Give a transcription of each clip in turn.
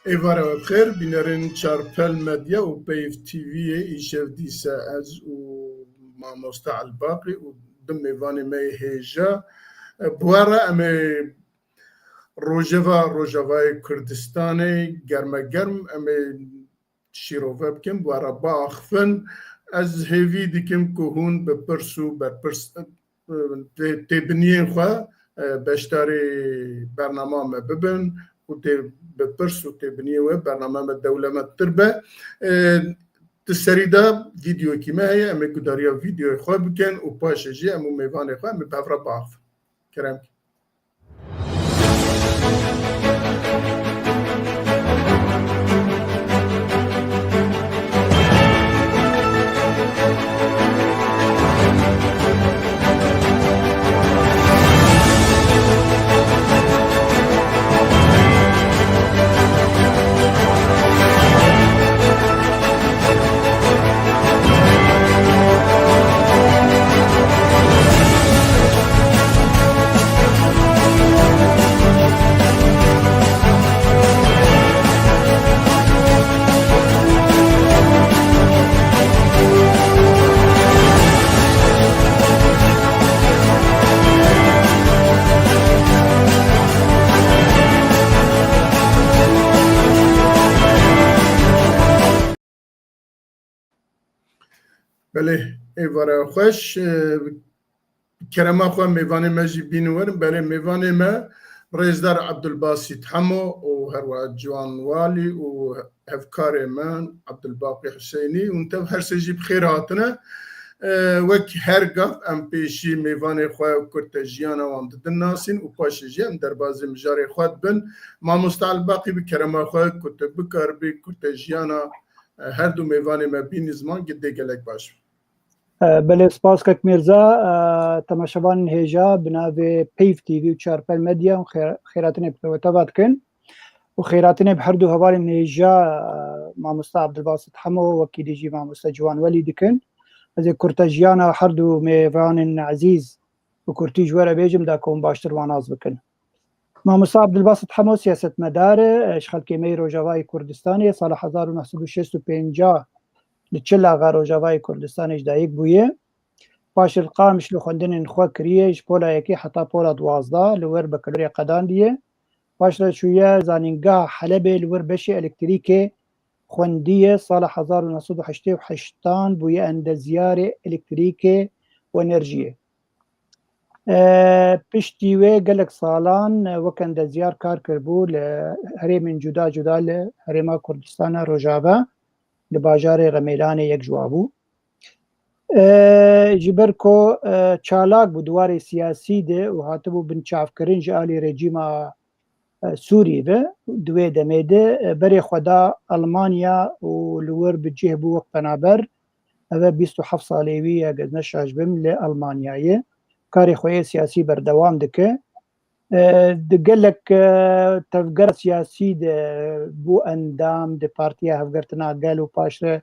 ایواره و بخیر بینرین چارپل مدیا و پیف تیوی ایشف دیسا از و ماموستا الباقی و دم میوانی می هیجا بوارا امی روژاوای کردستانی گرم امی شیروفه بکن بوارا باخفن از هیوی دیکم که هون بپرسو برپرس تبنیه خواه بشتاری برنامه ببن و بپرس و تبنیه و برنامه دولمت تربه تسریدا ویدیو کی ما هي اما قدريا فيديو خو بكن و باش جي امو ميفان خو ام بافرا باف كرام بله ایواره خوش کرما خو میوان مجی بینورم بله میوان ما رئیسدار عبدالباسط حمو و هروا جوان والی و هفکار من عبدالباقی حسینی و انتو هر سجی بخیراتنا وک هر گف ام پیشی میوان خواه کرتجیانا و امدد الناسین و پاشجی ام در بازی مجاری خواد بن ما مستعل باقی بکرما خواه کتب بکار بی کرتجیانا هر دو میوان ما بین زمان گده گلک باش بله سپاس کک میرزا تماشاوان هیجا بناوی پیف تیوی و چارپل مدیا و خیراتین بتوتابات کن و خیراتین بهر دو هوال هیجا ماموستا عبدالباسط حمو وکیلی جی ماموستا جوان ولی دکن از کرتجیانا هر دو میوان عزیز و کرتی جوار بیجم دا کون باشتر واناز بکن ماموستا عبدالباسط حمو سیاست مدار اشغال کیمی روجاوای کردستانی سال 1965 لچل آغا روجاوای کردستانش دایک بویه پاش القامش لخوندن خوا کریش پولا یکی حتا پولا 12 لور بکلوری قدان دیه پاش شویه زانینگاه حلب لور بشی الکتریک خوندیه سال 1988 بویه اندزیار الکتریک و انرژیه پشتیوه گلک سالان وک اندزیار کار کربو لحریم جدا جدا لحریم کردستان روجاوا لباجار غمیلان یک جوابو جبر کو چالاک بو دوار سیاسی ده و هاتبو بنچاف کرن جالی رژیم سوری به دوی دمیده بری خدا المانیا و لور بجه بو وقت بنابر اوه 27 سالیوی اگه نشاش بم لالمانیایه کاری خوی سیاسی بردوام دکه دقلك تفقر سياسي بو اندام دي بارتيا هفقرتنا قالوا باشره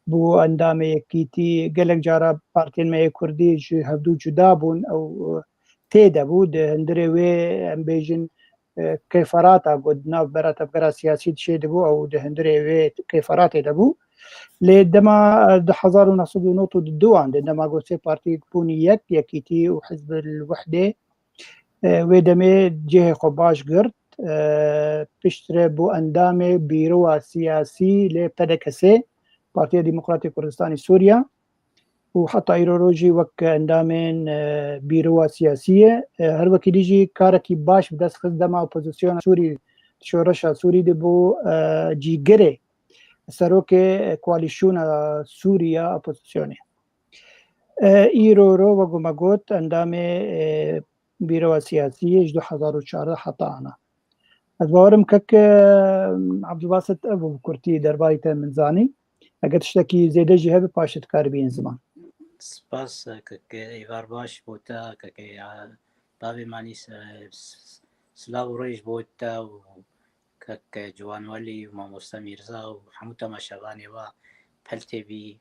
بو اندام يكيتي قالك جارا بارتين ما كردي هفدو جدابون او تيدا بو هندري وي امبيجن كيفراتا قد ناف برا تفقر سياسي شي دبو او هندري وي كيفرات دبو لدما دحزارو نصدو نوتو ددوان دما قلت بارتي بوني يكيتي وحزب الوحده ویدمی جه خوباش گرد پشتر بو اندام بیرو سیاسی لپدکسه پارتی دموکراتی کردستان سوریا و حتی ایروروجی وک اندامین بیرو سیاسیه هر وکی دیجی کارکی باش بدست خدمه اپوزیسیون سوری شورش سوری دی بو جیگره سروک کوالیشون سوریا اپوزیسیونه ایرورو و گمگوت اندام بیرو سیاسی 2014 حتی آنا از باورم که عبدالباسط ابو کرتی درباره من زانی اگر تشتکی زیده جهه پاشت کار بین زمان سپاس که ایوار باش بودا که بابی مانی سلاو ریش بودا و که جوان ولی و ماموستا میرزا و همون تماشاوانی و پل تیوی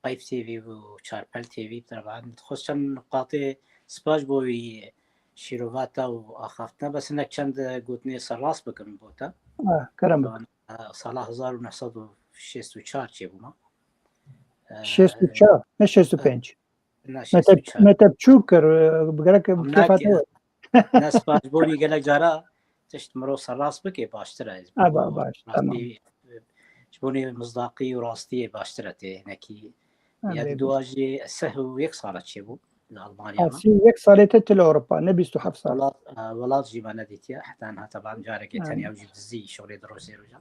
قیف تیوی و چار پل تیوی طبعا خصوصا نقاط سپاس بوی شیرۆڤاتە و ئاخافتنە بەس نەک چەند گوتنێ سەرڕاست بکەم بۆتە کەرەم ساڵا 1964 چێبوومە 64 نه 65 متى بتشوكر بقرك كيف نسپاسبوونی گەلک جارە تشت مرۆ سەرڕاست بکێ باشترە بوونی مزداقی و ڕاستیە باشترە تێنەکی دواژێ سەه و یەک ساڵە چێبوو لە ئەڵمانیا یەک ساڵێتە تل ئەوروپا نە 27 ساڵ وڵات ژیمە نەدیتە حتان هاتەبان جارێکی تەنیاوژی دزی شۆڕێ درۆزێروژە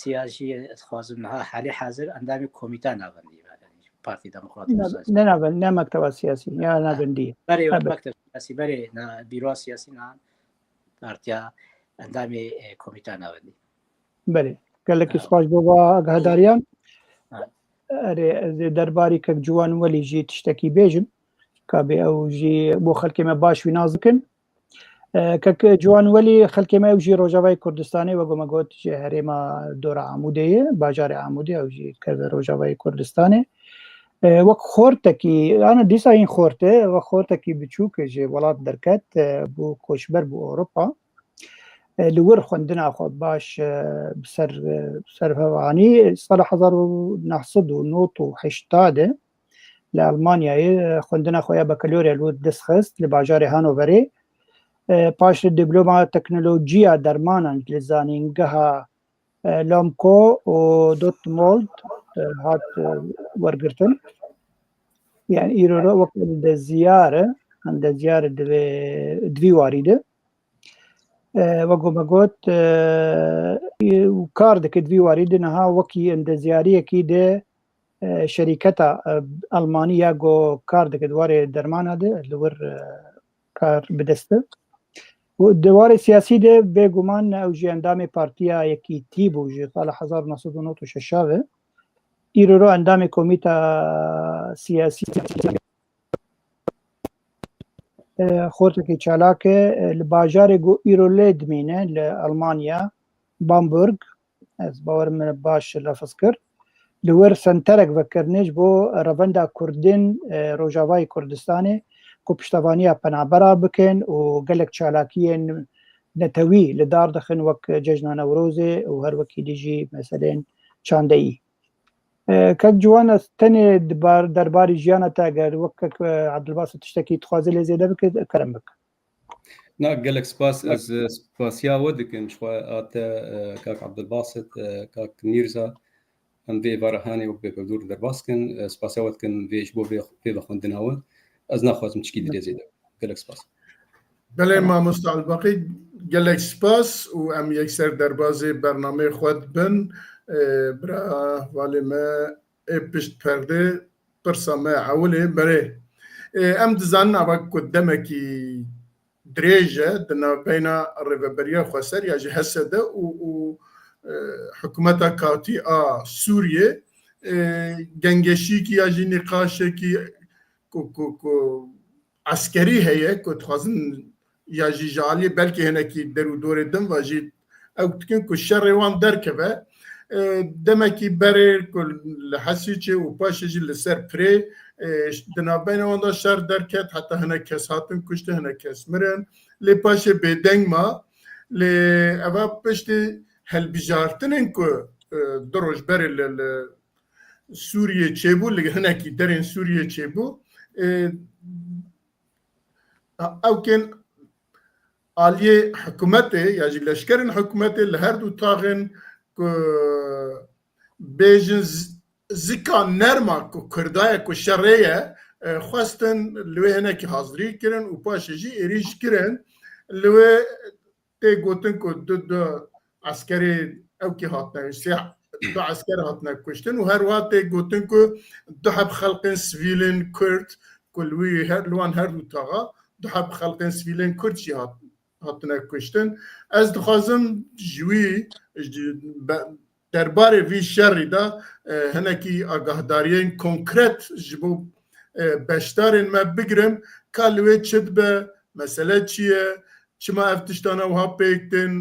سیاژی خوازم نها حالی حاضر ئەندامی کۆمیتا ناوەندی پارتی دموکراتی نه مکتب سیاسی یا نابندی برای مکتب سیاسی برای بیرو سیاسی نه پارتیا اندامی کمیته ناوندی بله گلکی سپاس بابا گهداریان درباری که جوان ولی جی تشتکی بیجم که به او جی بو خلکی ما باش و نازکن که جوان ولی خلکی ما او جی روجاوای کردستانی و گم گوت جی هریما دور عموده باجار عموده او جی که روجاوای کردستانی وەک خۆرتێکی ئەە دیسا این خۆرتێ وە خۆرتێکی بچووکە ژێ وڵات دەرکەت بۆ کۆچبەر بۆ ئەوروپا لەوەر خوێندنا خۆ باش سەرهەوانی ساڵ 1980 لە ئەڵمانیایە خوێندنا خۆیان بە کەلۆرێ لۆ دەستخست لە باژارێ هانۆڤەرێ پاش دیبلۆما تەکنۆلۆژیە دەرمانان لە زانینگەها لامکۆ و دۆتمۆلد هات وەرگرتن يعني إيرورا وقت الزيارة عند زيارة دوي واردة وقوم قلت وكاردك دوي واردة نها وكي عند زيارية كده شركة ألمانية جو كاردك دواري درمان هذا اللور كار بدسته والدوار السياسي ده بيقومان أو جي اندامي بارتيا يكي تيبو جي طال 1996 إيرورو اندامي كوميتا سياسي خورتكي چالاكي الباجاري جو إيروليد مينه لألمانيا بامبورغ از باور من باش لفظكر لور سنترك وكرنج بو روندا كردين روجاواي كردستاني كو پشتوانيا پنابرا بكن و قلق چالاكيين نتوي لدار دخن وك ججنا نوروزي و هر وكي ديجي مثلا چاندهي كك جوانا تاني درباري جيانا تاقر وكك عبدالباسط تشتكي تخوازي لزيادة بك كرمك نا قالك سباس از سباسيا ودكن شوية كاك عبدالباسط كاك ميرزا هم في فارهاني وبيكودور درباسكن سباسيا ودكن في اشبو في بخوندناوه از ناخوازم تشكي دي لزيادة قالك سباس بله ما مستعل باقي قالك سباس وام يكسر دربازي برنامه خود بن برا والي ما بشت پرده پرسا ما عولي بري ام دزان ابا قدامكي دريجة دنا بين الريفابريا خسر ياجي هسده و حكومتا كاتي سوريا جنگشي كي ياجي نقاشة كي كو عسكري هي كو تخازن ياجي جالي بلكي هنا كي درو دور دم واجي او تكن كو الشر وان دركبه دمكي بري كل حسيتي وباشجي لسر بري دنا بين واندا شر دركت حتى هنا كاس هاتن كشت هنا كاس مرن لي باشي بدنگ ما لي ابا بشتي هل بجارتن كو دروج بري سوريا تشيبو اللي هنا كي درين سوريا تشيبو او كان آلیه حکومته یا جی لشکرین حکومته لهر دو تاغن که بیجن زکا نرما که کردای که شرعیه خواستن لوی هنه که حاضری کرن و پاش جی ایریش کرن لوی تی گوتن که دو عسکری او که هاتنه دو عسکر هاتنه کشتن و هر وقت تی گوتن که دو حب خلقین سویلین کرد که لوی لوان هر دو تاغا دو حب خلقین سویلین کرد چی هاتنه کشتن از دخوازم جوی درباره وی شری دا هنکی آگاهداریین کنکرت جبو بشتارین ما بگرم کالوی چد به مسئله چیه چما افتشتانه و ها پیکتن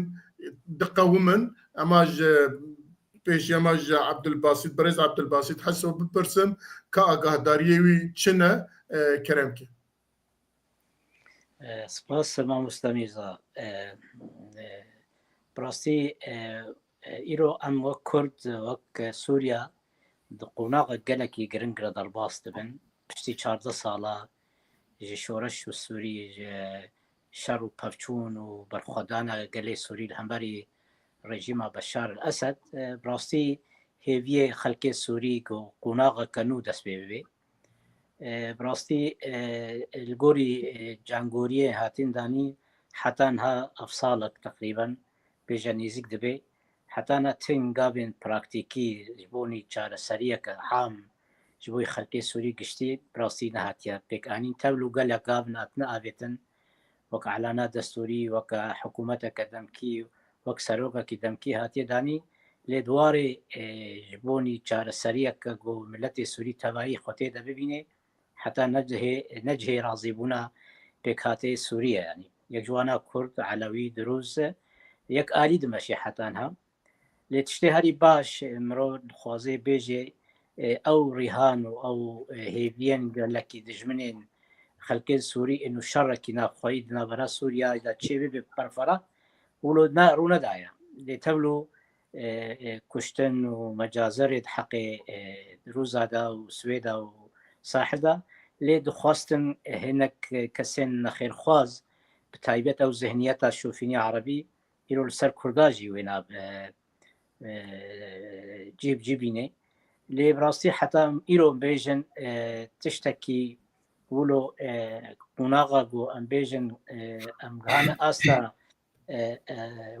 دقومن اما پیش اماج عبدالباسط برز عبدالباسط حسو بپرسم که آگاهداریوی چنه کرم که سپاس مامۆستا میرزا. بڕاستی ئیرۆ ئەم وەک کورد وەک سووریا قۆناغە گەلێکی گرنگ لە دەرباس دەبن پشتی 14 ساڵە ji şoreş û Sûrî ji şer û pevçûn û berxwedana gelê Sûrî li hemberî rejîma Beşar el Esed bi rastî hêviyê xelkê Sûrî ku qûnaxeke nû dest pê bibe. Bi rastî li gorî cangoriyê hatin danî heta niha ev salek teqrîben bêje nêzik dibe. Heta ne tên gavên praktîkî ji bonî çareseriyeke ham ji bo xelkê Sûrî giştî bi rastî nehatiye pêkanîn. Tevl û gelek gav hatine avêtin wek elana destûrî wek hikûmeteke demkî wek serokekî demkî hatiye danî lê dwarê ji bonî çareseriyeke ku milletê Sûrî tevahî xwe tê de bibîne heta necihê razîbûna pêkhateyê Sûriye yanî yek ciwana Kurd, Elewî, Dirûz yek alî dimeşe heta niha. Lê tiştê herî baş mirov dixwaze bêje ew rîhan û ew hêviyên gelekî dijminên xelkê Sûrî ên û şerrekî navxweyî di navbera Sûriyayê de çê bibe berfera rû nedaye. Lê tevl û kuştin û mecazerê di heqê Dirûza de û Swêda û Sahil de lê dixwastin hinek kesên nexêrxwaz bi taybet ew zihniyeta şofînî Erebî îro li ser Kurda jî wêna cîb cîbîne. Lê bi rastî heta îro bêjin tiştekî wilo qûnaxa ku em bêjin em gihane asta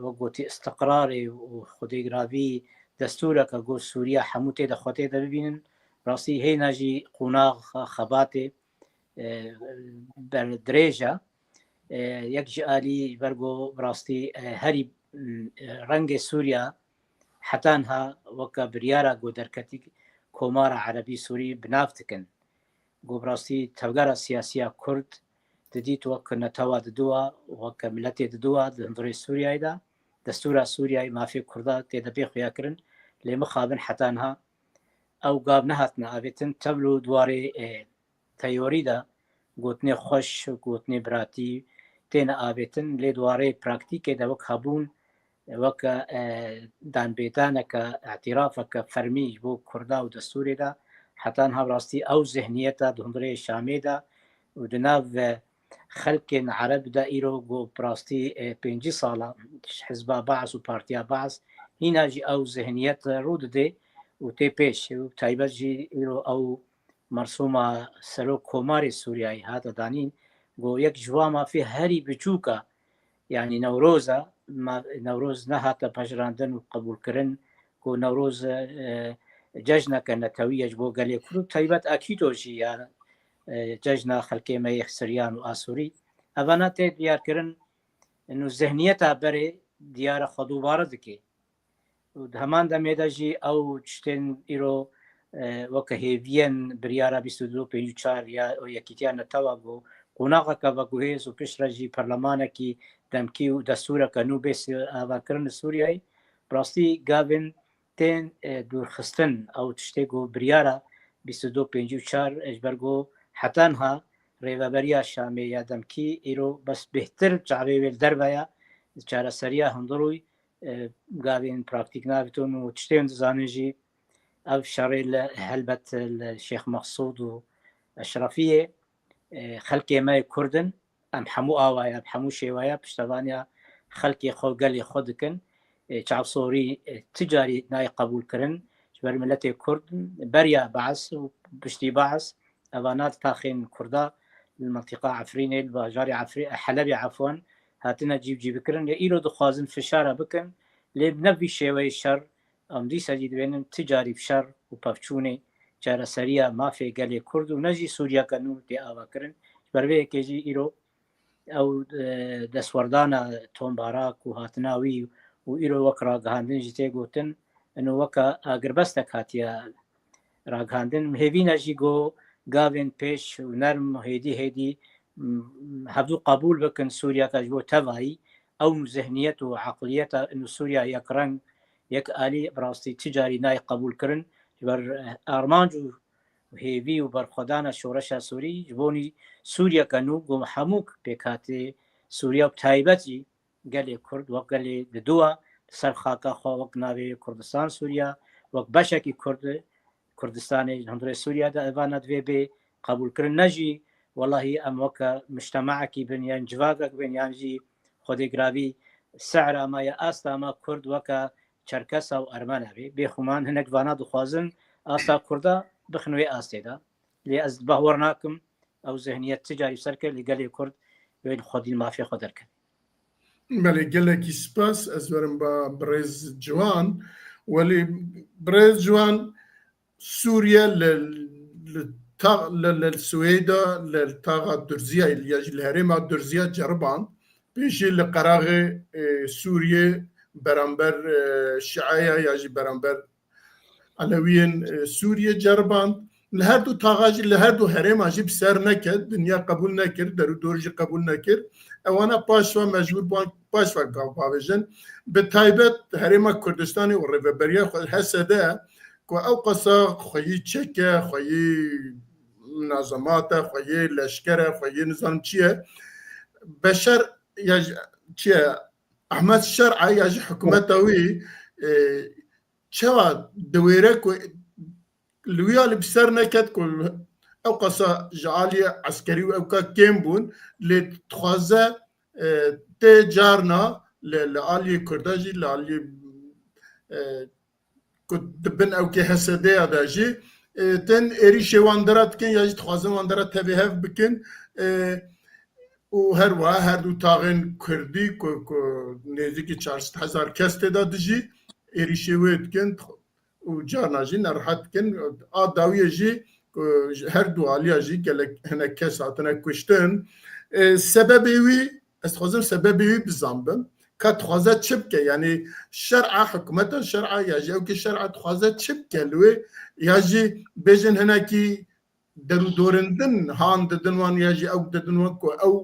wek gotî istiqrarê û xwedêgiravî destûreke ku Sûriya hemû tê de xwe tê de bibînin rastî hêna jî qûnaxa xebatê berdirêj e. Yek ji alî ber ku bi rastî herî rengê Sûriya heta niha weka biryara ku derketî Komara Erebî Sûrî bi nav dikin. Ku bi rastî tevgera siyasiya Kurd didît wek netewa diduwa wek milletê diduwa di hundirê Sûriyayê de destûra Sûriyayê mafê Kurda tê de pê xuyakirin lê mixabin heta niha ew gav nehatine avêtin tevl û dwarê teyorî de gotinê xweş gotinê biratî têne avêtin lê dwarê praktîkê de wek hebûn wek danbêdaneke etirafeke fermî ji bo Kurda û destûrê de heta niha bi rastî ew zihniyeta di hundirê Şamê de û di nav xelkên Ereb de îro ku bi rastî 5 sala hizba Baas û partiya Baas hîna jî ew zihniyet rû dide û tê pêş û taybet jî îro ew mersûma serok Komarê Sûriyayê hate danîn ku yek ji wan mafê herî biçûk e yanî Newroz e Newroz nehate pejirandin û qebûlkirin ku Newroz cejneke netewî ye ji bo gelê Kurd taybet akîto jî ya cejna xelkê me yê Siryan û Asûrî evana tê diyarkirin û zihniyeta berê diyara xwedûbare dike û di heman demê de jî ew tiştên îro weke hêviyên biryara 2254 ya yekîtiya netewa ku qûnaxeke veguhêz û piştre jî perlemanekî demkî û destûreke nû bê avakirin li Sûriyayê bi rastî gavên tên dûrxistin ew tiştê ku biryara 2254 ji ber ku heta niha rêveberiya Şamê ya demkî îro bes bêhtir çavê wê li derve ye çareseriya hundirû gavên praktîk nabitin û tiştên dizanin jî ev şerê li helbet li Şêx Mexsûd û Eşrefiyê xelkê me Kurdin em hemû ava ye hemû şêwe ye piştevaniya xelkê xwe gelê xwe dikin çavsorî ti carî nayê qebûlkirin ji ber milletê Kurd beriya Baas û piştî Baas evana taxên Kurda li mentıqa Efrînê li bajarê Helebê efwan hatine cîbcîbikirin ya îro dixwazin fişara bikin lê ne vî şêweyê şer em dîsa jî dibênin ti carî fişar û pevçûnê çareseriya mafê gelê Kurd û ne jî Sûriyeke nû tê avakirin ji ber vê yekê jî îro ew destwerdana tombarak û hatina wî û îro wek ragihandin jî tê gotin û weka agirbestek hatiye ragihandin hêvîne jî got gavên pêş û nerm hêdî hêdî hevdû qebûl bikin Sûriyeke ji bo tevahî ew zihniyet û eqliyeta Sûriya yek reng yek alî bi rastî ti carî nayê qebûlkirin ji ber armanc û هێوی و بەرخۆدانە شۆڕەشە سووری بۆنی سووریەکەن و گۆم هەموو پێکاتێ سووریا و تایبەتی گەلێ کورد وەک گەلێ ددووە سەر خاکە خۆ وەک ناوێ کوردستان سووریا وەک بەشێکی کوردستانی هەندڕێ سووریادا ئەوانە دوێ بێ قبولکردن نەژی واللهی ئەم وەکە مشتەماعەکی بن یان جوواگەک بن یانژی خۆدێگراوی سعر ئامایە ئاستامە کورد وەکە چەرکەسە و ئەرمانە بێ بێخومان هەنێک وانە دخوازن ئاستا کووردا بخنوێ ئاستێدا لێ ئەس باوەڕ ناکەم ئەو ذهنیەت تجاری سەرکرد لەگەلێ کورد وێن خۆدی مافی خۆ دەرکرد بەڵێ گەلێکی سپاس ئەس وەرم بە بڕێز جوان وەلی بڕێز جوان سووریا لە سوێدا لە تاغا دورزیە لە هەرێما دورزیە جەربان پێشی لە قەراغێ سووریێ بەرامبەر شیعەیە یاژی بەرامبەر علەویên سووریە جەربان لە هەردوو تاغاژی لە هەردوو هەرێماژی بسەر نەکرد دنیا قبول نەکرد دەرو دۆرژی قبول نەکرد ئەوانە پاشوە مەجبور بووان پاشوە گاڵپاوێژن بە تایبەت هەرێما کوردستانی و ڕێڤەبەریە هەسەدە کو ئەو قەسە خۆیی چەکە خۆیی منازەماتە خۆیی لەشکەرە خۆیی نزانم چییە بەشەر چییە ئەحمەد شەرعە یاژی حکوومەتەوی چاوا دەوێرە لویا لە بسەر نەکەت ئەو قەسە ژعالیە عسکەری و ئەوکە کێم بوون لێ تخوازە تێ جارنا لە ئالیە کورداژی لە ئالیە دبن ئەوکێ هەسەدەیە داژی تەن ئێریشێ واندەرە بکەن یاژی تخوازە واندەرە تەبێ هەف بکەن و هەروە هەردوو تاغێن کوردی نێزیکی 400,000 کەس تێدا دژی ئێریشێ وێ بکەن و جارناژی نەڕەحەت بکەن ئاداویە ژی هەردوو ئالیا ژی gelek hinek kes hatine kuştin sebebê wî ez dixwazim sebebê wî bizanbim ka dixwaze çi bike yanî şer'a hikûmeta şer'a ya jî ew ki şer'a dixwaze çi bike li wê ya jî bêjin hinekî derûdorindin han didin wan ya jî ew didin wan ku ew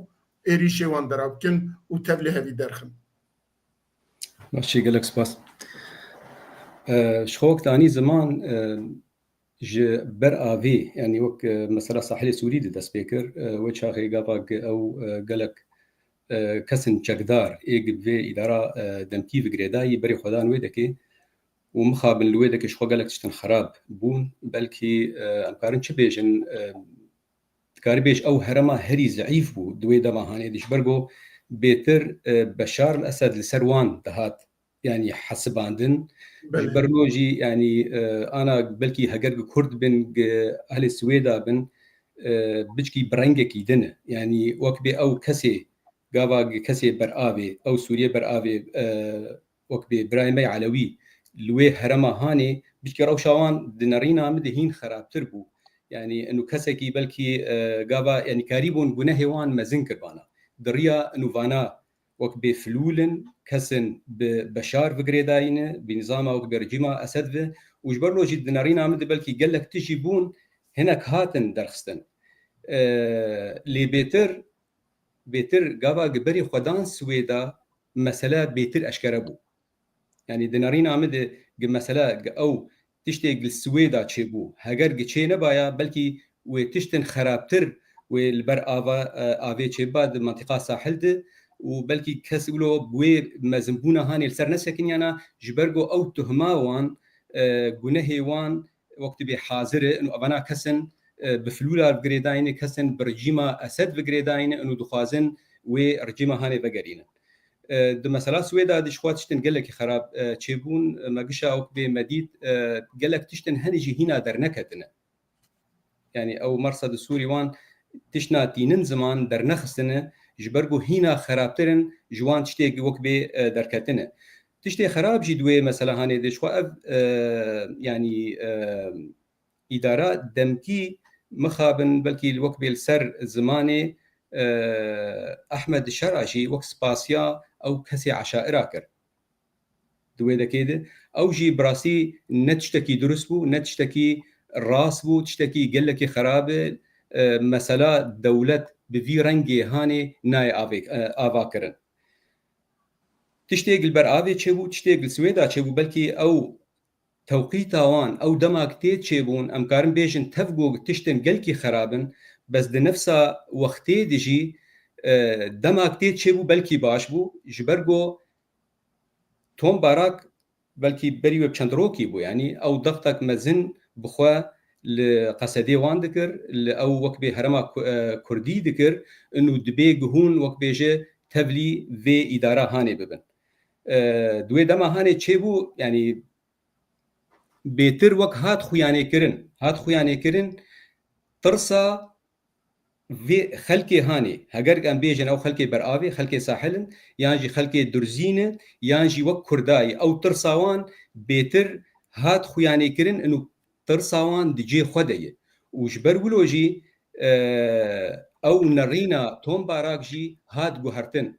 êrîşê wan dera bikin û tevlî hevî derxin ماشي gelek spas شخوك تاني زمان ji ber avê yani wek mesela sahilê Sûrî di dest pê kir wê çaxê gava ew gelek kesên çekdar ê vê îdara demkî vi girêdayî berê xwedan wê dike û mixabin li wê dike ji xwe gelek tiştin xerab bûn belkî em karin çi bêjin dikarî bêj ew herema herî zeîf bû di wê dema hanê ji ber got bêtir Beşar el-Esed li ser wan dihat yani hesibandin برنوجي يعني انا بلكي هجر كرد بن اهل السويدا بن بجكي برنجكي دنه يعني وكبي او كسي غابا كسي برآبي او سوريا برآبي وكبي برايمي علوي لوي هرما هاني بجكي روشاوان دنارينا مدهين خراب تربو يعني انه كسكي بلكي غابا يعني كاريبون جنهوان مزن كربانا دريا انه فانا وكبي فلولن كسن ببشار بجريداينه بنظامه وبرجيمه اسد وجبرلو جد نارينا مد بلكي قال لك تجيبون هناك هاتن درخستن لي بيتر غابا جبري خدان سويدا مساله بيتر اشكربو يعني دنارينا مد مساله او تشتي السويدا تشيبو هاجر جينا بايا بلكي وتشتن خرابتر والبر افا تشيباد منطقه ساحلده وبلكي كسولو بوي مزنبونا هاني السر نسكن يانا جبرجو او تهماوان جنهيوان وقت بحاضره انه ابانا كسن بفلولا بجريداين كسن برجيما اسد بجريداين انه دخازن ورجيما هاني بجرينا د مثلا سويدا د شوات تشتن قالك خراب تشيبون ماقشا او بمديد قالك تشتن هنجي هنا درنكتنا يعني او مرصد السوري وان تشنا تينن زمان درنخستنه جبرجو هنا خرابترن جوان تشتي وكبي دركتنا تشتي خراب جي دوي مثلا هاني دي شوا يعني اداره دمكي مخابن بلكي الوكبي السر زماني احمد الشرعشي وك سباسيا او كسي عشائر كر دوي دكيده او جي براسي نتشتكي درسبو نتشتكي راسبو تشتكي قلكي خرابه مثلا دولة بفي رنگي هاني ناي آفاكرن تشتيق البر آفي تشيبو تشتيق السويدا تشيبو بلكي أو توقيتاوان او دماكتي تشيبون ام كارن بيجن تفقو تشتن قلكي خرابن بس دنفسا وقتي دجي دماكتي تشيبو بلكي باش بو جبرقو توم باراك بلكي بريو بشندروكي بو يعني او ضغطك مزن بخوا لقصدي وان دكر او وكبي هرما كردي دكر انه دبي جهون وكبي جي تبلي في اداره هاني ببن دوي دما هاني تشيبو يعني بيتر وك هات خوياني كرن ترسا في خلكي هاني هجر ام بيجن او خلكي برآبي خلكي ساحلن يانجي خلكي درزينه يانجي وك كرداي او ترساوان بيتر هات خوياني كرن انه ترساوان دجي خديه وجبر ولوجي او نرينا توم باراك جي هات جوهرتن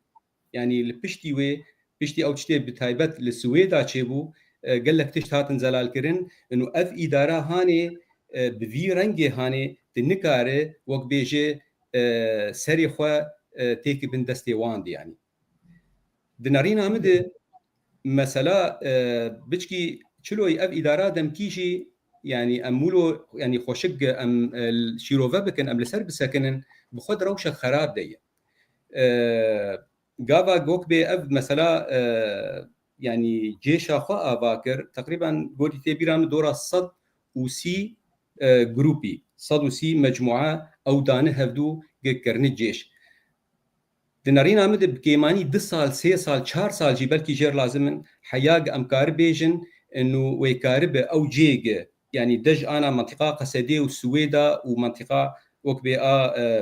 يعني البشتي وي بشتي او تشتي بتايبت للسويدا تشيبو قال لك تشت هاتن زلال كرن انه اف اداره هاني بفي رنگي هاني تنكاره وك بيجي سري خو تيكي بن دستي واند يعني دنارينا مد مثلا بچكي چلوي اف اداره دم كيجي يعني امولو يعني خوشق ام شيروفا بكن ام لسر بسكنن بخد روشه خراب دي غافا جوك بي اف مثلا يعني جيش اخوا باكر تقريبا قولي تبيرام دورا صد وسي جروبي صد وسي مجموعه او دانه هفدو كرن الجيش دنارينا مد بكيماني 2 سال 3 سال 4 سال جي بلكي جير لازم حياق امكار بيجن انه ويكارب او جيج يعني دج انا منطقه قسدي والسويدا ومنطقه وكبي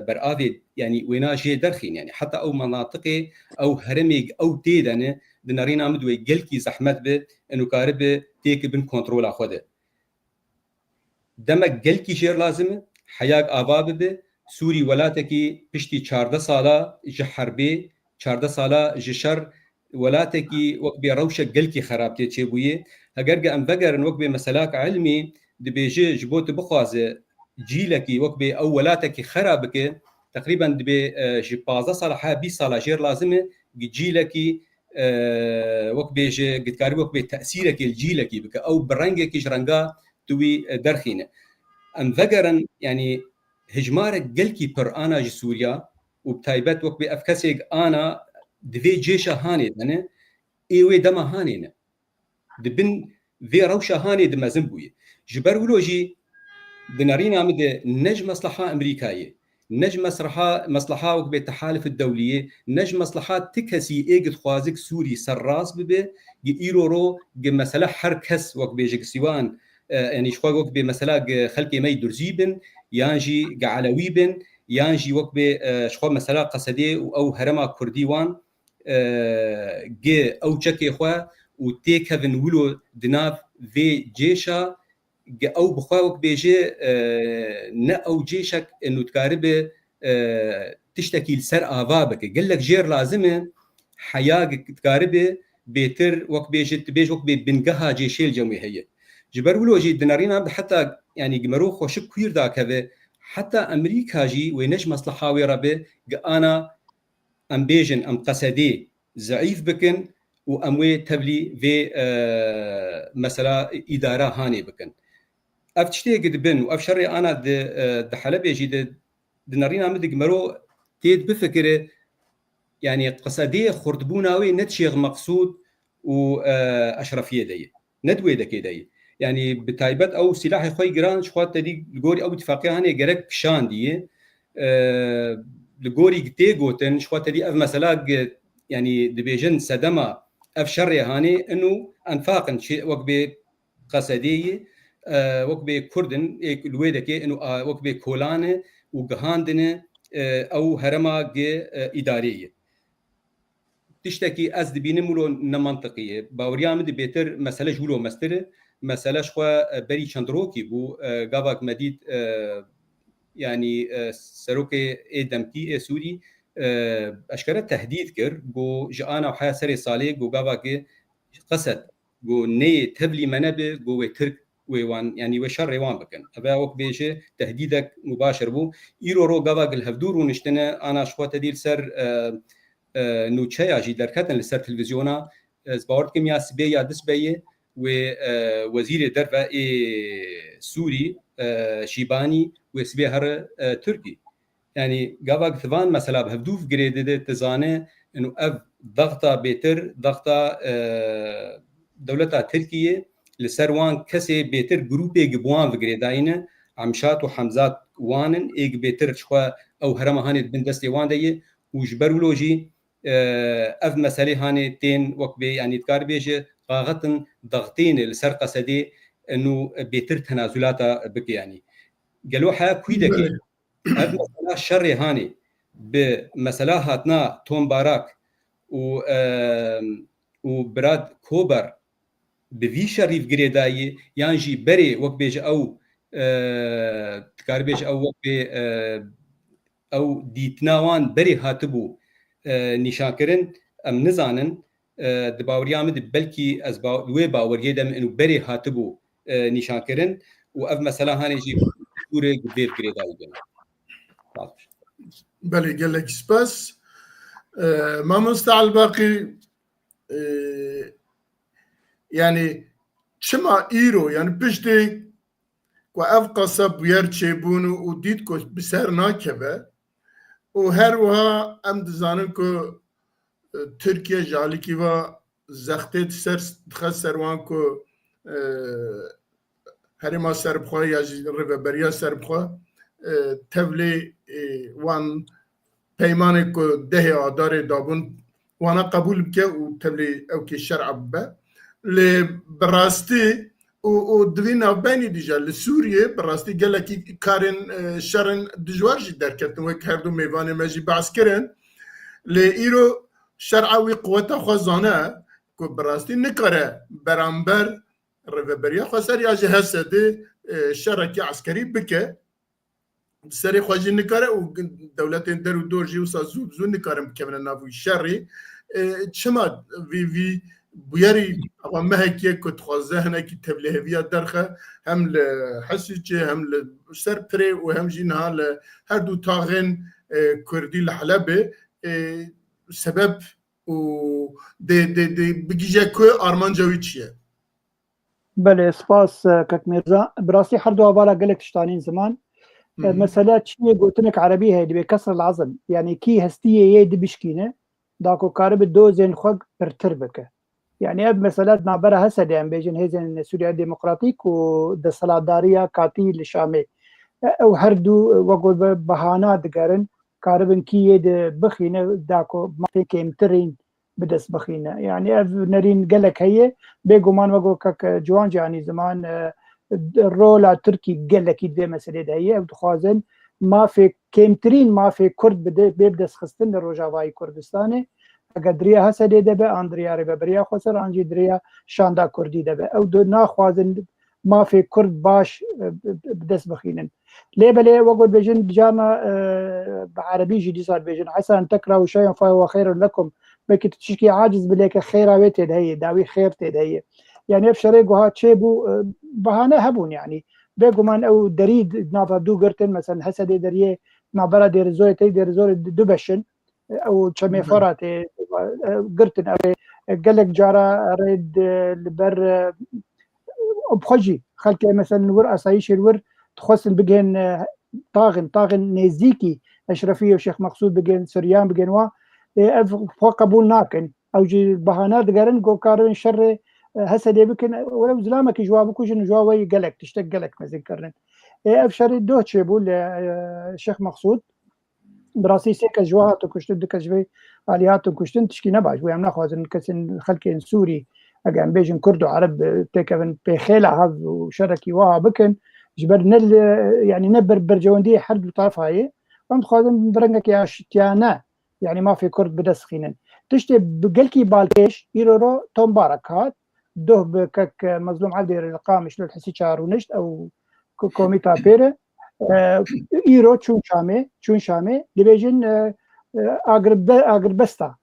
برآذي يعني وينا جي درخين يعني حتى او مناطقي او هرمي او تيدنه دنارينا مدوي قلكي زحمت به انه كارب تيك بن كنترول اخده دمك قلكي جير لازم حياق اباب به سوري ولاتكي بشتي 14 ساله جحربي 14 ساله جشر ولاتكي وكبي روشه قلكي خرابتي تشيبويه هجرجا ام بقر وكبي مسلاك علمي دبيجي جبوت بخوازه جيلكي وكبي او ولاتكي خرابك تقريبا دبي جي 15 ساله 20 ساله جير لازمه جيلكي وكبي جي قد كاري وكبي تاثيرك الجيلكي بك او برنجك جرنجا توي درخينه ام بقرن يعني هجمارك قلكي بر انا جي سوريا وبتايبت وكبي افكسيك انا دفي جيشه هاني دنا ايوي دما هانينا دبن في روشه هاني دما زنبوي جبر ولوجي دنارينا مد نجم مصلحه امريكايه نجم مصلحه وكبي التحالف الدوليه نجم مصلحات تكسي ايجد خوازك سوري سراس ببي ايرورو مثلا حركس وكبي جكسيوان يعني شخوا وكبي مثلا خلقي مي درزيبن يانجي علويبن يانجي وكبي شخوا مثلا قصدي او هرما كرديوان جي او تشكي خوا وتيكفن ولو دناف في جيشا او بخواوك بيجي نا او جيشك انه تكارب تشتكي لسر افابك قال لك جير لازمه حياك تكارب بيتر وك بيجي تبيج وك بنقها جيشي الجمعيه هي جبر ولوجي دنارينا حتى يعني جمروخ وشك كوير ذاك هذا حتى امريكا جي وينش مصلحه ويربه انا ام بيجن ام قصدي ضعيف بكن واموي تبلي في مثلا اداره هاني بكن افتشتي قد بن وافشري انا د حلب يجي دنارينا مدق مرو تيد بفكره يعني قصدي خردبوناوي نتشيغ مقصود واشرفيه دي ندوي دكيدي يعني بتايبت او سلاح خوي جران شخوات تدي الجوري او اتفاقيه هاني جرك شان دي الجوري تيغوتن شخوات تدي اف مثلا يعني دبيجن سدما افشري هاني انه انفاقن شيء وقبي قصديه وكبي كردن الويدك انه وكبي كولانه وجهاندنه او هرما اداريه تشتكي از دبين مولو نمنطقيه باوريام دي بيتر مساله جولو مستر مساله شوا بري چندروكي بو غاواك مديد يعني سروكي ادمتي سوري اشكره تهديد كر بو جانا وحياه سري صالح بو غاواك قصد بو ني تبلي منبه بو ترك ويوان يعني وشر وان بكن ابا وك بيجي تهديدك مباشر بو ايرو رو غاواك الهفدور ونشتنا انا شوا تدير سر نوچه جي دركتن لسر تلفزيونا زبارت كم يا سبي يا دسبي ووزير درفا سوري شيباني وسبي هر تركي يعني قابا ثوان مثلا بهدوف جريدة تزانه انه اف ضغطه بيتر ضغطه دولتها تركيا لسروان كسي بيتر جروبي جبوان بجريداينه عمشات وحمزات وانن ايج بيتر شخوا او هرما هاني بندستي وان دي وجبرولوجي اف مساله هاني تين وكبي يعني تكاربيج قاغتن ضغطين لسر قصدي انه بيتر تنازلاتا بك يعني قالوا حا كويدكي اف مساله الشر هاني بمساله هاتنا توم باراك وبراد كوبر بفي شريف جريداي يانجي بري وكبيج او تكاربيج او وكبي او ديتناوان بري هاتبو نشاكرن ام نزانن دباوريا مد بلكي از وي باوريه دم انه بري هاتبو نشاكرن واف مثلا هانيجي كوري جديد جريداي بله قال لك سباس ما مستعل باقي يعني شما ايرو يعني بشتي واف قصب يرچبونو وديد كو بسر ناكبه وهروها ام دزانن كو تركيا جالكي و زختت سر خسر وان كو هرما سربخوا يا ريفبريا سربخوا تبلي وان پیمان کو ده آدار دابون وانا قبول بکه و تبلی او که شرع ببه لبراستی و دوین او بینی دیجا لسوریه براستی گله که کارن شرن دجوار جی درکتن و که هر دو میوان مجی بحث کرن لئیرو شرعوی قوتا خوزانه که براستی نکاره برانبر رفبریا خوصر یا جه هسته شرکی عسکری بکه سری خواجی نکاره و دولت در و دور جیو سا زوب زون نکارم که من نافوی شری چما وی بیاری اما مهکیه کت خوازه هنه که تبلیه ویا درخه هم لحسی چه هم لسر پره و هم جینها هر دو تاغن کردی لحلبه سبب و ده بگیجه که آرمان جوی چیه بله سپاس کاک میرزا براستی هر دو اوالا قلق تشتانين زمان مسألة چیه گوتنك عربي هي دي بكسر العظم يعني كي هستية يدي بشكينة داكو كارب دوزين خوك برتربك يعني اب مسألة نابرة هسد يعني بيجن هيزن سوريا ديمقراطيك ودى صلادارية كاتي لشامي او هردو وقول بهانات قارن كاربن كي يدي بخينة داكو ما في كيمترين بدس بخينة يعني اف نرين قلك هي بيقو مان وقو كاك جوان يعني زمان الرول تركي قال لك يدي مسألة هي وتخازن ما في كيمترين ما في كرد بيبدأ خستن الرجاوي كردستاني قدريا هسه دبا اندريا ريبريا خسر انجي دريا شاندا كردي دبا او دو ناخوازن ما في كرد باش بدس بخينن ليه وقول بيجن جامع بعربي جدي صار بيجن عسى ان تكرهوا شيئا فهو خير لكم بك تشكي عاجز بليك خير ويتد هي داوي خير تد هي يعني افشريقو هات شيبو بهانه هبون يعني بيقو من او دريد نافا دو قرتن مثلا هسه دريه نابرا دير زوي دبشن او تشمي فراتي قرتن قالك جارا ريد البر بخجي خلك مثلا نور اسايش الور تخصن بجن طاغن نزيكي اشرفيه وشيخ مقصود بجن سريان بجن وا قبول ناكن او جي بهانات قرن جو كارن شر هسه دي بكن ولو زلامك جوابك وجن جواوي قالك تشتق قالك مزين كرن افشر دو تشبول الشيخ مقصود براسي سيك جواهات كشتن دكجبي اليات كشتن تشكي نباش ويام ناخذ كسن خلكين سوري اجان بيجن كردو عرب تكفن بخيلة هذ وشركي وها بكن جبر نل يعني نبر برجوندي حرب طرف هاي فهمت خازن برنك يا شتيانا يعني ما في كرد بدس خينن تشتي بقلكي بالكيش يرو توم باركات ده بكك مظلوم عبدي القامش لو الحسي شارونشت او كوميتا بيره ايرو چون شامه دبيجن اغربستا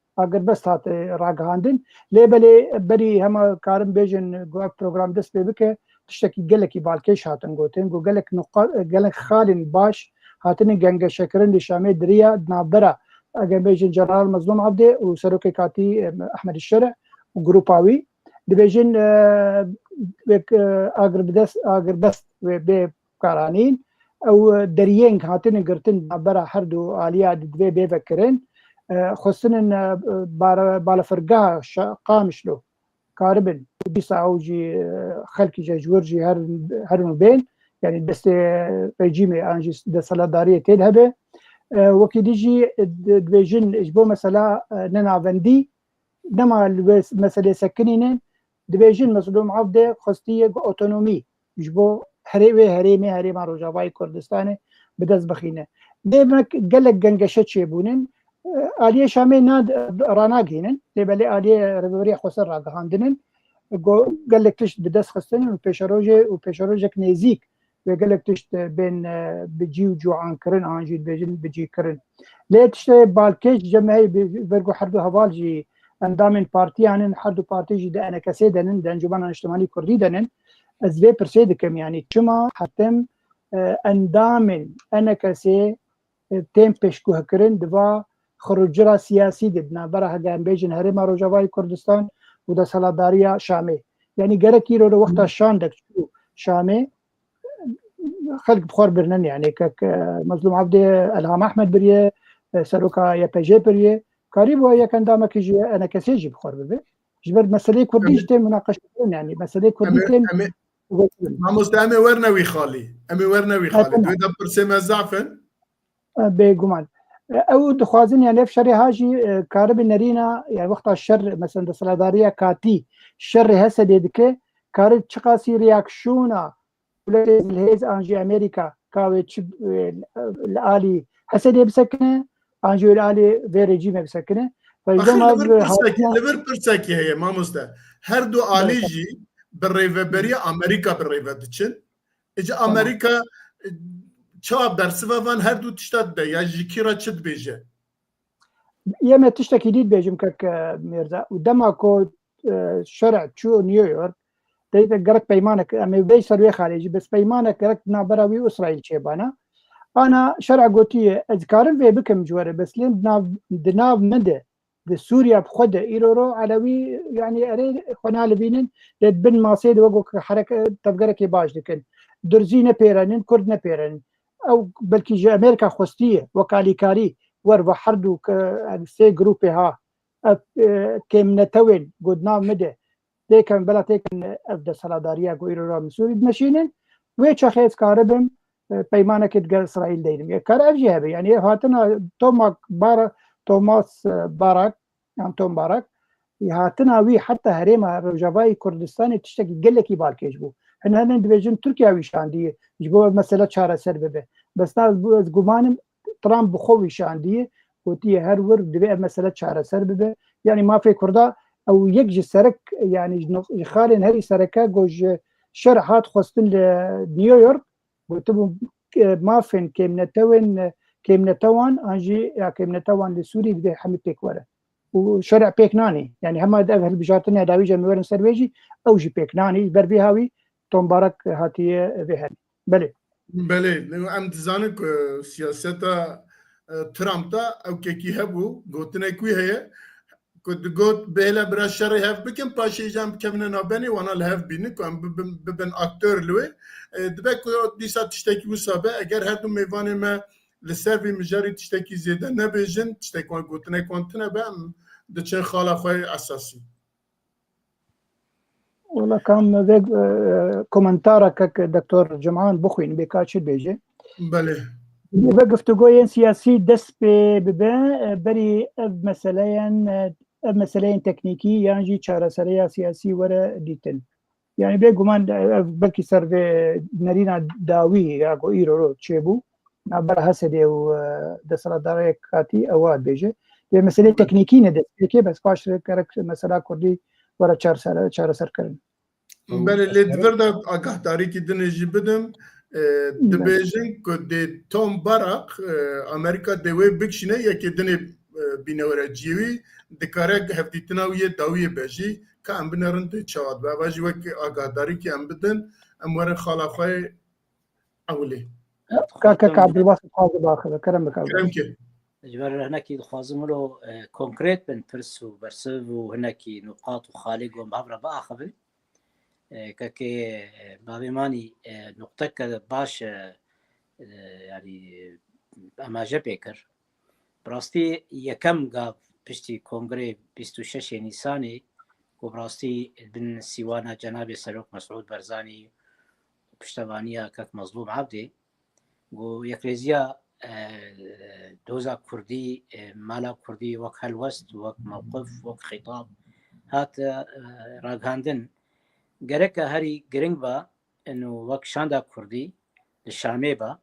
راغاندن ليبلي بري هما كارم بيجن جو بروجرام دس بك تشتكي قالك بالكيش هاتن غوتن جو قالك نقاط قالك خالن باش هاتن جنگ شكرن لشامه دريا نابرا اجن بيجن جنرال مظلوم عبدي وسروكي كاتي احمد الشرع وجروباوي دبيجن ئاگربەست بێ بکارانین ئەو دەریێنگ هاتنە گرتن بەرە هەردوو ئالیا دوێ بێڤەکردن خستنن بالەفرگا قامشلو کاربن دیسا ئەوجی خەلکی ژەژوەرجی هەرن بێن یعنی دەستێ ڕێجیمێ ئانجی دەسەڵاتداریە تێد هەبێ وەکی دیژی دوێژن ji بۆ مەسەلا نەناڤەندی نەما مەسەلێ سەکنینێ دبێژن مەسلوم عەبدێ خستیە ئۆتۆنۆمی ji بۆ هەرێوێ هەرێمێ هەرێما ڕۆژاوای کوردستانê bi dest bixîne dêmek gelek gengeşe çêbûnin aliyê Şamê ranagihînin lêbelê aliyê rêveberiya Xweser radihandinin gelek tişt bi dest xistinin û pêşerojek nêzik ve gelek tişt bên bi cî û ciwankirin an jî dibêjin bi cîkirin lê tiştê balkêş cemeheyê bergo herdû heval jî endamên partiyanin herdû partî jî di enekesê denin di Encûmena Niştimanî Kurdî denin ez vê pirsê dikim yanî çima hetem endamên enekesê tên pêşguhkirin diva xirûcira siyasî de navbera hegehan bêjin herêma Rojavayê Kurdistan û desthilatdariya Şamê yanî gerek îro li wexta şandek çû Şamê xelk bi xwe birinin yanî kek Mezlûm Abdê Elham Ehmed biriye seroka YPJ biriye karî bû yek endamekî ji enekesê jî bi xwe bibe ji ber meseleyê Kurdî ji tê münaqeşekirin yanî meseleyê Kurdî tên مامۆستا ئەمێ وەرنەوی خاڵی ئەمێ وەرنەوی خاڵی دوێ دە پرسێمە زعفن بێگومان ئەو دخوازن یان لێف شەرێ هاژی کاربی نەرینە یان وەختا شەر مەسەن دەسەڵاتداریە کاتی شەڕی هەسە لێ دکێ کارت چ قاسی ریاکشونا هێز ئانژی ئەمریکا کاوێ لە ئالی هەسە لێ بسەکنێ ئانژی لە ئالی vê rejîmê bisekine لەبەر پرسێکی هەیە مامۆستا هەردوو ئالی ژی bi rêveberiya Amerîka bi rêve diçin ji Amerîka çawa bersiva van herdû tişta dide ya ji kîra çi dibêje yeme tiştekî dît bêjim kek Mêrza û dema ku şerع çû New York deyte gerek peymanek em ê bey ser wê xalê jî bes peymanek gerek navbera wî İsraîl çêbana ana şerع gotiye ez karim vê bikim ji we re bes lê di nav min de di Sûriya bi xwe de îro ro elewî yanî erê xwe nalivînin lê bin masê de wek tevgerekê baş dikin Durzî nepêrenin Kurd nepêrenin ew belkî ji Amerîka xwestiye wek alîkarî wer ve herdû sê grûpê ha ev kêmnetewên godnav mide têken bela têkin ev desthilatdariya ku îro ra min Sûrî dimeşînin wê çaxê ez karibim peymanekê digel İsraîl deynim kar ev jî hebe yanî hatina Thomas Barak yan Tom Barak hatina wî heta herêma Rojavayê Kurdistanê tiştekî gelekî balkêş bû hinerin dibêjin Tirkiya wî şandiye ji bo mesele çareser bibe besna ez gumanim Trump bi xwe wî şandiye gotiye her wir divê ev mesele çareser bibe yanî mafê Kurda ew yek ji serek yanî ji xalên herî sereke got ji şer hat xwestin li New York gotibû mafên kêmnetewan an jî ya kêmnetewan li Sûrî bide hemî pêk were û şerع pêk nanî yanî hema ev hilbijartina dawî jemê werin ser wê jî ew jî pêk nanî ber vê hawî Tom Barak hatiye vê herî belê belê em dizanin ku siyaseta Trump da ew kekî hebû gotinek wî heye ku digot bêle bira şerê hev bikin paşê jî em bikevine navbenê wana li hev bînin ku em bibin aktör li wê dibe ku dîsa tiştekî wisa be eger herdû mêvanê me li ser vê mijarî tiştekî zêde nebêjin tiştek wan gotinek wan tune be em diçin xala xwe esasî Wala kam vê komentara kek Dr. Cemhan bixwîn bêka çi bêje belê ve giftugoyên siyasî dest pê bibe berî ev meseleyên teknîkî yan jî çareseriya siyasî were dîtin yanî bê guman belkî ser vê nerîna dawî ya ku îro ro çêbû navbera Hesedê û desthilatdariya katî ewa bêje vê meselê teknîkî ne dest pêkê bes paş gerek mesela Kurdî were çareserkirin belê lê divir de agahdarîkî dinê jî bidim dibêjin ku dê Tom Barak Amerîka dê wê bikişîne yekê dinê bînewere cîwî dikare hevdîtina wî yê dawiyê be jî ka em binerin tê çavat be eva jî wek agahdarîkî em bidin em werin xala xwe ewlê kak Abdulbasit xwaze baxile kerem bikave keremkê ji ber hinekî dixwazim wilo konkrêt bin pirs û bersiv û hinekî nuqat û xalî got bi hev re biaxivin ككي بابيماني نقطة باش يعني أما جبكر براستي يكم قاب بشتي كونغري 26 نيساني وبراستي بن سيوانا جناب سلوك مسعود برزاني بشتوانيا كك مظلوم عبدي ويكليزيا دوزا كردي مالا كردي وك هلوست وك موقف وك خطاب هات راغاندن گرک هری گرنگ با انه وک شاندا کردی الشامي با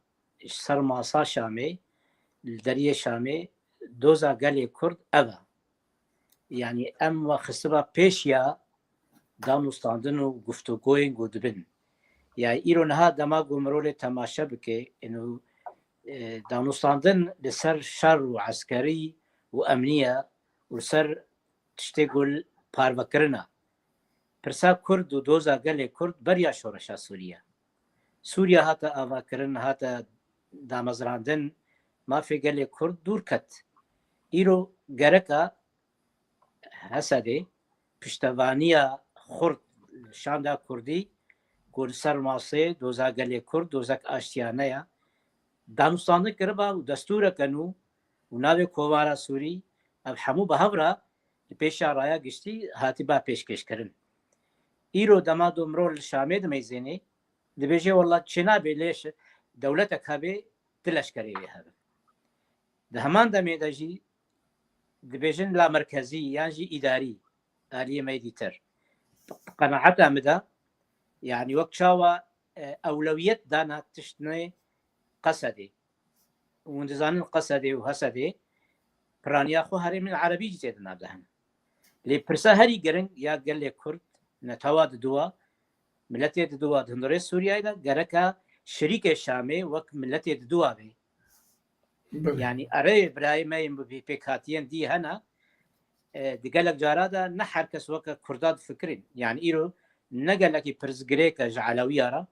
سر ماسا شامي الدريه شامي دوزا قالي كرد أبا يعني أما خسبا بيشيا دانوستاندن و گفتگوين گودبن يعني إيرون ها دما قمرولي تماشا بكي إنه دانوستاندن لسر شر وعسكري وأمنية ولسر تشتغل باربكرنا پرسا کرد و دوزا گل کرد بریا شورشا سوریا هاتا آوا کرن هاتا دامزراندن ما في گل کرد دور کت ایرو گرکا حسده پشتوانیا خورد شاندا کردی گل سر ماسه دوزا گل کرد دوزاک آشتیانه یا دانستانه کربا و دستور کنو و ناوی کووارا سوری اب همو بهورا پیشا رایا گشتی هاتی با پیشکش کرن ایرو دما دومرول شامي دميزيني دبيجي والله تشنابي ليش دولتك هبي تلشكري هذا دهمان دمي دجي دبيجن لا مركزي يعني إداري آلية ميديتر قناعتها مدى يعني وقت شاوى أولوية دانا تشتني قصدي وندزان القصدي وهسدي برانيا خو هري من العربي جيتنا بدهن لي برسا هري قرن يا قال لي كرد نتواد دوا ملتي دوا هندري سوريا دا غركا شريك شامي وك ملتي دوا بي يعني اري ابراهيم بيكاتيان دي هنا دقالك جارادا نحر كس وك كرداد فكرين يعني ايرو نقلك برزغريكا جعلويارا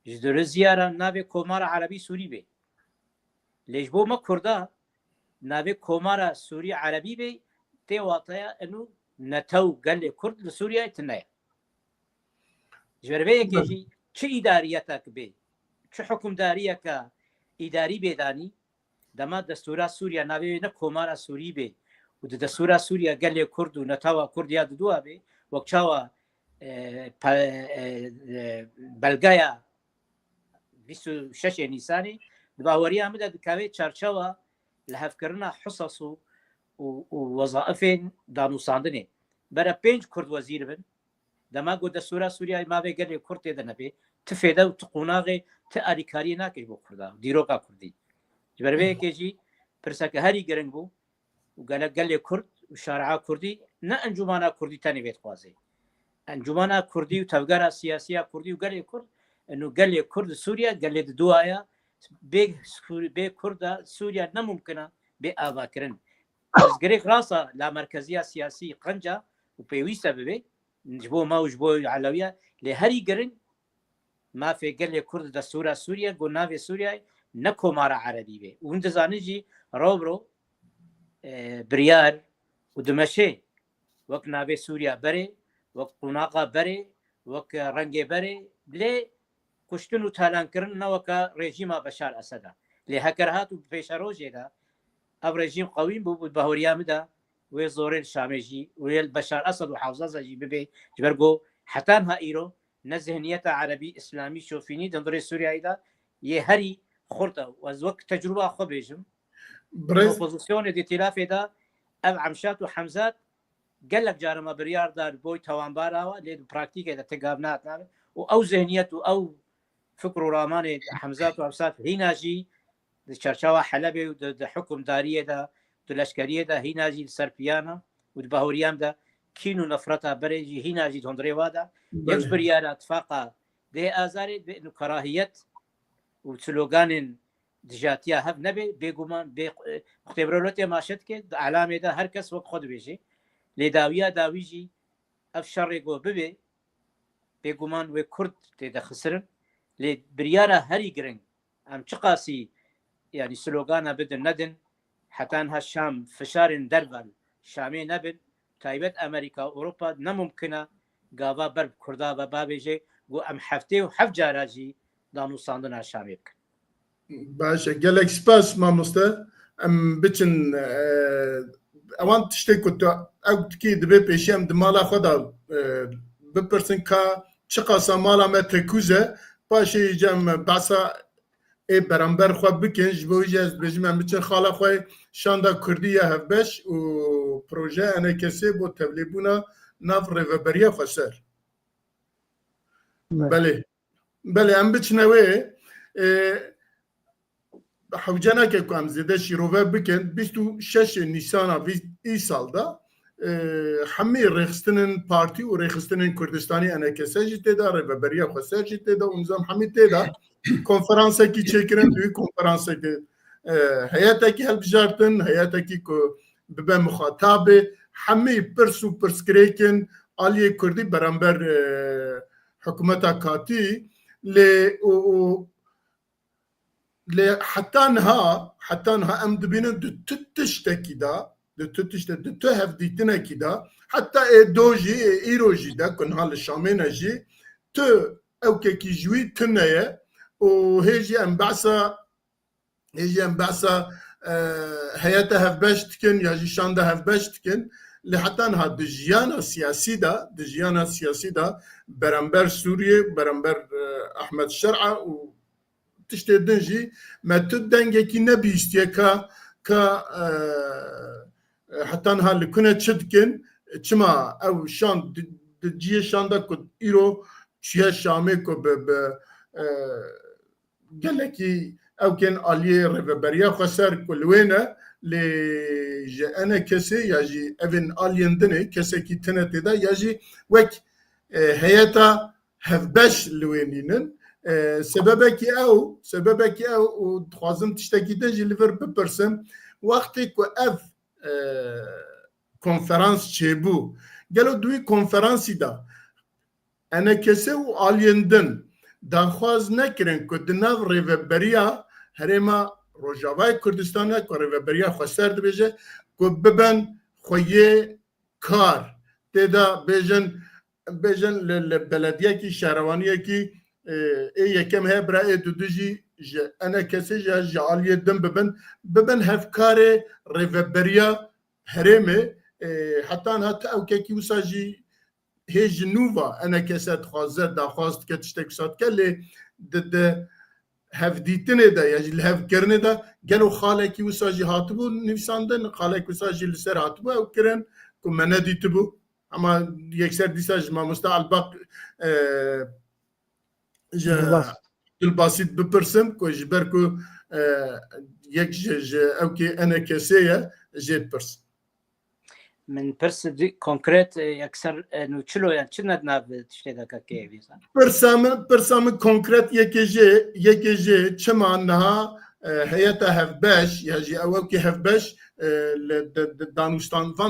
جدر زيارة نابي كومارا عربي سوري بي ليش بو ما كردا نابي كومارا سوري عربي بي تي واطيا انو نتو قال كرد لسوريا تنايا جربيه كيجي چه اداريتك بي چه حكم داريك اداري بيداني دما دستور سوريا نابي نكومارا سوري بي ود دستور سوريا قال كرد ونتوا كرد يا دوا بي وقتوا بلغايا 26 نيساني دباوريا مدى كاوي تشارشوا لهفكرنا حصص ووظائف دانوساندني برا بينج كرد وزير بن دما قد دستور سوريا ما بي قال كرد دنبي تفيدا وتقوناغي تاريكاري ناكي بو كردا ديروكا كردي جبربي كيجي برسك هاري غرنبو وقال كرد وشارع كردي نا انجمانا كردي تاني بيت قوازي انجمانا كردي وتفقرا سياسيه كردي وقال كرد انه قال كرد سوريا قال دوايا بي كرد سوريا نممكنه بآبا كرن بس غريك راسا لا مركزيه سياسيه قنجه وبيويسا ببي نجبو ما وجبو علويه لهري قرن ما في قال كرد دستور سوريا قلنا في سوريا نكو مارا عربي بي وانت زانجي روبرو بريار ودمشي وك نافي سوريا بري وك قناقه بري وك رنجي بري لي كشتنو تالان كرن وك ريجيما بشار اسد لي هكرهات وبيشاروجي دا او ريجيم قوي بهوريا مدا وزورين شامجي ويل بشار اسد وحافظه جي ببي جبرغو حتى ها ايرو نزهنيه عربي اسلامي شوفيني دندري سوريا ايدا يهري خرطه وزوك تجربه خبيجم بوزيسيون دي تلافي دا ام عمشات وحمزات قال لك جارما بريار دار بوي توان بارا لي براكتيك اذا تقابنات او ذهنيته او فكر راماني حمزات وابسات هنا جي الشرشاوة حلبي ود حكم دارية دا الاشكاليه دا هنا جي السربيانا ودبهوريام دا كينو نفرتها بريجي هنا جي هندري وادا يكبر يا اتفاقا دي ازاري بانه كراهيه وسلوغان دجاتيا هف نبي بيغومان اختبارات ماشت كي علامه دا هر کس وقت خود بيجي لداويه داويجي افشر يغو ببي بيغومان وكرد تي خسرن لبرياره هري جرين ام تشقاسي يعني سلوغانا بدن ندن حتى انها الشام فشار دربل شامي نبل تايبت امريكا اوروبا نممكنه گاوا بەر کووردا بە بابێژێ بۆ ئەم هەفتەیە و هەفت جاراژی دانوستاندنا شامێ بکەن. باشە gelek spas mamoste em biçin ewan tiştê ku tu ew tikî dibe pêşî em di mala xwe da bipirsin ka çi qasa mala me tekûz e paşê jî em behsa ê berember xwe bikin ji bo wî jî ez dibêjim em biçin xala xwe şanda Kurdî ya hevbeş û proje enekesê bo tevlîbûna nav rêveberiya xwe ser. Belê belê em biçine wê حوجانك كم زيادة شيروفا بكن بيستو شش نيسانا في سالدا حمي رخصتن بارتي ورخصتن كردستاني أنا كساجي تدا ربابريا خساجي تدا ونظام حمي تدا كونفرنسا كي تشكرن دوي كونفرنسا كي حياتك هالبجارتن حياتك كو ببا مخاطبة حمي برسو برسكريكن علي كردي برامبر حكومتا كاتي حتى انها ام دبينا تشتكي دا تهف ديتنا كده حتى دوجي ايروجي دا كن هال الشامين جي تو او كي جوي تنايا وهيجي ام بعثا هياتها هف باش تكن يجي شاندا هف باش تكن لحتى انها دجيانا سياسي دا برامبر سوريا برامبر احمد الشرعه تشتي دنجي ما تدنجي كي نبي استيكا كا حتى نها اللي كنا تشدكن تشما او شان دجي شاندا كود ايرو شيا شامي كو ب قالكي او كان الي ريفبريا خسر كل وينه لي انا كسي يجي افن الين دني كسي كي تنتي دا يجي وك هياتا هفبش لوينينن سببكي او وتخوازم تشتكي تنجي ليفر ببرسم وقتي كو اف كونفرنس تشيبو قالوا دوي كونفرنسي دا انا كسو اليندن دا خواز نكرن كو دناف ريفبريا هريما روجاواي كردستان كو ريفبريا خسر دبيجه كو ببن خويه كار تدا بيجن للبلديه كي شهروانيه كي یکم هی برای دودجی انا کسی جعالیه دم ببن هفکار ریوبریا هرمه حتی او که وساجی هیچ نووا انا کسی خواست داخواست که تشتک سات کلی ده هفدیتنه ده یا جل هفکرنه ده گلو خاله کی وساجی هاتبو نویساندن خاله کی وساجی لسر هاتبو او کرن که من ندیتبو اما یکسر دیساج ما مستعل باق البسيط ببرسم كو جبركو يك اوكي انا كسيه جيت برس من برس دي كونكريت يكسر انه تشلو يعني تشنا تشتغل كيفيزا برسام كونكريت يكجي تشما انها هيئه هفباش يجي اوكي هفباش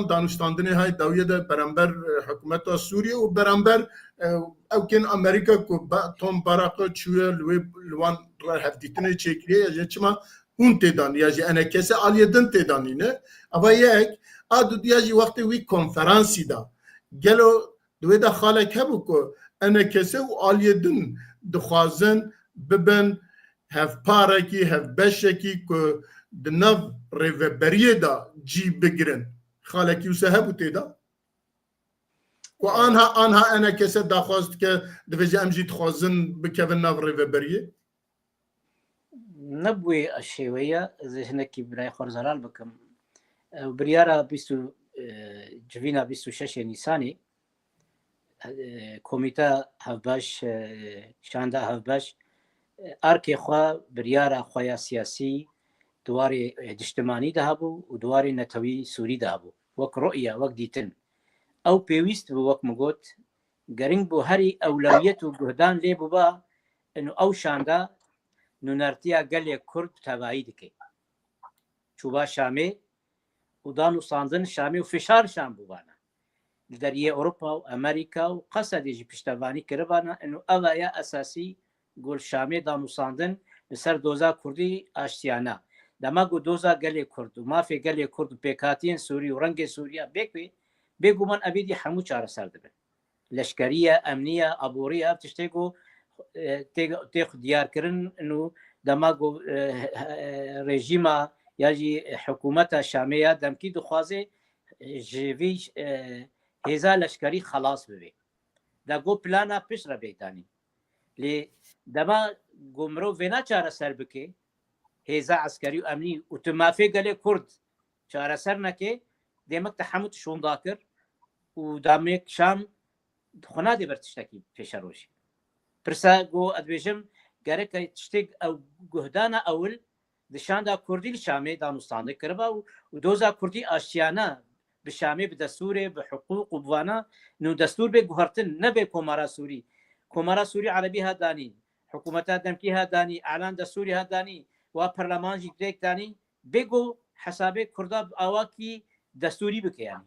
دانوستاندني هاي داويه برامبر حكومه سوريا وبرامبر او كان امريكا كو توم باراكو تشوير لوان هفديتني تشيكري يجي تشما اون تيدان يجي انا كسي اليدن تيدانينه ابا يك ادو يجي وقت وي كونفرنسي دا قالوا دويدا خالك هبكو انا كسي اليدن دخوازن ببن هف باركي هف بشكي كو دناف ريفبريه دا جي بگرن خالك يوسهبو تيدا وانها انا كسر داخواست که دویجه امجی تخوازن بکوین ناو ریوبریه نبوي الشيوية ذهنك براي خورزرال بكم بريارا بيستو جوينا بيستو شاشة نيساني كوميتا هفباش شاندا هفباش اركي خوا بريارا خويا سياسي دواري اجتماعي دهبو ودواري نتوي سوري دهبو وك رؤية وك ديتن او پێویست بوو وەکم گوت گەرنگ بۆ هەری ئەولەویەت و گوهدان لێ بووبە ئەو ئەو شاندا نونەرتیا گەلێک کورد تەبایی دکەیت چووبا شامێ و دان و ساندن شامێ و فشارشان بووبانە لە دەریە ئەوروپا و ئەمریکا و قەسەدێژی پشتەوانی کردبانە ئەوەیە ئەساسی گۆل شامێ دان و ساندن لەسەر دۆزا کوردی ئاشتیانە دەما گو دۆزا گەلێک کورد و مافێ گەلێک کورد و پێکاتیان سووری و ڕەنگی سووریا بێکوێ بێگومان ئەبێدی هەموو چارەسەر دەبێت لشکریه امنیه ابوریه تشتگو تاخ دیار کردن انه دماغو رژیما یا جی حکومت شامیه دمکی دخوازه جویش هزا لشکری خلاص ببی دا گو پلانا پیش را بیتانی لی دما گمرو وینا چاره سر بکه هزا عسکری و امنی و تمافی گله کرد چاره سر نکه دیمک تحمد شون داکر و دامک شام خنا دی برتشتکی پیش روشی پرسا گو ادویجم گره که تشتگ او گهدانا اول دشان دا کردی شامی دانستانده کربا و دوزا کردی آشیانا به شامی به دستور به حقوق و بوانا نو دستور به گوهرتن نبه کمارا سوری کمارا سوری عربی ها دانی حکومت دمکی ها دانی اعلان دستوری ها دانی و پرلمان جی گریک دانی بگو حسابه کرده آواکی دستوری بکه یعنی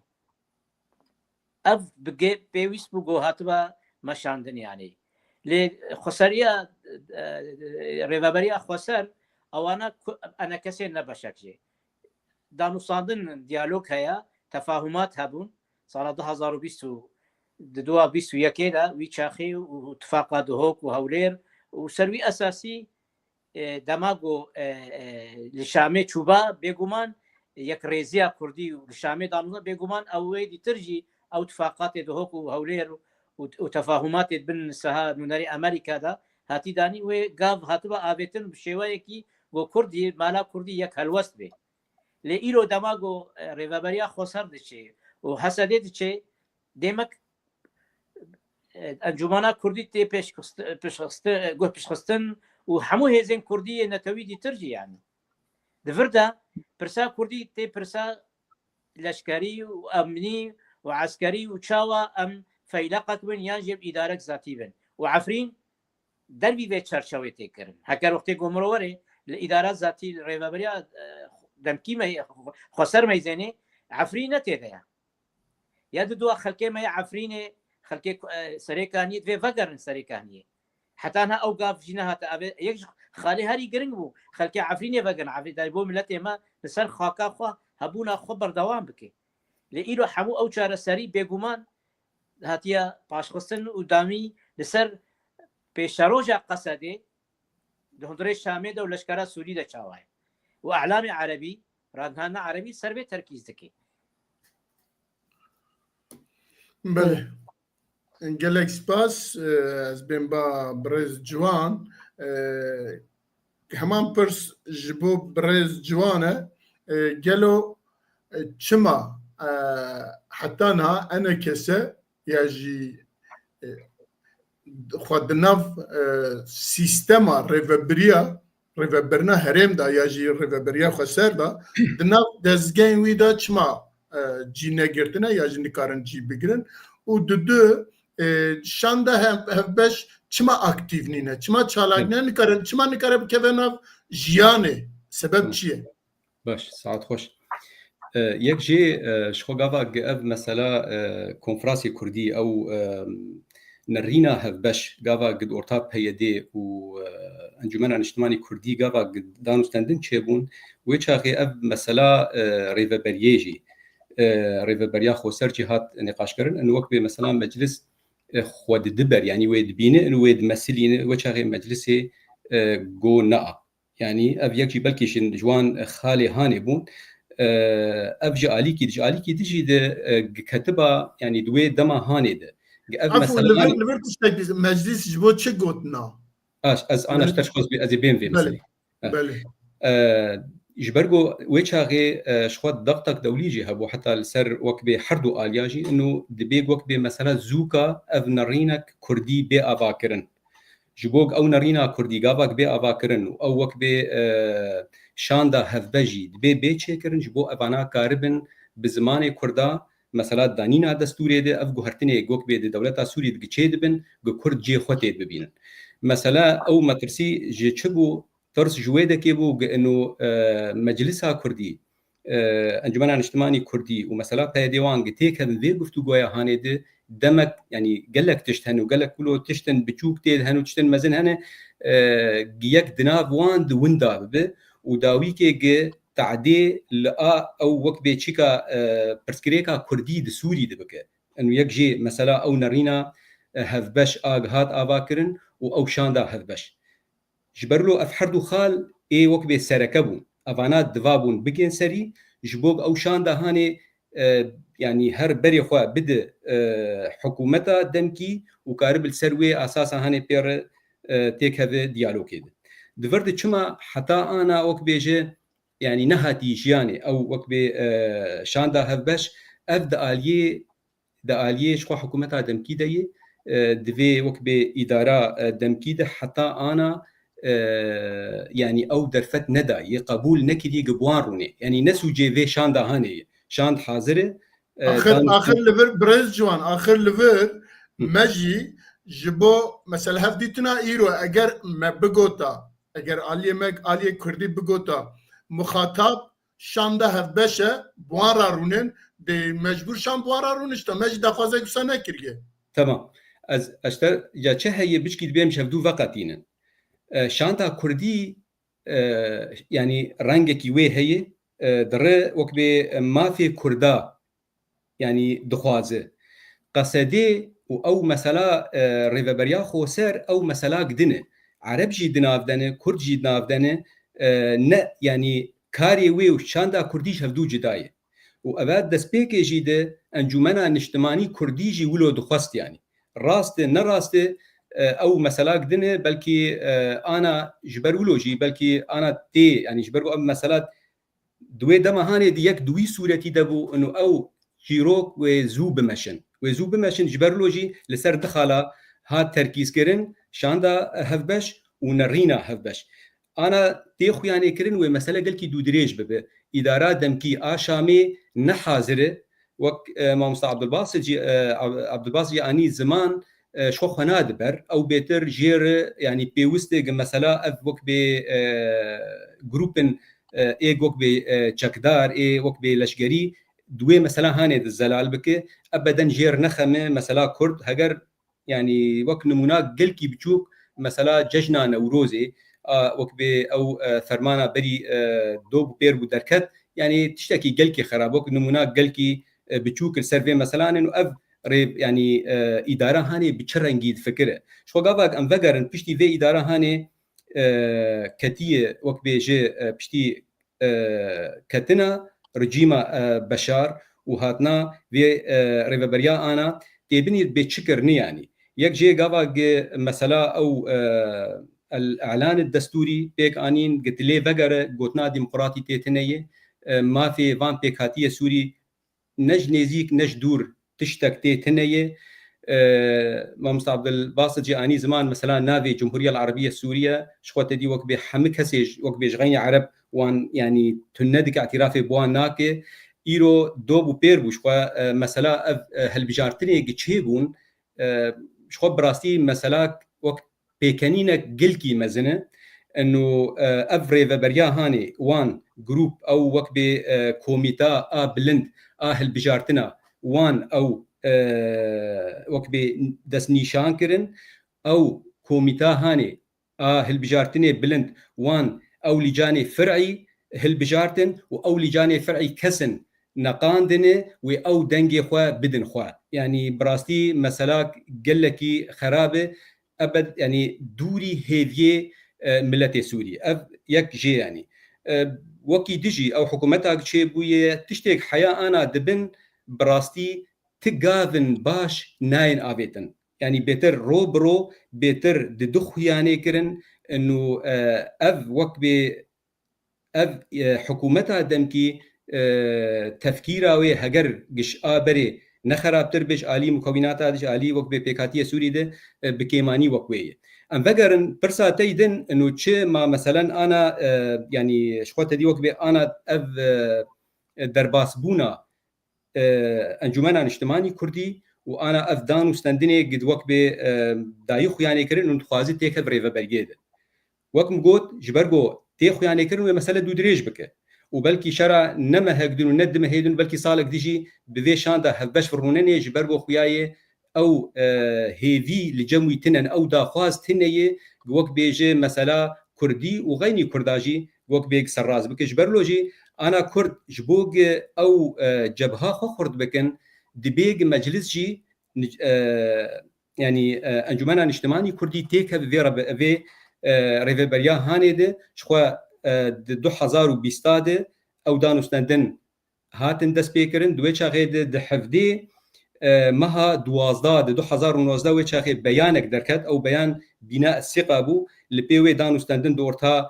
اف بگه پیویست بگو هاتبا مشاندن یعنی لی خسریه ریوابریه خسر اوانا انا کسی نباشکجه دانستاندن دیالوگ هیا تفاهمات هبون سال 2021 دا وی چاخی و اتفاقات هوک و هولیر و سروی اساسی دماغو لشامه چوبا بگومان یک ریزیا کردی و لشامه دانوزا بگومان اوی دی ترجی او اتفاقات هوک و هولیر و تفاهمات بین سها نونری امریکا دا هاتی دانی و گاو هاتبا آویتن بشیوه کی و کردی مالا کردی یک هلوست بی لی ایرو دماغو ریوابریا خسر دچه و حسده دچه دیمک انجمانا کردی تی پیشخستن و همو هزین کردی نتوی دی ترجی یعنی دفردا پرسا کردی تی پرسا لشکری و امنی و عسکری و چاوا ام فیلقت بن یا جب ادارک ذاتی بن و عفرین دربی به چرچوی تی کرن هکر وقتی گمروره الاداره ذاتی ریوابریا دمکی ما خسر میزنه عفرینه تیده یا دو خلکه ما عفرینه خلکه سریکانی و وگرن سریکانی حتی نه اوقاف جنها تا یک خالی هری گرنگ بو خلکه عفرینه وگرن عفرین در بو ملت ما نسر خاکا خو هبونا خبر دوام بکی لیلو حمو او چاره سری بگومان هاتیا پاشخستن و دامی نسر پیشروجا قصده دهندره شامه دو لشکره سوری دا چاوای و اعلام عربی رادهانا عربی سر به ترکیز دکی بله گلک سپاس از بین با برز جوان همان پرس جبو برز جوانه گلو چما حتی نه انا کسه یا جی خود نف سیستما ریوبرنا هرم دا یا جی ریوبریا خسر دا دناف دزگین وی دا چما جی نگرتنه یا جی نکارن جی بگیرن و دو شانده هفبش چما اکتیو نینه چما چالاک نکارن چما نکاره بکوه ناف جیانه سبب چیه؟ باش ساعت خوش یک جی شخو گاوا گاو مثلا کنفرانسی کردی او نرینا هفبش گاوا قد ارتاب هيدي و انجمن اجتماعي كردي گاوا قد دانستندن چبون و چاخي اف مثلا ريفبريجي ريفبريا خسر جهات نقاش كرن ان وقت مثلا مجلس خود دبر يعني ويد بينه ان ويد مسلين و چاخي مجلسي جو نا يعني اف يكي بلكي شن جوان خالي هاني بون اف جاليكي تجي كتبه يعني دوي دما هاني ده عفوا لفرت مجلس جبوت چه گوتنا از انا تشخص از بين في مثلا بله جبرجو ويتشاغي شخوات ضغطك دوليجي هبو حتى السر وكبي حردو الياجي انه دبيق وكبي مثلا زوكا اف نرينك كردي بي افاكرن جبوك او نرينا كردي غابك بي افاكرن او وكبي شاندا هفبجي دبي بي تشيكرن جبو افانا كاربن بزمان كردا مثلا دانینا دستوری ده اف گوهرتنه گوک به دولت سوری دگه چه دبن گو کرد جی خوته ببینن مثلا او مترسی جه چبو ترس جویده که بو انه مجلسها کردی انجمن اجتماعی کردی و مثلا پیدوان گتیک هم وی گفتگویا هانه ده دمک یعنی گلک تشتن و گلک کلو تشتن بچوک تید هنو تشتن مزن هنه یک دناو وان دو وندا به و داوی که تعدي لا او وك بيتشيكا برسكريكا كردي د سوري دبكه انه يكجي مثلا او نرينا هذبش هات اباكرن او شاندا هذبش جبرلو افحردو خال اي وكبي سركبو افانات دفابون بكين سري جبوك او شاندا هاني يعني هر بري خوا بد حكومتا دمكي وكارب السروي اساسا هاني بير تيك هذا ديالوج كده دفرد چما حتى انا وكبيجي يعني نهاتي جياني او وكبي شاندا هذبش ابدا اليه شخو حكومتها دمكي دي دفي وكبي اداره دمكي ده حتى انا يعني او درفت نداي قبول نكدي قبواروني يعني نسو جي في شاندا هاني شاند حاضره اخر ليفر بريز جوان اخر ليفر مجي جبو مثلا هفديتنا ايرو اگر ما بگوتا اگر آلیه کردی بگوتا مخاطب شاندا هفبشه بوارا رونن دی مجبور شان بوارا رونش تا مجي دخوازه گسا نکریه تمام از اشتر یا چه هي بشكي بيم شفدو وقتين شانتا كردي يعني رنگكي وي هي در وكبي ما في كردا يعني دخوازه قصدي او مثلا ريفبريا خوسر او مثلا قدنه عرب جي دنافدنه كرد جي دنافدنه ن يعني كاري وي وشاندا كردي شفدو جدايه واباد دسبيك جيده انجمنا نجتماني كردي جي ولو دخواست يعني راست نراست او مثلا قدنه بلكي انا جبرولوجي بلكي انا تي يعني جبرو مثلا دوي دما هاني ديك دوي صورتي دبو انه او جيروك وزو بمشن جبرولوجي لسر دخلا هات تركيز كرن شاندا هفبش ونرينا هفبش انا تيخو يعني كرن ومساله قلكي دو دريج ببه اداره دمكي اشامي نحاضره وك ما مصطفى عبد الباسط يعني زمان شو خنادبر او بيتر جير يعني بيوستي مثلا اف وك بي جروبن اي وك بي تشكدار اي وك بي لشجري دوي مثلا هاني الزلال بك ابدا جير نخمه مثلا كرد هجر يعني وك نمونه قلكي بتشوك مثلا ججنا نوروزي وك بي او فرمانا بري دوب بير بدركت يعني تشتكي قلكي خراب وك نمونه قلكي بتشوك السيرفي مثلا انه اف ريب يعني اداره هاني بتشرنجيد فكره شو قابك ام فقرن بشتي في اداره هاني كتيه وك بيجي بشتي كتنا رجيمه بشار وهاتنا في ريفبريا انا تبني بتشكرني يعني يك جي قابك مثلا او الاعلان الدستوري بيك انين قلت لي فقره قوتنا ديمقراطي تيتنيه ما في فان بيكاتيه سوري نج نزيك نج دور تشتك تيتنيه ما مصطفى عبد الباسط جاني زمان مثلا نافي الجمهوريه العربيه السوريه شخوت دي وك بحمك هسيج وك بيجغني عرب وان يعني تندك اعترافي بوان ناكي ايرو دوب بيربو شخوا مثلا هالبجارتني قتشيبون شخوا براستي مثلا وك بيكانينا قلكي مزنه انه افري فبريا هاني وان جروب او وك بكوميتا بلند هالبجارتنا وان او وك دس نيشان كرن او كوميتا هاني هالبجارتني بلند وان او لجاني فرعي هالبجارتن او لجاني فرعي كسن نقاندنه او دنجي خوا بدن خوا يعني براستي مسالاك قلكي خرابه ابد يعني دوري هيفيه ملتي سوري يك جي يعني وكي دجي او حكومتك شي بويه تشتيك حياه انا دبن براستي تقاذن باش ناين آبيتن يعني بيتر روبرو بيتر ددخ يعني كرن انه اف وكبي اف حكومتها دمكي تفكيرا وي هجر قش بري نخراب تربش آلي مكوناتها دش آلي وكبي بيكاتية سوري ده بكيماني وكوية ام فقرن برسا تيدن انه تشي ما مثلا انا يعني شخوت دي وكبي انا اف درباس بونا انجمنا اجتماعي كردي وانا افدان وستندني قد وك ب دايخ يعني كرن انه خوازي تيك بريفا برجيده وكم قوت جبرجو تيخ يعني كرن مساله دو دريج بك وبلكي شرع نما هقدروا ندم هيدن بلكي صالك ديجي بذي شاندا هبش فرونني جبرجو خوياي او هيفي لجموي تنن او دا خواز تنيه وك بيجي مساله كردي وغيني كرداجي وك بيك سراز بك جبرلوجي انا كرد جبوق او جبهه خرد بكن دبيج مجلس جي يعني انجمن اجتماعي كردي تيك في ريفبريا هانيده شخوا 2020 او دانوستندن هاتن دست بيكرن دويتشا غيد دحفدي مها 2019 ويتشا غيد بيانك دركت او بيان بناء الثقه بو لبيوي دانوستندن دورتا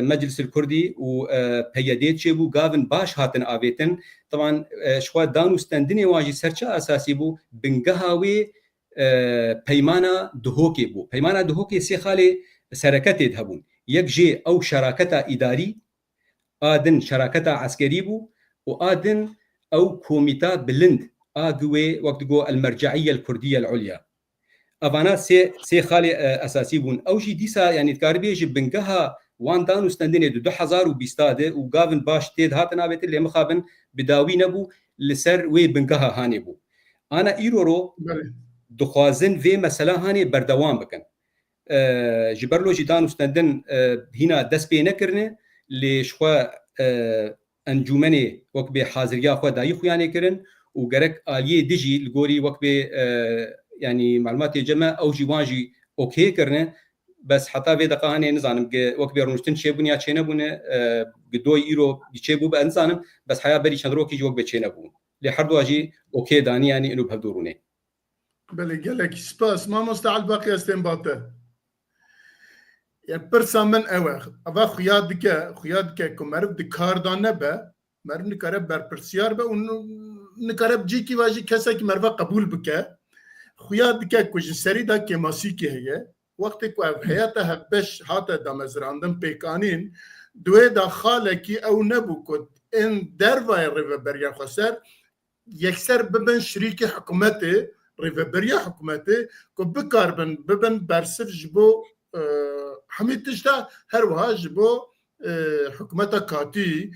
مجلس الكردي وبياديت شبو غافن باش هاتن افيتن طبعا شخوا دانوستندني واجي سرچا اساسي بو بنگهاوي پیمانا دهوکی بو پیمانا دهوکی سه خاله سرکت دهبون یک جي او شراکت اداری آدن شراکت عسکری بو و آدن او كوميتا بلند آقوي وقت جو المرجعية الكردية العليا افانا سي خالي اساسي بون او جي ديسا يعني تكاربي جي بنگها وان دانو ستندني 2020 وغافن باش تيد هاتنا بيت اللي مخابن بداوي نبو لسر وي بنگها هاني بو انا ايرورو دخوازن في مسألة هاني بردوام بكن جبرلو جدان وستندن هنا دس بي نكرنه لشخوا انجومني وقت بي حاضريا خوا داي خوياني كرن وغرك آليه ديجي الغوري وقت بي يعني معلومات جمع او جوانجي اوكي كرنه بس حتى في دقه هاني نزانم وقت بي رونشتن شيبون يا تشينبونه قدوي ايرو يشيبو بانزانم بس حياه بري شندروكي جوك بتشينبون لحد واجي اوكي داني يعني انه بهدوروني بله گلک سپاس ما مستعد باقی استنباطه يعني برسا من اوا خياد که مرد دکاردان نبه مرد نکاره بر پرسیار به اون نکاره بجی کی واجی کسا که مرد قبول بکه خياد که کج سری دا که ماسی که هیه وقتی که حیاته هبش هاته دامزراندن پیکانین دوی دا خاله کی او نبو کد این دروای ریو بریا خسر یکسر ببن شریک حکومتی ریوبریا حکومتی که بکاربن ببن برسر جبو همین تشتا هر وها جبو حکومتا کاتی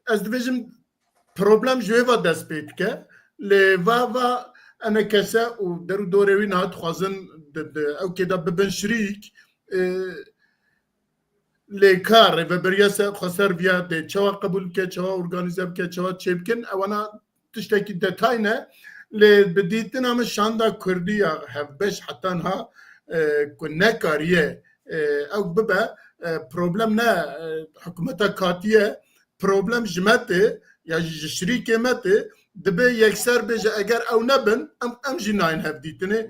از دویجم پروبلم جوی و دست پید که و انا کسا و درو دوروین هات خوازن او که دا ببن شریک لکار ریوبریا خسر بیا ده چوا قبول که چوا ارگانیزم که چوا چه بکن اوانا تشتا که دتای نه لبديتنا من شاندا كردية هفبش حتى انها كنا كارية او ببا بروبلم نا حكومتا كاتية بروبلم جماتي يا شريكة ماتي دبي يكسر بيجا اگر او نبن ام جناين هفديتنا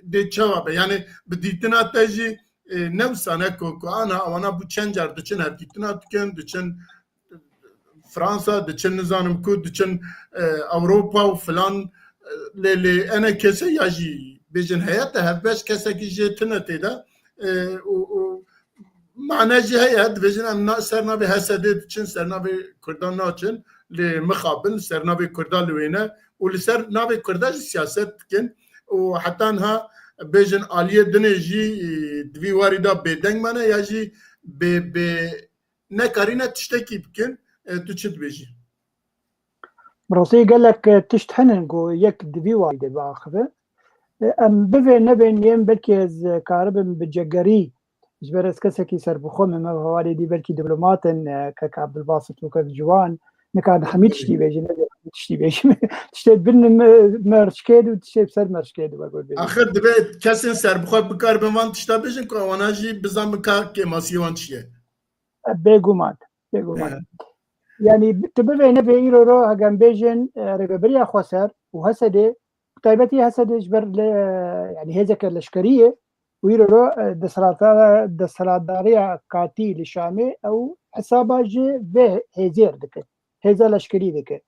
دي تشوابه يعني بديتنا تاجي نفسانا كو انا او انا بو چنجر دچن هفديتنا تكن دچن فرنسا دچن نظام كود دچن اوروبا وفلان لي انا كسا يجي بيجن حياتها بس كسا كي جيتنا تدا معنا جي هيات بيجن ام سرنا به حسد دچن سرنا به كردان ناچن لمقابل سرنا به كردان لوينا ولسرنا به كردان سياست كن وحتى انها بيجن عاليه دنيجي دوي واردا بدنگ مانا يجي ب نكارينا تشتكي بكن تو چت بيجي بروسي قال لك تشتحنن جو يك دبي وايد باخذه ام بفي نبن يم بلكي از كاربن بجگري جبرس كسكي سر بخوم ما هوالي دي بلكي دبلوماتن كك عبد الباسط وكك جوان نكاد حميد تشتي بيجي تشتي بيجي تشتي بن مرشكيد وتشتي بسر مرشكيد بقول بيجي اخر دبي كسن سر بخو بكاربن وان تشتا بيجن كو وانا جي بزام كا ماسيوان تشيه بيغومات يعني تبغي نبي يرو هجم بيجن ريبريا خسر وهسده طيبتي هسده جبر يعني هزك الاشكريه ويرو دسراداريا كاتي لشامي او حسابه جي به هزير دك هزا الاشكري دك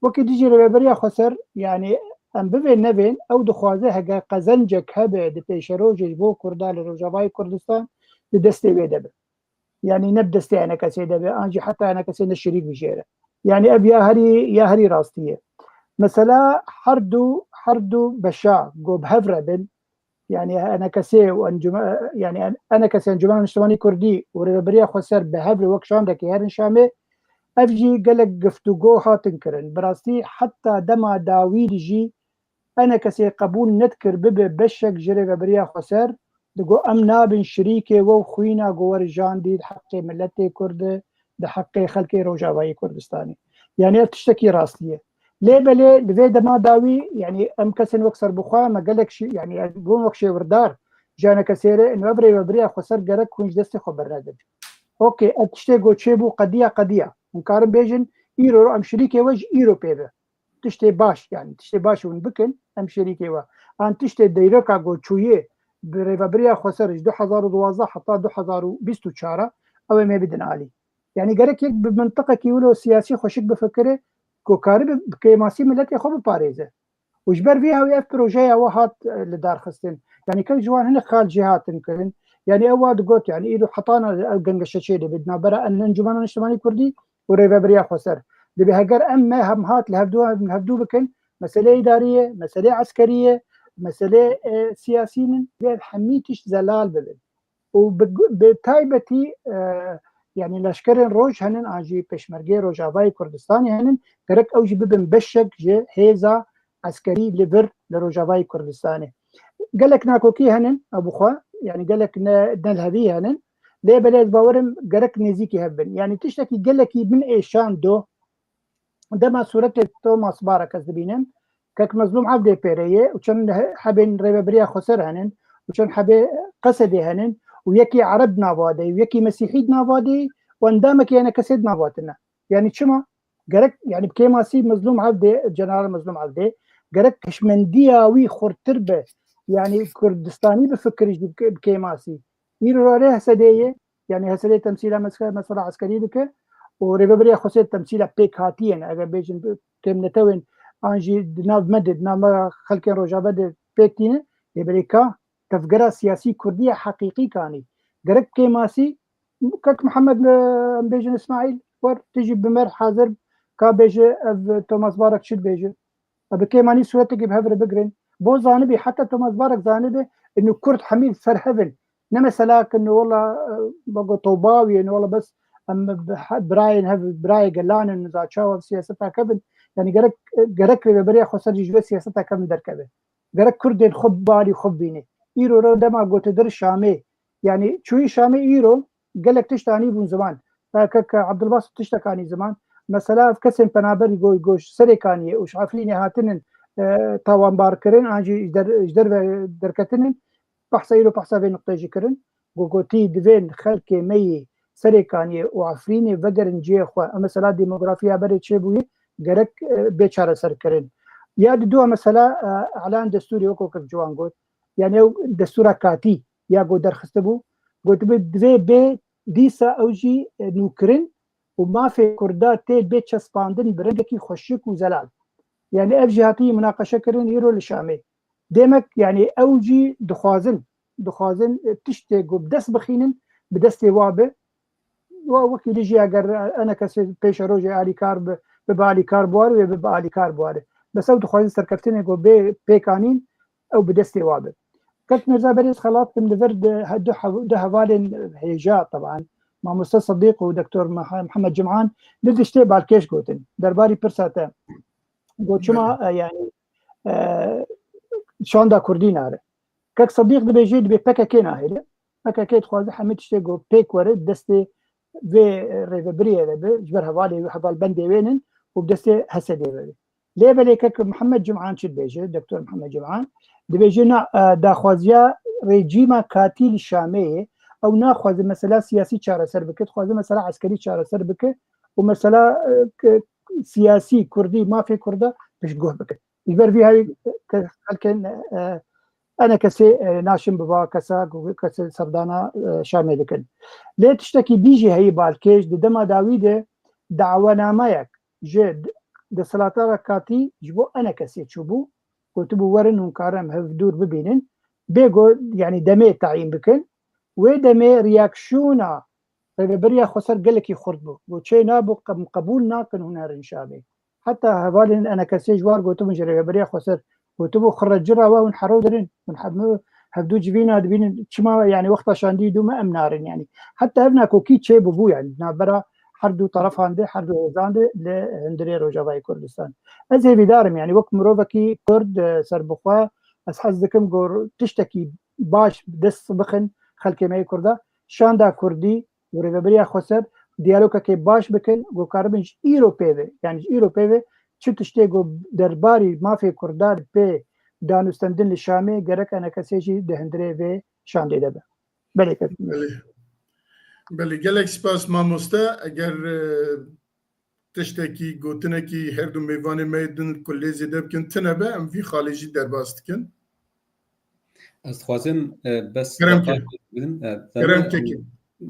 وكي تجي ريبريا خسر يعني ام بفي نبين او دخوازه هجا قزنجك هبه دبيشروج بو كردال رجباي كردستان بدستي بيدبه يعني نبدستي انا كسيده انجي حتى انا كسيده الشريك بشيره يعني ابي يا هري راستيه مثلا حردو بشا جو بهفربل يعني انا كسي وانجم يعني انا كسي انجمان اجتماعي كردي وربريا خسر بهفر وكشام دك هرن شامي افجي قالك قفتو هاتنكرن براستي حتى دما داويد جي انا كسي قبول نذكر بشك جري ربريا خسر دقو امنا بن شريكي وخوينا قوار جاندي حقي ملتي كرد ده حقي خلقي روجاوي كردستاني يعني تشتكي راسليه لێبەلێ لێ دەما داوی یعنی ئەم کەسن وەک سەربخوا مەگەلێکشی یعنی بوون وەک شێوەردار ژیانەکە سێرە ئەنوە بریا خۆسەر گەرە کونج دەستی خۆ بەرنەدەن ئۆکێ ئە تشتێک گۆچێ بوو قەدیە هەمکارم بێژن ئیرۆ ئەم شریکێوەش ئیرۆ پێبێ تشتێ باش یعنی تشتێ باشون بکن ئەم شریکێوە ئان تشتێ دەیرۆکا گۆچوویێ برێڤەبریا خۆسەرش 2012 حتا 2024 ئەوە مێ بدن عالی یعنی گەرەک یەک منطقەکی ولۆ سیاسی خۆشک بفکرێ کۆکاری بکەماسی ملەتی خۆ بپارێزە وجبەر وی هەوی ئەف پرۆژەیەوە هات لە دارخستن یعنی کە جوان هەنە خالجی هاتنکردن یعنی ئەوە دگوت یعنی ئیرۆ حتانە ئەو گەنگەشە چێ دەبێت نابەرە ئەنجومانە نیشتمانی کوردی و رێڤەبریا خۆسەر دەبێ هەگەر ئەممە هەم هات لە هەفتوو بکەن مەسلەی ئیداریە مەسلەی عسکەریە مەسلەی سیاسینن بێت هەمیتیش زەلال ببن و بتایبەتی یعنی لەشکرên ڕۆژ هەنن ئاژی پێشمەرگەی ڕۆژاوای کوردستانی هەنن گەرەک ئەوژی ببن بەشێک ژێ هێزا عسکەری لەبر لە ڕۆژاوای کوردستانê gelek nakokî henin ebûxwe yani gelek nelhevî henin lê belê bawerim gerek nêzîkî hebin yani tiştekî gelekî bin êşan do dema suretê Thomas Barak ez dibînim kek mezlûm evdê pêreyê û çend hebên rêveberiya xweser henin û çend hebê qesedê henin û yekî Ereb navadê û yekî Mesîhî navadê û endamekî hene kesê navatine yani çima gerek yani kêmasî mezlûm evdê General Mezlûm evdê gerek hişmendiya wî xurtir be yani Kurdistanî bifikirî kêmasî îrorê hesedeyê yani hesedê temsîla mesela askerî dike û rêveberiya xwesê temsîla pêk hatiyên eger bêjin kêmnetewên an jî di nav medê di nav xelkên rojava de pêk tîne lêberêka tevgera siyasî Kurdiya heqîqî kanî gerek kêmasî kek Mihemed bêjin İsmaîl war tijî bimer hazir ka bêje ev Thomas Barak çi dibêje bi kêmanî suretekî bi hev re bigirin بو زانبي حتى توماس بارك زانبي انه كرد حميد فرهفن نما سلاك انه والله بقى طوباوي انه والله بس براين هف براي قلان انه زاتشاو سياستها كبن يعني جرك بريا خسر جوه سياستها كبن دركبه جرك كردين خب بالي خب بيني ايرو رو دما قلت در شامي يعني شوي شامي ايرو قالك تشتاني بون زمان فكك عبد الباسط تشتكاني زمان مثلا كسن بنابري جوش سريكانيه وش عافليني هاتنن تاوانبارکردن آنجی اجدر و درکتنن بحثی رو بحثا به نقطه جکرن گوگوتی دوین خلق می سرکانی و عفرینی وگرن جیه خو مثلا دیموگرافیا بره چه بوی گرک بیچاره سر کردن یا دو مثلا اعلان دستوری وکو که جوان گوت یعنی دستور کاتی یا گو درخسته بو گوت به دوی به دیسا اوجی نوکرن و ما فی کردا تی به چسپاندن برنگکی خوشک و زلال يعني اف جهاتي مناقشه كرين يرو لشامي ديمك يعني اوجي دخوازن تشتي بدس بخينن بدستي وابه وكيل يجي اگر انا كسي بيش روجي علي كارب ببالي كاربوار وبالي كاربوار بس او دخوازن سركفتين جو بيكانين او بدستي وابه كنت مرزا بريس خلاط من فرد ده هوالين هيجاء طبعا مع مستر صديق ودكتور محمد جمعان لدشتي بالكيش قوتن درباري برساته گوچما يعني شاندا كردي ناره كك صديق دبيجي دبي بكاكي ناهله بكاكي تخوازي حميد تشتيغو بيك ورد دستي في ريفبريه لبي جبر هوالي حبال بندي وينن وبدستي هسدي بي ليبلي كك محمد جمعان شد بيجي دكتور محمد جمعان دبيجينا داخوازيا ريجيما كاتيل شامي او ناخذ مساله سياسي چاره سر بك تخوازي مساله عسكري چاره سر بك ومساله سياسي كردي ما في كرده مش جوه بك يبر في هاي لكن انا كسي ناشم بابا كسا سردانا شامل لكن ليه تشتكي بيجي هي بالكيش دما داويده دعوه ناميك جد د سلاطه كاتي جبو انا كسي تشوبو كتبو ورن وكارم هفدور ببينن بيجو يعني دمي تعيين بكن ودمي رياكشونا بريا خسر قالك يخرج بو وشي نابو قبول ناكن هنا رنشابي حتى هبالين انا كسي جوار قلت من بريا خسر قلت بو خرج جرا ونحرو درين ونحبو هبدو جبينا دبين شما يعني وقت شاندي دو ما امنارن يعني حتى ابنا كوكي تشي بو يعني نابرا حردو طرف عنده حردو عنده لهندري روجاوي كردستان ازي بدارم يعني وقت مروفكي كرد سربخوا اسحزكم جور تشتكي باش دس بخن خلكي ماي كردا شاندا كردي وريبريا خسر ديالوكا كي باش بكن گو كاربنج ايروبيوي يعني ايروبيوي چ تشتێک دەرباری مافێ کوردار پێ دانوستەندن لە شامێ گەرەکەنە کەسێکی دەهندرێ vê şandê de be belê belê gelek spas mamoste eger tiştekî gotinekî her du mêvanê me din ku lêzê de bikin tune be em vî xalê jî derbas dikin. Ez dixwazim bes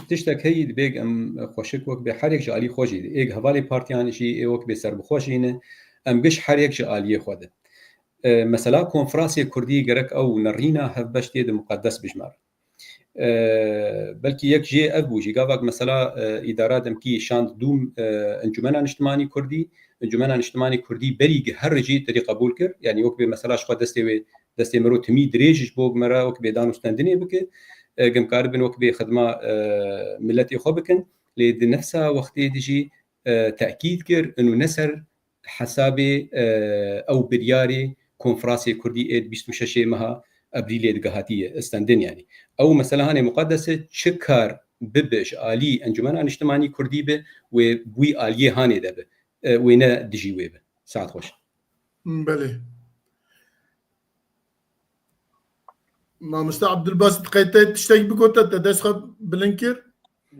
tiştek heyî dibêg em xweşik wek bê herek ji alî xwe jî êk hevalê partiyanê jî ê wek bê serbixweşîne em giş herek ji aliyê xwe de. Mesela konferansiyê Kurdî gerek ew nerîna hevbeş tê de muqeddes bijmer. Belkî yek jê ev bû jî gavak mesela îdara demkî şand dûm encûmena niştimanî Kurdî, encûmena niştimanî Kurdî berî her jî terî qebûl kir. Yani wek bê mesela ji xwe destê me ro timî dirêj ji bo me re wek bê danûstendinê bike. Gemkaribin wek bê xidma milletê xwe bikin. Lê di nefsa wextê de jî tekîd kir û neser hesabê ew biryarê konferansiyê Kurdî êd 26 meha Ebrîlê digehatiye istendin yani. Ew mesela hanê muqeddese çi kar bibe ji alî encûmena niştimanî Kurdî be wê wî aliyê hanê de be wê ne dijî wê be. Saet xweş. Belê. Mamoste Abdulbasit qeytê tiştekî bigote te dest xwe bilind kir?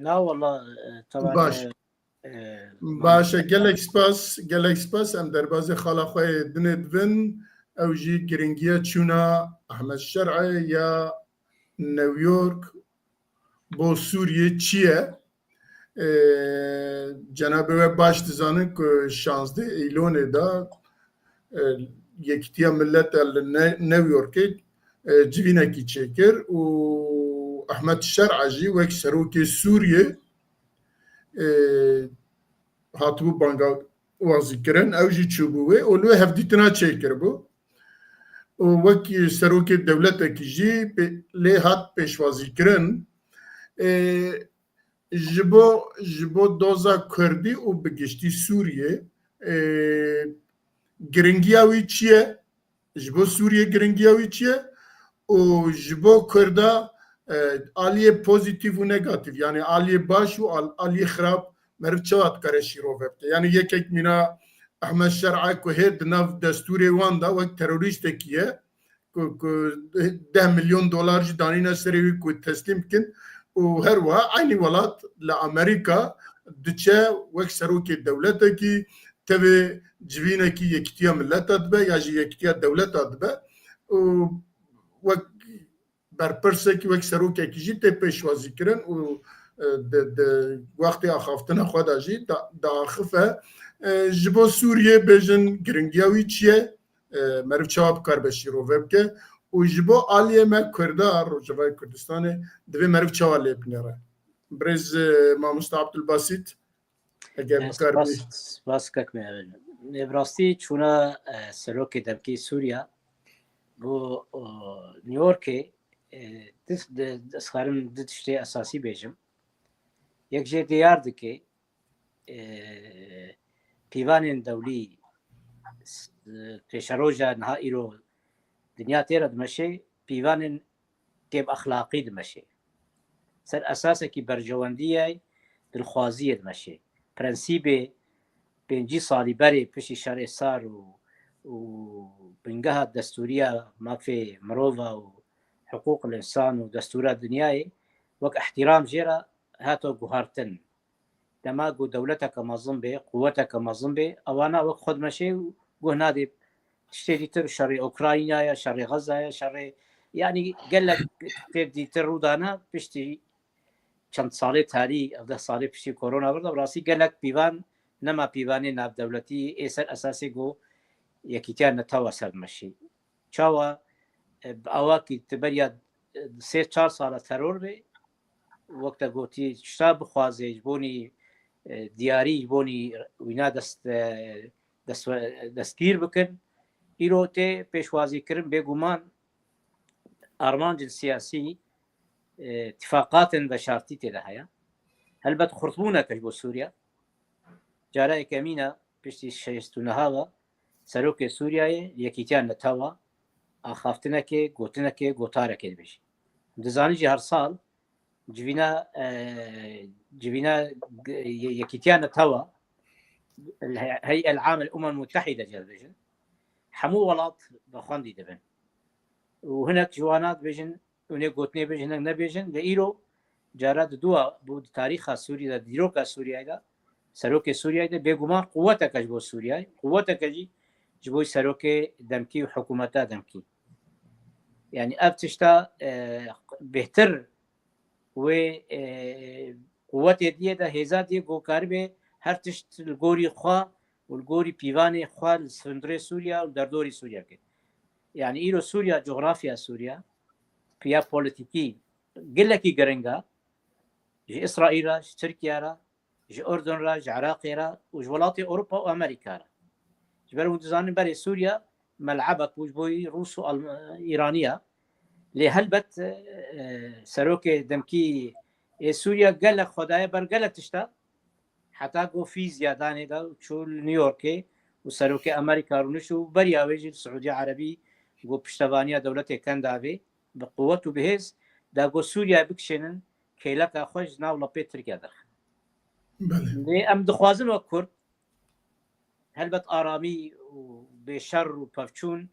لا والله طبعا باش باشه gelek spas em derbazê xala xwe dinê divin ew jî giringiya çûna Ehmed Şer'e ya New York bo Sûriye çi ye? Cenab-ı we baş dizanin ku 16 Eylûnê da Yekîtiya Millet li New Yorkê civînekî çêkir û Ehmed Şer'e jî wek serokê Sûriye hatibû banga wazîkirin ew jî çûbû wê û li wê hevdîtina çêkiribû û wekî serokê dewletekî jî lê hat pêşwazîkirin ji bo doza Kurdî û bi giştî Sûriye giringiya wî çi ye? Ji bo Sûriye giringiya wî çi ye? û ji bo Kurda aliyê pozîtîv û negatif yani aliyê baş û aliyê xirab meriv çawa dikare şîrov bike. Yani yekek mîna Ehmed Şer'e ku hê di nav destûrê wan da wek terorîstekî ye ku $10 milyon jî danîne serê wî ku teslîm bikin û her wiha aynî welat li Amerîka diçe wek serokê dewletekî tevê civînekî Yekîtiya Milleta dibe ya jî Yekîtiya Dewleta dibe û wek berpirsekî wek serokekî jî tê pêşwazîkirin û wextê axaftina xwe de jî diaxife ji bo Sûriye bêjin giringiya wî çi ye? Meriv çawa bikar be şîrov bike û ji bo aliyê me Kurdar Rojavayê Kurdistanê divê meriv çawa lê binêre. Birêz Mamoste Abdulbasit eger bikar bê. Spas kekme nevrastî çûna serokê demkî Sûriya bo New Yorkê dixwarim di tiştê esasî bêjim. Yek jê diyar dike pîvanên dewlî pêşeroja niha îro dinya tê re dimeşe pîvanên kêb exlaqî dimeşe. Ser esasekî bercewendiyê dilxwaziyê dimeşe. Prensîbê 5 salî berê piştî şerê sar û bingeha destûriya mafê mirova û حقوق الإنسان و دستورات دنیای وک احترام جرا هاتو گوهرتن دما گو دولتك منظم به قوتك منظم به اوانا وک خود مشي گوه نادي تشتري تر شر اوكرانيا يا شر غزه يا شر يعني قال لك تدي ترودانا بشتي چند ساله تاری 10 ساله پشتی کرونا ورد راسي قال لك بيوان نما بيواني ناب دولتي اسر اساسي گو يكيتيان نتواصل مشي چاوا اواکی تبریا 3-4 سال ترور به وقت گوتی شتاب خوازه بونی دیاری بونی وینا دستگیر بکن ایرو ته پیشوازی کرن بگومان ارمانج سیاسی اتفاقات و شرطی ته هيا هلبت خرطبونه کش بو سوریا جاره کمینا پشتی شیستونه هوا سروک سوریه یکیتیان نتاوا آخافتنه که گوتنه که گوتاره که بشه دزانی جه هر سال جوینا یکیتیان توا الهيئة العامة للأمم المتحدة جلبجن حمو ولات بخاندي دبن وهناك جوانات بيجن ونيقوتني بيجن هناك نبيجن لإيرو جارات دوا بود تاريخ سوريا ديروكا سوريا دا سروك سوريا دا بيقوما قوتك جبو سوريا قوتك جي جبو سروك دمكي وحكومتا دمكي يعني أبتشتا بهتر و قوتي دي دا هزا دي قو كاربي هر تشت الغوري خوا والغوري بيواني خوا السندري سوريا ودردوري سوريا كي يعني إيرو سوريا جغرافيا سوريا فيها بوليتيكي قلكي قرنقا جي إسرائيل را جي تركيا را جي أردن را جي عراق را وجي ولاتي أوروبا وأمريكا را جبرو دزانين بري سوريا ملعبك وجبوي روس إيرانية لهلبت سروك دمكي سوريا قلق خدايا بر قلق تشتا حتى قو في زياداني دا وشو نيويوركي وسروك أمريكا رونشو بريا ويجي السعودية عربي قو بشتبانيا دولتي كان دافي بقوة وبهز دا قو سوريا بكشنن كيلك أخوش ناولا بيتركيا دخل لي أم دخوازن وكرد هلبت آرامي وبشر وبفشون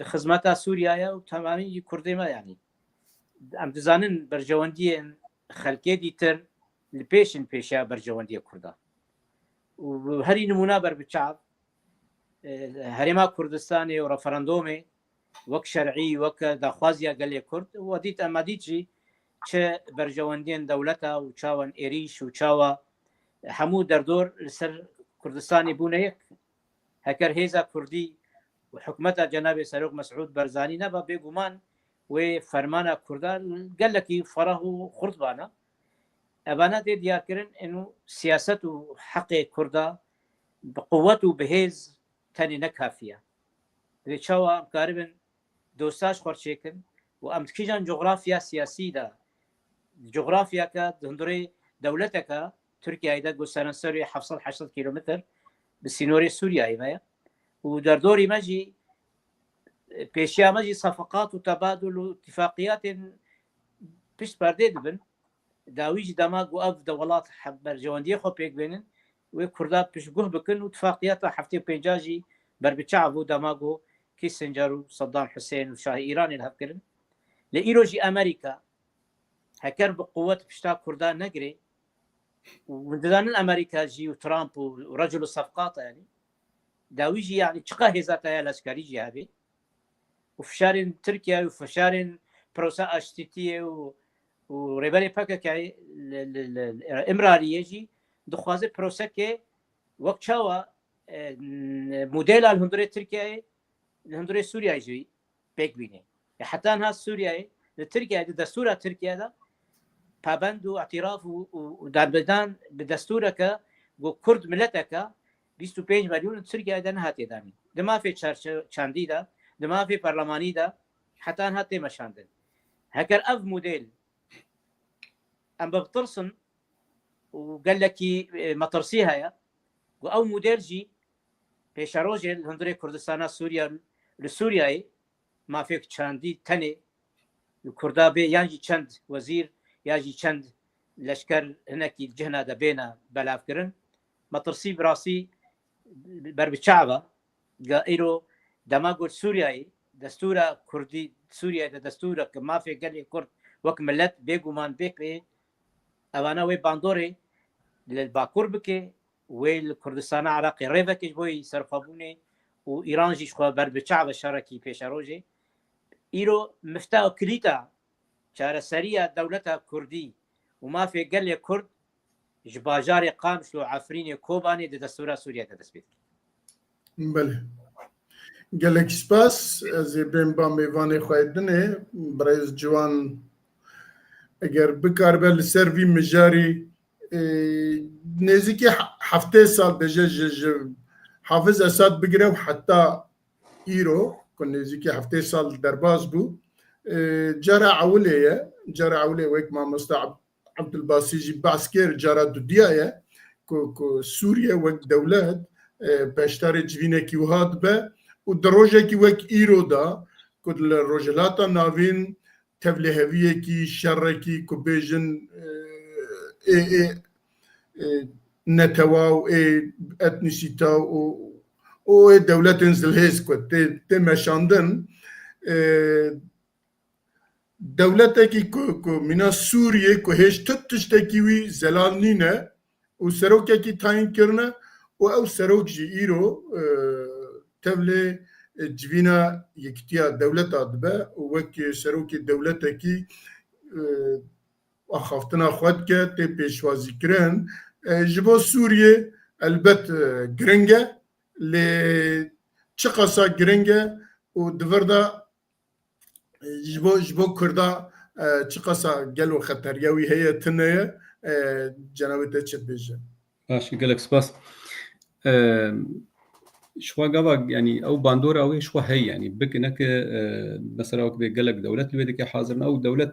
خدمتا سوريا وتمامي كردي ما يعني أم دزانن برجوانديين خلقي ديتر البيشن بيشا برجواندية كردا وهري نمونا بربتشعب هرما كردستاني ورفراندومي وك شرعي وك داخوازيا قال لي كرد وديت أماديتجي چه برجواندين دولتا وچاوان إيريش وچاوا همو دردور لسر كردستاني بونيك هكر هيزا كردي وحكمتها جناب سروق مسعود برزاني نبا بيقومان وفرمانا كردان قال لك فراه خرطبانا أبانا دي ديار كرن إنه سياسته حق كردا بقوته بهيز تاني نكافية ويشاوا قاربن دوستاش خورشيكن وأمتكيجان جغرافيا سياسي دا جغرافيا كدندري دولتك تركيا إذا قلنا سوريا 700 كيلومتر بالسينوري سوريا إيمايا ودردوري ماجي بيشيا ماجي صفقات وتبادل واتفاقيات بيش باردي دبن داويج دماغ وأف دولات حبر جواندية خو بيك بينن وكردات بيش قوه بكن واتفاقيات حفتي بينجاجي بربتشعبو دماغو كيسنجر وصدام حسين وشاه إيراني الهبكرن لإيروجي أمريكا هكر بقوة بشتا كردان نقري ومددان الأمريكا جي وترامب ورجل الصفقات يعني داويجي يعني تشقى هزاتا العسكري جهابي وفشارين تركيا وفشارين بروسا اشتيتيه وريبالي باكا كاي الامراريه جي دخوازي بروسا كي وقت شاوا موديل الهندوري تركيا الهندوري سوريا جي بيك بيني حتى انها سوريا تركيا دستور تركيا دا پابند واعتراف ودابدان بدستورك وكرد ملتك 25 مليون تركيا دا نهاتي دامي دما في چاندي دا دما في برلماني دا حتى هاتي مشاندن هكر اف موديل ام ببطرسن وقال لك مطرسيها يا او موديل جي بيشاروجي الهندري كردستان سوريا لسوريا ما فيك چاندي تني الكردا بي يانجي چند وزير ياجي چند لشكر هناك الجهنة دا بينا بلافكرن مطرسي براسي بربشعبة قائرو دماغو سورياي دستورة كردي سوريا دا دستورة ما في قال كرد وكملت بيقومان بيك بي اوانا وي باندوري للباكور بكي والكردستان عراقي ريفك بوي سرخابوني وإيران جيش خوا بربشعبة شاركي بيشاروجي إيرو مفتاح كليتا شارع سريع دولتها كردي وما في قال كرد جباجاري قام شلو عفريني كوباني دستورة سوريا تدسبيت بله گلک سپاس از بین با میوان خواهدنه برای جوان اگر بکار بل سر وی مجاری نزدیکی 7 سال دجاج حافظ اسد بگیره و حتی ایرو کن نزدیکی 7 سال درباز بو جرى عوليه ويك ما مستعب عبد الباسيجي بعسكر جرى دوديايا كو سوريا وك دولات باشتاري جوينكي وهاد با ودروجكي وك ايرو دا كل الرجلات نافين تبلهويكي شركي كوبيجن نتوا و اتنسيتا و دولة زلهيز كو تمشاندن دولتكي كو من سوريا كو هيش تتشتكيوي زلال نينا و سروكي تاين كرنا و او سروك جي ايرو تبلي جبينا يكتيا دولة دبا وكي سروكي دولتكي اخافتنا خودكا تي بيشوازي كرن جبو سوريا البت جرنجا ل تشقصا جرنجا و دفردا جبو كردا تشقصا قالوا خطرياوي هي تنيا جنابته تشبيجه باش قالك سباس شو قبا يعني او باندورا او شو هي يعني بكنك مثلا وقت قالك دولة الويدك حاضرنا او دولة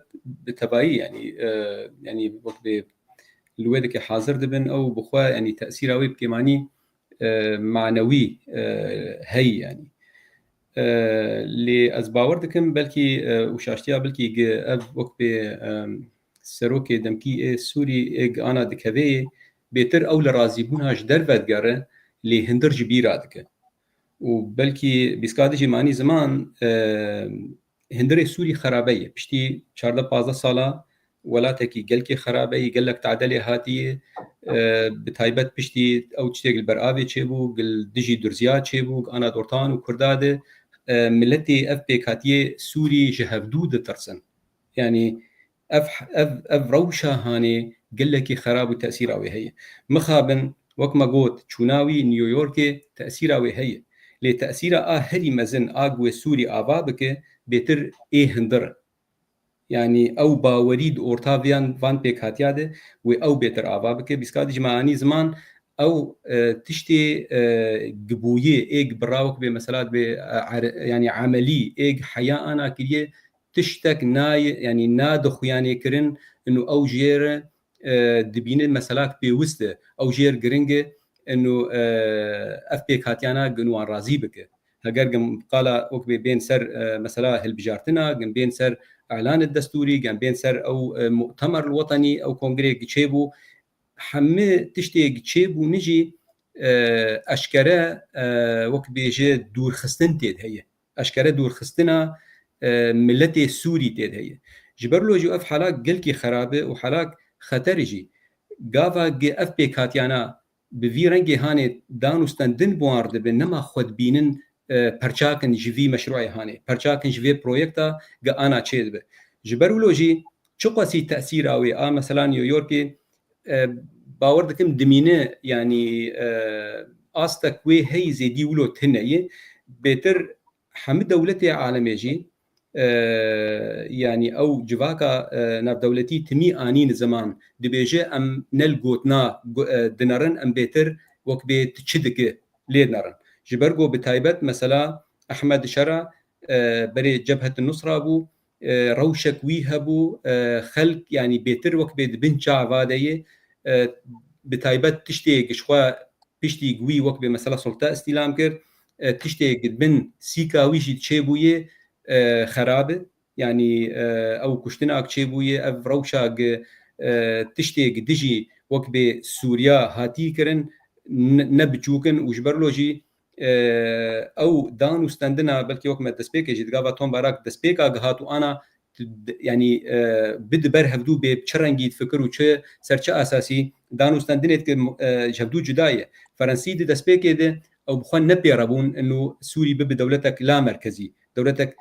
تبعي يعني وقت الويدك حاضر دبن او بخوا يعني تاثير اوي بكماني معنوي هي يعني اللي از باور دكم بلكي وشاشتيا بلكي اف وقت سروكي دمكي سوري انا دكوي بيتر او لرازي بونها جدرفت قره اللي هندر جبيرا دكه وبلكي بيسكادجي ماني زمان هندري سوري خرابيه بشتي 14 15 ساله ولاتكي قالكي خرابيه قال لك تعدلي هاتيه بتايبت بشتي او تشتغل برابي تشيبو قال دجي درزيات تشيبو انا دورتان وكرداده ملتي اف بيكاتيه سوري جهفدود ترسن يعني اف روشه هاني قال لك خراب وتاثير او هي مخابن وكما قلت تشوناوي نيويورك تاثير او هي لتاثير هري مزن اقوى سوري ابابك بيتر هندر يعني او باوريد اورتافيان فان بيكاتياده و او بيتر ابابك بيسكاد جماعاني زمان او تشتي قبويه براوك بمسالات يعني عملي حياه انا كليه تشتك ناي يعني نادخ يعني كرن انه او جير دبين مسالات بوسته او جير جرينج انه اف بيك هاتيانا جنوان رازي بك هاجر قال وكبي بين سر مساله البجارتنا جن بين سر اعلان الدستوري جن بين سر او مؤتمر الوطني او كونغري جيبو حمي تشتي جيبو نجي اشكره وكبي جي دور خستن تيد هي اشكره دور خستنا ملتي سوري تيد هي جبرلو جو اف حلاك قلكي خرابه وحلاك خطرجي غافا جي اف بيك هاتيانا بفي رنگي هاني دانوستان دن بوارد بنما خود بينن پرچاكن جوي مشروعي هاني پرچاكن جوي بروجكتا غا انا تشيد به جبرلو جي چقاسي تاثير اوي مثلا نيويورك باور دكم دمينه يعني استكوي هي زيدي ولو تنيه بيتر حمد دولتي عالمي جي يعني او جواكا ناف دولتي تمي انين زمان دبيجي ام نلقوتنا دنرن ام بيتر وك بيت تشدك ليدنرن جبرغو بتايبت مثلا احمد شرع بري جبهه النصره ابو روشك ويهبو خلق يعني بيتر وك بيت بنشا فاديه بتايبت تشتي شخوا بيشتي قوي وك بمثلا سلطه استلام كر تشتي بن سيكاويشي تشيبويه خرابه يعني او كشتنا اكشيبويه اف روشاق تشتي دجي وك بسوريا هاتي كرن نبجوكن وجبرلوجي او دانو ستاندنا بلكي وك ما تسبيك جي دغا توم باراك تسبيكا هاتو انا يعني بد برهفدو بچرنگي فكر و چه سرچ اساسي دانو ستاندنت جبدو جدايه فرنسي د تسبيك ده او بخون نبيربون انه سوري بدولتك لا مركزي دولتك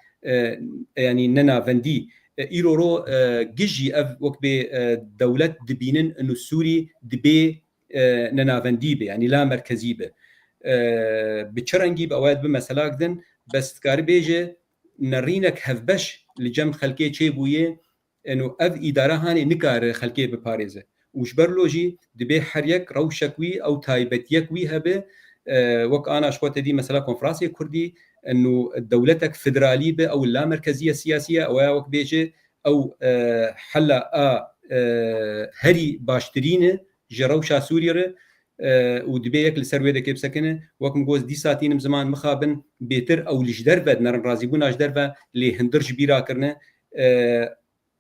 يعني ننا فندي ايرورو جيجي اف وك بدولت دبينن انه السوري دبي ننا فندي يعني لا مركزي به بچرنگي باواد بمسلاك دن بس كار بيجي نرينك هفبش لجم خلقي چيبويه انه اف اداره هاني نكار خلقي بباريزه وشبرلوجي دبي حريك روشكوي او تايبتيكوي هبه وك انا شوت دي مثلا كونفرنسيه كردي انه دولتك فدراليه او لا مركزيه سياسيه او وك بيجي او حلا هري باشترين جروشا سوريا ودبيك لسرويده كيف سكنه وكم جوز دي ساعتين زمان مخابن بيتر او لجدربه نرن رازيبون اجدربه اللي هندرج بيرا كرنه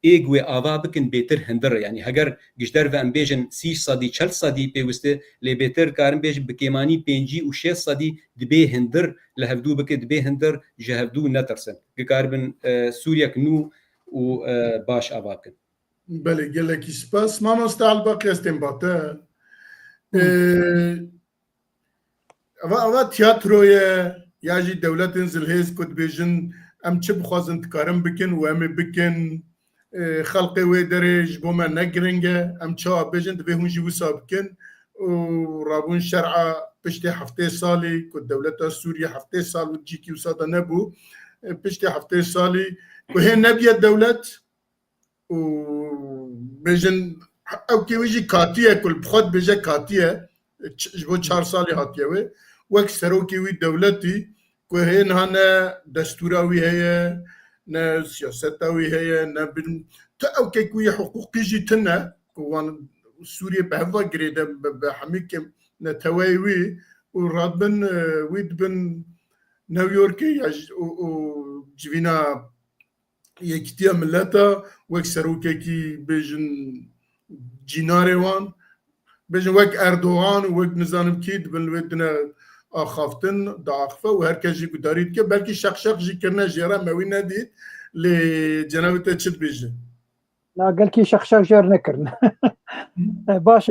ئێگوێ ئاوا بکن بێتر هەندڕ ینی هەگەر گشتەر ئەم بێژن 30 سەدی 40 سەدی پێویستە لێ بێتر کارم بێژ بکێمانی 5 و 6 سەدی دبێ هەندر لە هەفتوو بکە دبێ هەندر ji هەفتوو نەترسن بکار بن سووریەک نو و باش ئاوا بکەن. بله gelekî spas mamoste Elbaqi estên bate ava tiyatroye ya jî dewletên zilhêz ku dibêjin em çi bixwazin dikarin bikin û em ê bikin xelqê wê derê ji bo me ne giring e em çawa bêjin divê hûn jî wisa bikin û rabûn şer'a piştê heftê salî ku dewleta Sûriye heftê sal û cîkî wisa da nebû piştê heftê salî ku hê nebiye dewlet û bêjin ew kê wî jî katiye ku li bixwe dibêje katiye ji bo 4 salî hatiye wê wek serokê wî dewletî ku hê niha ne destûra wî heye ne siyaseta wî heye ne tu ew kek wî hiqûqî jî tune ku wan Sûriye bi heva girê de bi hemî neteweyê wî û radibin wî dibin New Yorkê ya û civîna yekîtiya milleta wek serokekî bêjin cînarê wan bêjin wek Erdogan û wek nizanim kî dibin wê dine axaftin diaxife û herkes jî gudarî dike belkî şeqşeq jî kirine jêra me wî nedît lê cenabê te çi dibêje gelkî şeqşeq jêr nekirin baş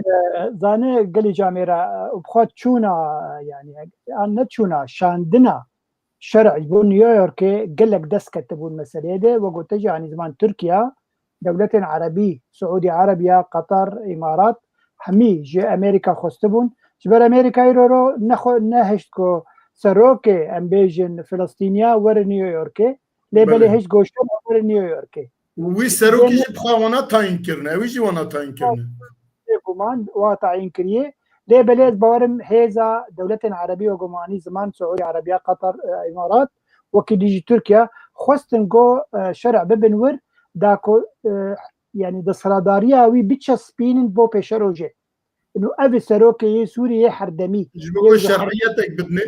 zanê gelî camêra bixwe çûna yani an neçûna şandina şerع بۆ نیویۆرکê gelek dest ketibûn meseleyê de ve gote jî anî ziman Tirkiya dewletên Erebî Siûdî Erebiya Qatar îmarat hemî ji Amerîka xwestibûn ji ber Amerîkayê ro nehişt ku serokê em bêjin Filistîniya were Newyorkê lê belê hişt goştin were Newyorkê wî serokî jî bixwe wana tayîn kirine wî jî wana tayîn kirine guman wa tayîn kiriye lê belê ez bawerim hêza dewletên Erebî ve gumanî ziman Siûdî Erebiya Qatar îmarat wekî dijî Tirkiya xwestin got şerع bibin wir da ku yani desthilatdariya wî biçespînin bo pêşerojê ev serokê yê Sûriyê herdemî ji bo şer'iyetek bidine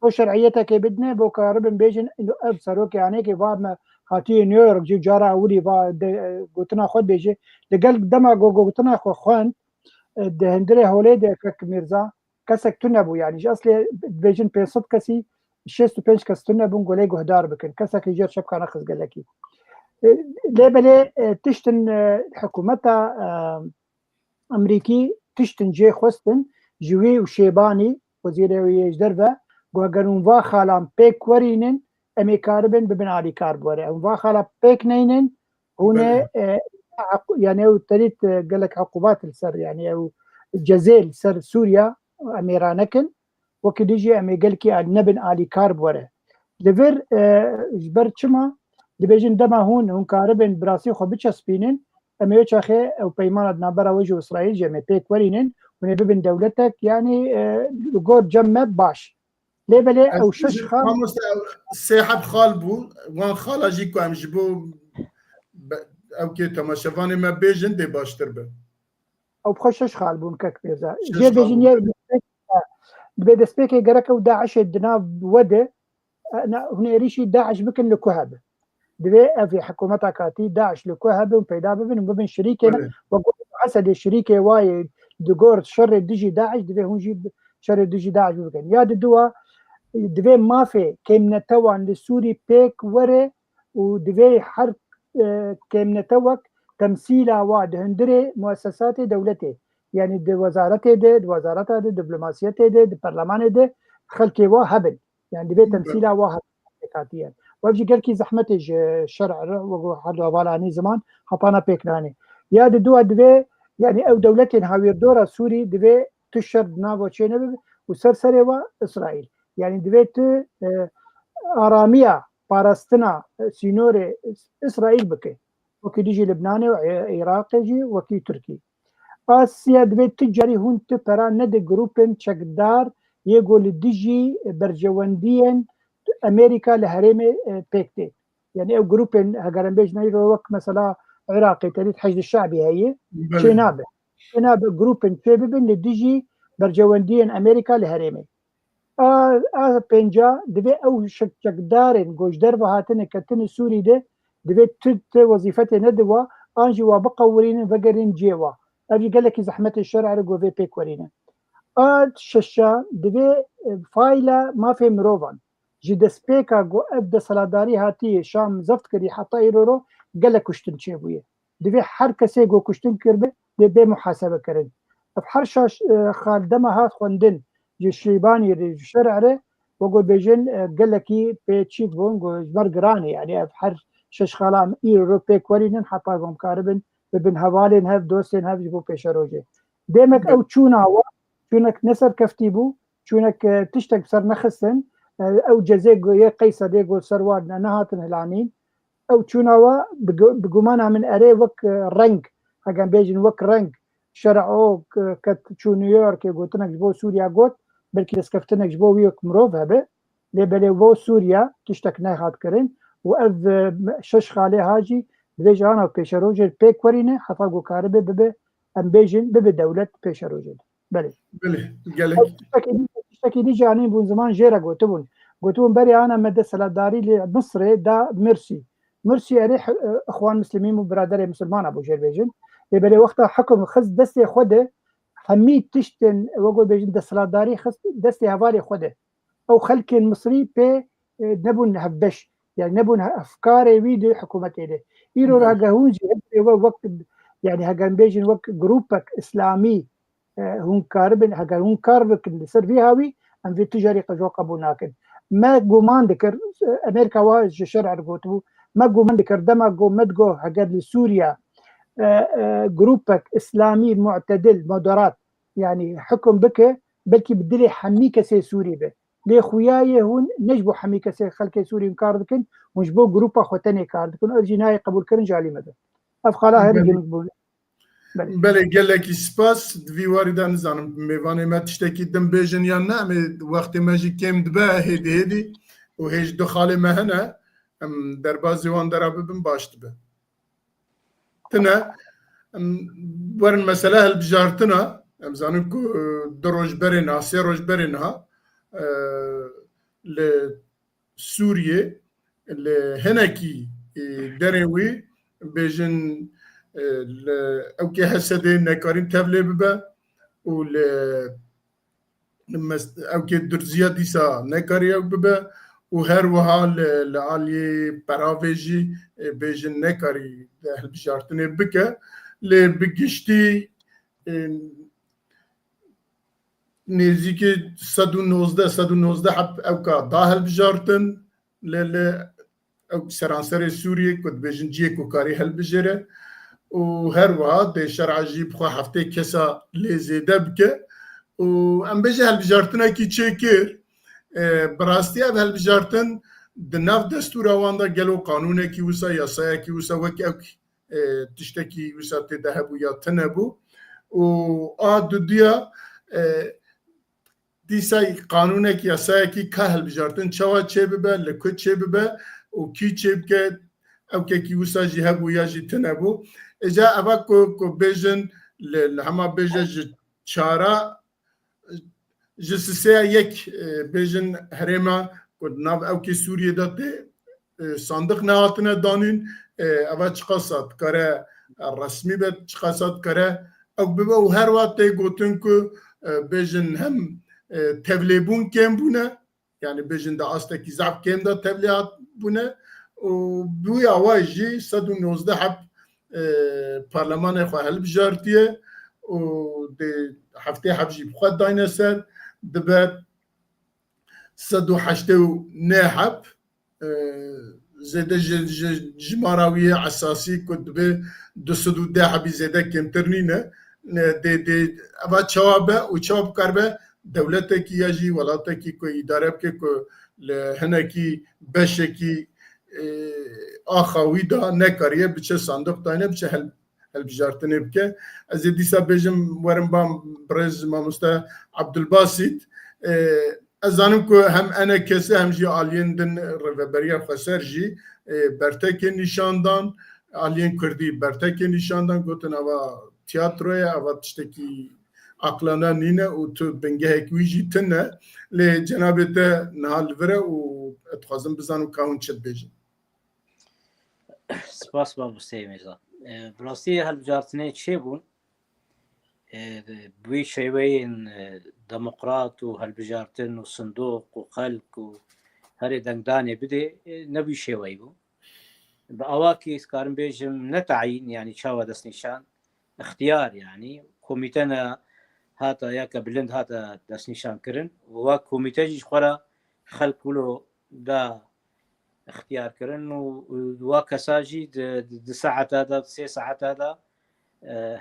bo şer'iyetekê bidine bo karibin bêjin ev serokê yanekê va me hatiye New York cî cara wî va gotina xwe bêje li gel dema gotina xwe xwend di hindirê holê de kek Mîrza kesek tu nebû yani ji eslê bêjin 500 kesî 65 kes tu nebûn golê guhdar bikin kesekî jêr şevka nexiz gelekî lê belê tiştin hikûmeta Emerîkî tiştin cê xwestin ji wê û Şêbanî wezîrê wê ji derve got eger hûn va xalan pêk werînin em ê karibin bibin alîkar bi were em va xala pêk neynin hûn ê yani ew terît gelek heqûbat li ser yani ew cezê li ser Sûriya em ê ranekin wekî dijî em ê gelkî nebin alîkar bi were li vir ji ber çima dibêjin dema hûn karibin bi rastî xwe biçespînin em ê çaxê ew peymana navbera wê ji İsraîl jî em ê pêk werînin hûn ê bibin dewletek yani li gor cem me baş lê belê ew şeş xal sêhet xal bû wan xala jî ku em ji bo ew kê temaşevanê me bêjin dê baştir be ew bixwe şeş xal bûn kek Mîrza jê bêjin dibê destpêkê gerek ew Daişê di nav we de hûn êrîşî Daeş bikin li ku hebe divê ev hikûmeta katî Daeş li ku hebe û peyda bibin û bibin şerîkê me ve Esedê şerîkê wayê di gor şerê dijî Daeş divê hûn jî şerê dijî Daeş bikin ya diduwa divê mafê kêmnetewan li Sûrî pêk were û divê her kêmnetewek temsîla wa di hindirê muessesatê dewletê yani di wezaretê de di wezareta de diplomasiyetê de di perlemanê de xelkê wa hebin yani divê temsîla wa katiye wev jî gelkî zehmetê ji şerع her hevalanî ziman hepana pêkdanê ya diduwa divê yani ew dewletên hawîrdora Sûrî divê tu şer di nava çê nebibe û ser serê wa İsraîl yani divê tu aramiya parastina sînorê İsraîl bike wekî dijî Libnanê û Iraqê jî wekî Tirkî Asya divê tu carî hûn tu pera nede grûpên çekdar yê got li dijî bercewendiyên Amerîka li herêmê pêk tê yani ew grûpên heger em bêjin wek mesela Iraqê terît Hecd-i Şeعbî heye çê nabe grûpên pê bibin li dijî bercewendiyên Amerîka li herêmê a pênca divê ew çekdarên goşder ve hatine ketine Sûrî de دبيت تت وظيفتي ندوة أنجي وبقورين فقرين جيوا أبي قال لك زحمة الشرع رجوا في بيك ورينا ششا دبي فايلة ما في مروفان جد سبيكا جو أبدا صلاداري هاتي شام زفت كري حتى يرورو قال لك كشتن شيبويه دبي حركة سيجو كشتن كربه دبي محاسبة كرن بحرشة خالدما هات خوندن جشيباني الشرع ره وقول بيجن قال لكي بيتشيك بون جو مرقراني يعني بحر شش خالام يرورو بيك ورينن حتى قوم كاربن ببن هوالين هف دوسين هف جبو بيشاروجي ديمك أو تشونا چونك نسر كفتيبو چونك تشتك سر نخسن او جزيق يا قيصة ديقو سرواد نهاتن هلانين او چوناوا بقومانا من اري وك رنگ هكان بيجن وك رنگ شرعو كت چو نيويورك يقولتنك جبو سوريا قوت بلكي دسكفتنك جبو ويوك مروف هبه لبالي وو سوريا تشتك نهات كرين واف شش خالي هاجي بيجانا وبيشاروجي بيك ورينه حفاقو كاربه ببه ام بيجن ببه دولة بيشاروجي بله تشتكي دي جانين بون زمان جيرا قوتبون بري انا مدى سلاداري لمصر دا مرسي اريح اخوان مسلمين وبرادر مسلمان ابو جير بيجن بلي وقتها حكم خز دستي خوده حميد تشتن وقول بيجن دا سلاداري خز دستي هوالي خوده او خلك المصري بي نبون هبش يعني نبون افكاري ويدو حكومتي دي يرو راقهونجي وقت يعني هقان بيجن وقت جروبك اسلامي هون كاربن هكا هون كاربك اللي صار فيها وي ام في تجاري قجوا قبوناكن ما قومان ذكر امريكا واج شرع رقوتو ما قومان ذكر دما قو مدقو هكا لسوريا جروبك اسلامي معتدل مودرات يعني حكم بك بلكي بدلي حميكه سي سوري به لي خوياي هون نجبو حميكه سي خلك سوري كاردكن ونجبو جروبا خوتني كاردكن ارجيناي قبول كرن جالي مدى افخالا هذه جنبول بله گلکی سپاس دوی واردن زنم میوانه ما تشتکی دم بیجن یا نه وقتی ماجی کم دبه هدی و هیچ دخال مهنه در بازی وان در ببین باش دبه تنه ورن مسئله هل بجارتنا زنم که دو روز برنا سه روز برنا لسوریه لهنکی دروی بیجن او كي حسدين نكارين تبلي ببا و او كي درزيا ديسا نكاري ببا و هر وها لعالي براويجي بيجن نكاري هالبجارتني بكا لبقشتي نزيكي 119 حب او كا داهل بجارتن او سرانسر سوريا كنت بيجن جيكو كاري هالبجره و هر وقت ده شرع جيب خو هفته كسا لزيده بك و ام بيجي هالبجارتنا كي تشكر براستي اب هالبجارتن دناف دستور واندا گلو قانون كي وسا ياسا كي وسا وك تشتكي وسا تذهب يا تنبو و دوديا ديساي قانون كي ياسا كي كهالبجارتن چوا چبه لكو چبه و كي چبك او كي وسا جهب ويا جي تنبو اجا ابا کو بیژن لهما بیژه چارا جسسه یک بیژن هرما کو ناو او کی سوریه دته صندوق نهاتنه دانین اوا چقاسات کاره رسمی به چقاسات کاره او به هر وقت گوتن کو بیژن هم تبلیبون کم بونه yani بیژن دا استکی ضعف کم دا تبلیغات بونه و بوی اواجی 119 حب پارلمان خو هل بجارتیه و ده هفته حبجی بخواد داینه سر دبت 189 حب زیده جماراوی اساسی کد به 210 حبی زیده کمترنینه ده اوا چوابه و چواب کربه دولت کی یاجی ولات کی کو اداره کی کو لهنکی بشکی آخوی دا نکاریه بچه صندوق داینه بچه هل بجارتنه بکه از دیسا بیجم ورم بام برز ماموستا عبدالباسط از زنم که هم انا کسی هم جی آلین دن روبریا خسر جی برتک نشاندان آلین کردی برتک نشاندان گوتن اوا تیاتروی اوا تشتکی عقلانه نینه و تو بنگه هکویجی تنه لی جنابت نهال وره و اتخوازم بزنم که هون چد بیجم سپاس با مستەی میرزا بڕاستی هەڵبژارتنەی چێ بوون بووی شێوەیەن دەموقرات و هەڵبژارتن و سندۆق و خەلک و هەرێ دەنگدانێ بدێ نەبووی شێوەی بوو بە ئەواکی سکارم بێژم نەتعین ینی چاوە دەستنیشان اختیار ینی کۆمیتەنە هاتە یاکە بلند هاتە دەستنیشانکردن وە کۆمیتەژیش خۆرە خەلک ولۆ دا اختیارکردن و وا کەساژی 2 ساعتادا 3 ساعتادا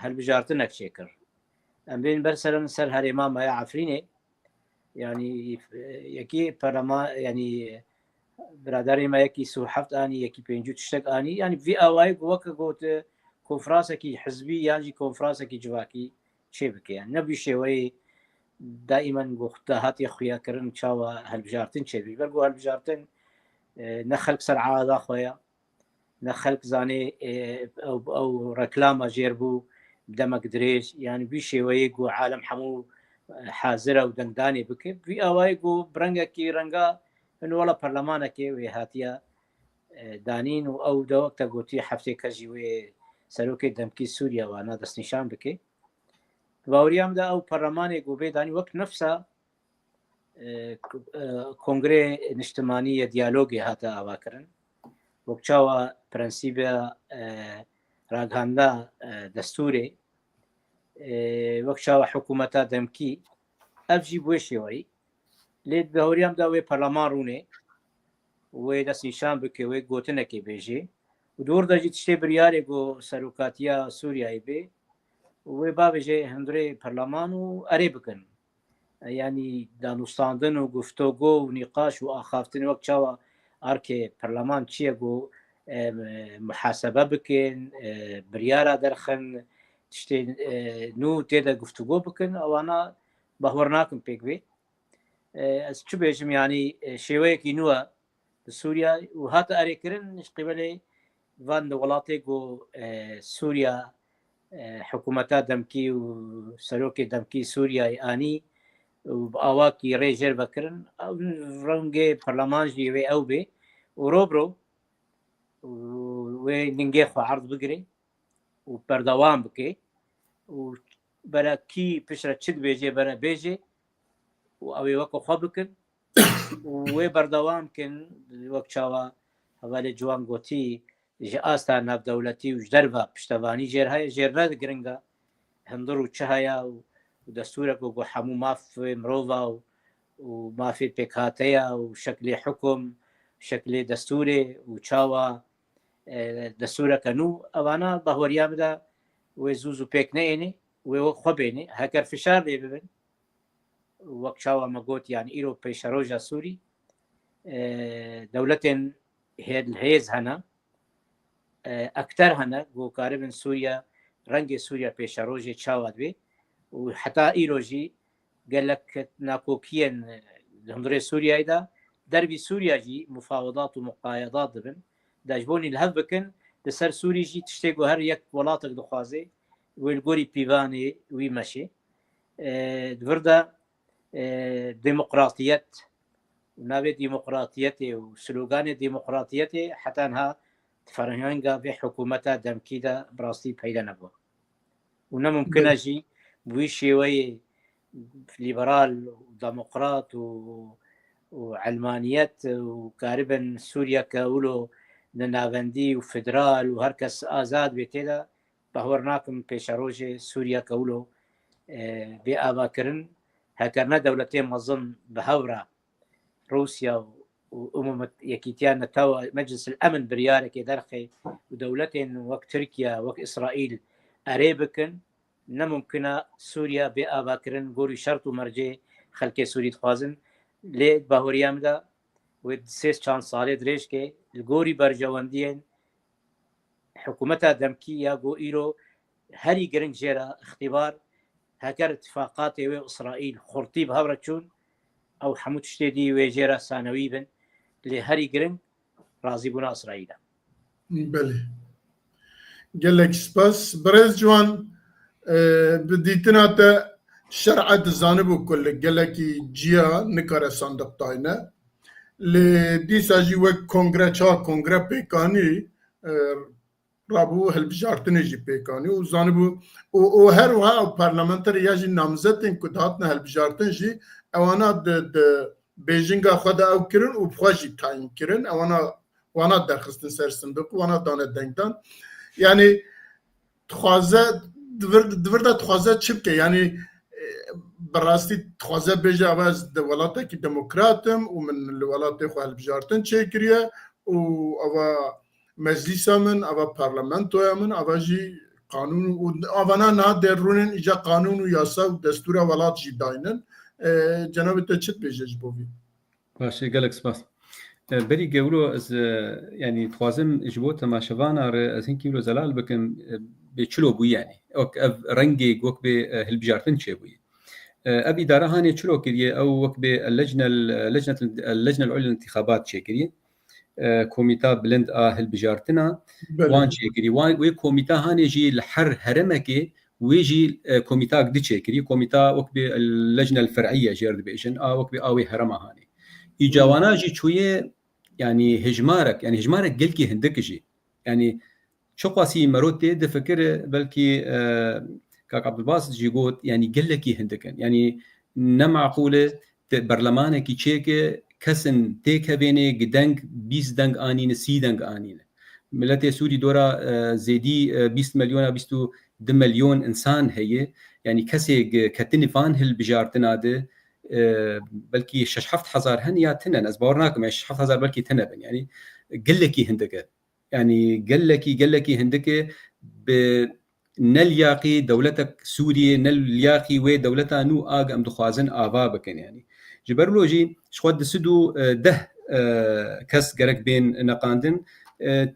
هەڵبژارتنێک چێ کرد ئەم بێن بەرسەرن سەر هەرێما مایە عەفرینێ ینی یەکی پەرلەما ینی برادری ما یەکی 37 ئانی یەکی 50 تشتێک ئانی ینی ڤی ئاوای وەکە گوتە کۆنفرانسێکی حزبی یانجی کۆنفرانسێکی جوواکی چێ بکەیان نەبووی شێوەی دائیمەن گوختە هاتی خویاکردن چاوە هەڵبژارتن چێبی بەرگۆ هەڵبژارتن نە خەلک سەر عادا خۆیە نە خەلک زانێ ئەو ڕەکلامە ژێر بوو دەمەک درێژ یانی بی شێوەیە گو عالم هەموو حازرە و دەنگدانێ بکە ڤی ئاوای گو برەنگێکی ڕەنگە وەڵە پەرلەمانەکێ وێ هاتیە دانین و ئەو دەوەکتە گوتی هەفتێ کەژی وێ سەرۆکەی دەمکی سووریاوانە دەستنیشان بکەی باوریامدا ئەو پەرلەمانێک و بێدانی وەک نەفسە کۆنگرێ نیشتمانی دیالۆگی هاتە ئاواکردن وەک چاوە پرەنسیبە ڕاگەاندە دەستورێ وەک چاوە حکوومەتە دەمکی ئەفژی بۆی شێوەی لێت بەهۆریامدا وێ پەرلەمان ڕوونێ وێ دەستنیشان بکە وێ گوتنەکێ بێژێ و دوور دەجی تشتێ بریارێک و سەرۆکاتیە سووریایی بێ وێ بابێژێ هەندرێ پەرلەمان و ئەرێ بکەن ینی دانوستاندن و گفتۆگۆ و نیقاش و ئاخافتن وەک چاوە ئارکێ پەرلەمان چییە بۆ محاسبە بکەن بریارە دەرخن تشتێ نو تێدە گفتوگۆ بکەن ئەوانە بەهوەڕ ناکەم پێک بێ ئەس چ بێژم ینی شێوەیەکی نووە سووریا و هاتە ئەرێکردن قیبەلێ ڤان وڵاتێک و سووریا حکوومەتە دەمکی و سەرۆکی دەمکی سووریای ئانی ئاواکی ڕێژێر بەکردن ڕەنگێ پەرلەمانژی وێ ئەو بێ و ڕۆبرۆ وێ ننگێ خۆ عەرض بگرێ و بەردەوام بکێ و بەرە کی پشرە چت بێژێ بەرە بێژێ و ئەوێ وەکە خۆ بکن وێ بەردەوام کن وەک چاوە هەوالێ جوان گوتی ژ ئاستا ناودەوڵەتی و دەربە پشتەوانی ژێر هەیە ژێرە گرنگە هەندڕ و چه هەیە و دەستورێک بۆ هەموو ماف مرۆڤ و مافێ پێکهاتەیە و شەکلێ حکم شەکلێ دەستورێ و چاوە دەستورەکەن و ئەوانە بەهۆریامدا وێ زوو و پێک نێنێ وێ وەک خۆ بێنێ هەکەر فشار لێ ببن وەک چاوە مەگوت یان ئیرۆ پێشەڕۆژە سووری دەوڵەتێن هێز هەنە ئەکتەر هەنە بۆ کاربن سووریا ڕەنگی سووریا پێشەڕۆژێ چاوات بێ و حتا ئیرۆژی گەلک ناکۆکیەن هەندڕێ سووریایدا دەربی سووریاجی مفاوضات و مقایدات دەبن دەژبوونی لە هەف بکن لەسەر سووریژی تشتێک و هەر یەک وڵاتێک دخوازێ وێلگۆری پیوانێ وی مەشێ دووردا دموقراتیەت ناوێت دیموقراتیەتێ و سلوگانی دیموقراتیەتێ حتەنها فەرهەنگا بێ حکوومەتە دەمکیدا بڕاستی پەیدا نەبووە و نەممکنەژی بووی شێوەیە لیبەرال و دەموقرات و علمانیەت و کاربن سووریا کە ولۆ لە ناوەندی و فدرال و هەر کەس ئازاد بێ تێدا بەهوەڕ ناکەم پێشەڕۆژێ سووریا کە ولۆ بێ ئاواکردن هەکەرنە دەوڵەتێ مەزن بە هەورە رووسیا و عمومەت یەکیتیان نەتەوە مەجلس الئەمن بریارێکی دەرخێ و دەوڵەتێن وەک تورکیا وەک ئیسرائیل ئەرێ بکن نەممکنە سووریا بێ ئاواکردن گۆری شەرت و مەرجێ خەلکێ سووری دخوازن لێ بەهۆریامدا وێ سێ چەند ساڵێ درێژکێ گۆری بەرژەوەندیên حکوومەتە دەمکی یا گۆ ئیرۆ هەری گرنگ ژێرە اختیبار هەکەر اتفاقاتی وێ ئیسرائیل خورتی بە هەورە چوون ئەو هەموو تشتێکی وێژێرە سانەوی بن لێ هەری گرنگ ڕازی بوون ئیسرائیلە بەێ gelek spas birêz ciwan bi dîtina te şer'a dizanibû ku li gelekî ciya nikare sandiq dayne lê dîsa jî wek kongre ça kongre pêkanî رابو هلبجارتنی جی پیکانی و زانبو و هر وها پارلمانتر یا جی نامزدین که دهاتنا هلبجارتن جی اوانا بیجینگا خدا او کرن و بخواجی تاین کرن اوانا درخستن سر صندوق وانا دانه دنگدان yani تخوازه دورده تخوازه چی که yani براستی تخوازه بیجه آواز دولاته که دموکراتم و من الولاته خو هلبجارتن چه کریه و اوا مجلسا من اوا پارلمانتویا من اوا جی قانون و اوانا نا درونن ایجا قانون و یاسا و دستور ولات جی داینن جناب تا چت بیجه بوی باشه گلک سپاس بری گورو از يعني توازم جبوت تماشاوانا از هنكي ولو زلال بكم بچلو بو يعني اوك رنگي گوك به هلبجارتن چه بو اب اداره هاني چلو كريه او وك به اللجنه العليا للانتخابات چه كريه كوميتا بلند هلبجارتنا وان چه كريه وي كوميتا هاني جي الحر هرمكي ويجي كوميتا قد چه كريه كوميتا وك به اللجنه الفرعيه جيرد بيشن وك به اوي هرمه هاني اجاوانا جي شويه يعني هجمارك قلكي هندكجي يعني شو قاسي مروتي دفكر بلكي كاك عبد الباسط جي قوت يعني قلكي هندكن يعني نمعقوله برلمانك تشيك كسن تيك بيني قدنك 20 دنگ انين 30 دنگ انين ملت سوري دورا زيدي 20 مليون 22 مليون انسان هي يعني كسي كتني فان هالبجارتنا ده بلكي 6,000 هن يا تنن از باورناكم 6,000 بلكي تنبن يعني قلكي هندكه يعني قلكي هندكه بنلياقي دولتك سوريا نلياقي وي دولتها نو اق ام دخوازن ابا بكن يعني جبرلوجي شخد سدو ده كس جرك بين نقاندن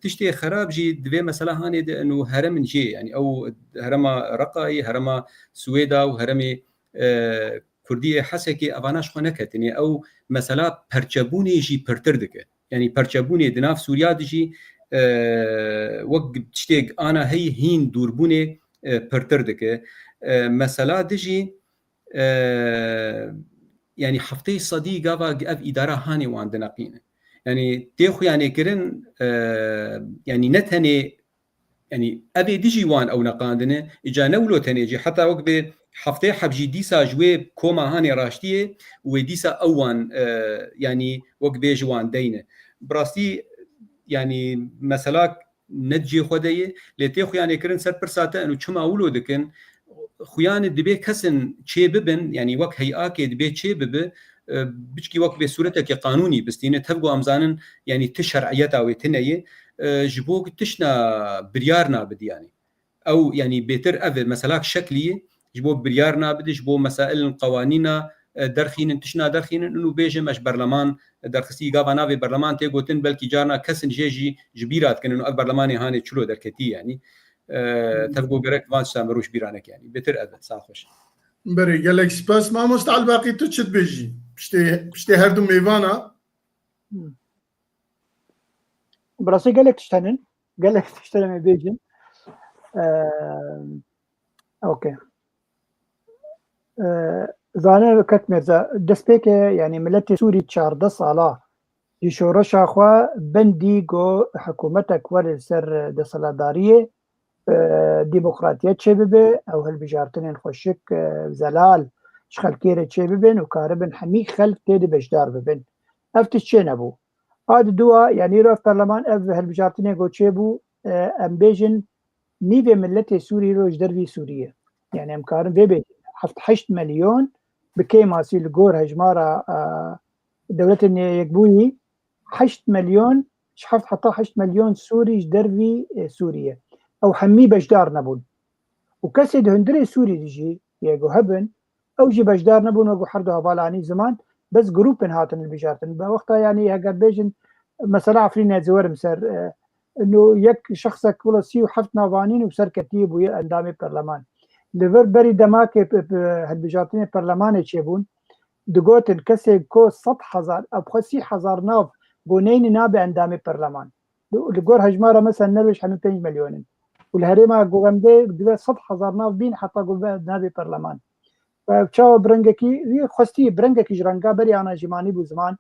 تشتي خراب جي دبي مثلا هاني انه هرم جي يعني او هرم رقاي هرم سويدا وهرمي كردية حسكي أفاناش خونكتني أو مثلا برچبوني جي برتردك يعني برچبوني دناف سوريا دجي وقت تشتيق أنا هين دوربوني برتردك مثلا دجي يعني حفتي صديقة أف إدارة هاني وعندنا قينة يعني تيخو يعني كرن يعني نتهني يعني أبي دجي وان أو نقاندنه إجا نولو تنيجي حتى وقت حفتي حبجي ديسا جوي كوما هاني راشتيه وديسا اوان يعني وقت بيجوان دينه براستي يعني مثلا نتجي خديه لتيخو يعني كرن سر برساته انه چما اولو دكن خويان دبي كسن چه ببن يعني وقت هيئاك دبي چه بب بچكي وقت بصورتك قانوني بستينه تبقوا امزانن يعني تشرعيتا وتنيه جبوك تشنا بريارنا بدي يعني او يعني بيتر اف مثلا شكليه جبو بريارنا بدش بو مسائل قوانين درخين تشنا درخين انه بيجي مش برلمان درخسي غافانا في برلمان تي قوتن بلكي جارنا كسن جيجي جبيرات كان انه برلماني هاني تشلو دركتي يعني تبقوا برك فانس سامروش بيرانك يعني بتر ابد صافش بري جالك سباس ما مستعل باقي تشد بيجي بشتي هردو ميفانا براسي قالك تشتنن بيجن اوكي زانه کت مرزا دسپیک یعنی ملت سوری 14 ساله شورش اخوا بندی گو حکومتک ور سر د سلاداریه ديمقراطية شبابه او هالبجارتين خوشك زلال شخل كيرة شبابن وكاربن حميك خلف تيدي بجدار ببن افتشين ابو هذا دوا يعني رو في برلمان اف هالبجارتين قو شبو امبيجن نيفي ملتي سوري رو جدر في سوريا يعني امكارن بيبي حفت 8 مليون بكي ماسي الجور هجمارة دولة يقبوني 8 مليون شحفت حتى 8 مليون سوري جدر في سوريا او حمي بجدار نبون وكسد هندري سوري ديجي يجو هبن او جي بجدار نبون وجو حردو هبالاني زمان بس جروبن هاتن البجارتن بوقتها يعني هاجر بيجن مثلا عفرين زور مسر انه يك شخصك ولا سي وحفت نافانين وسر كتيب ويا اندامي برلمان ليفر بري دماك هالبجارتين برلمان تشيبون دقوتن كسي كو 100,000 او 50,000 ناف بونين نابي اندامي برلمان لقور هجماره مثلا نرويش 5 مليون والهريمه قوغمدي دبي 100,000 ناف بين حتى قول نابي برلمان فشاو برنگكي وي خستي برنگكي جرنگا بري انا جماني بو زمان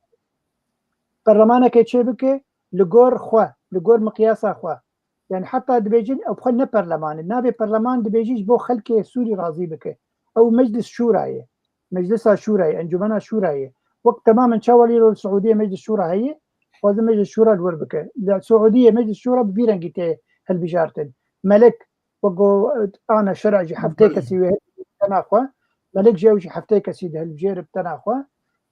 برلمانك تشيبك لقور خو لقور مقياسا خو يعني حتى دبيجين او بخل برلمان النابي برلمان دبيجيش بو خلك سوري راضي بك او مجلس شورى مجلس شورى انجمن شورى وقت تماما شاولي السعوديه مجلس شورى هي وهذا مجلس شورى الوربك السعوديه مجلس شورى بفيرنجيتي هالبجارتن ملك وقو انا شرع جي حفتيك سي تناخوا ملك جاوجي حفتيك سي هالبجير بتناخوا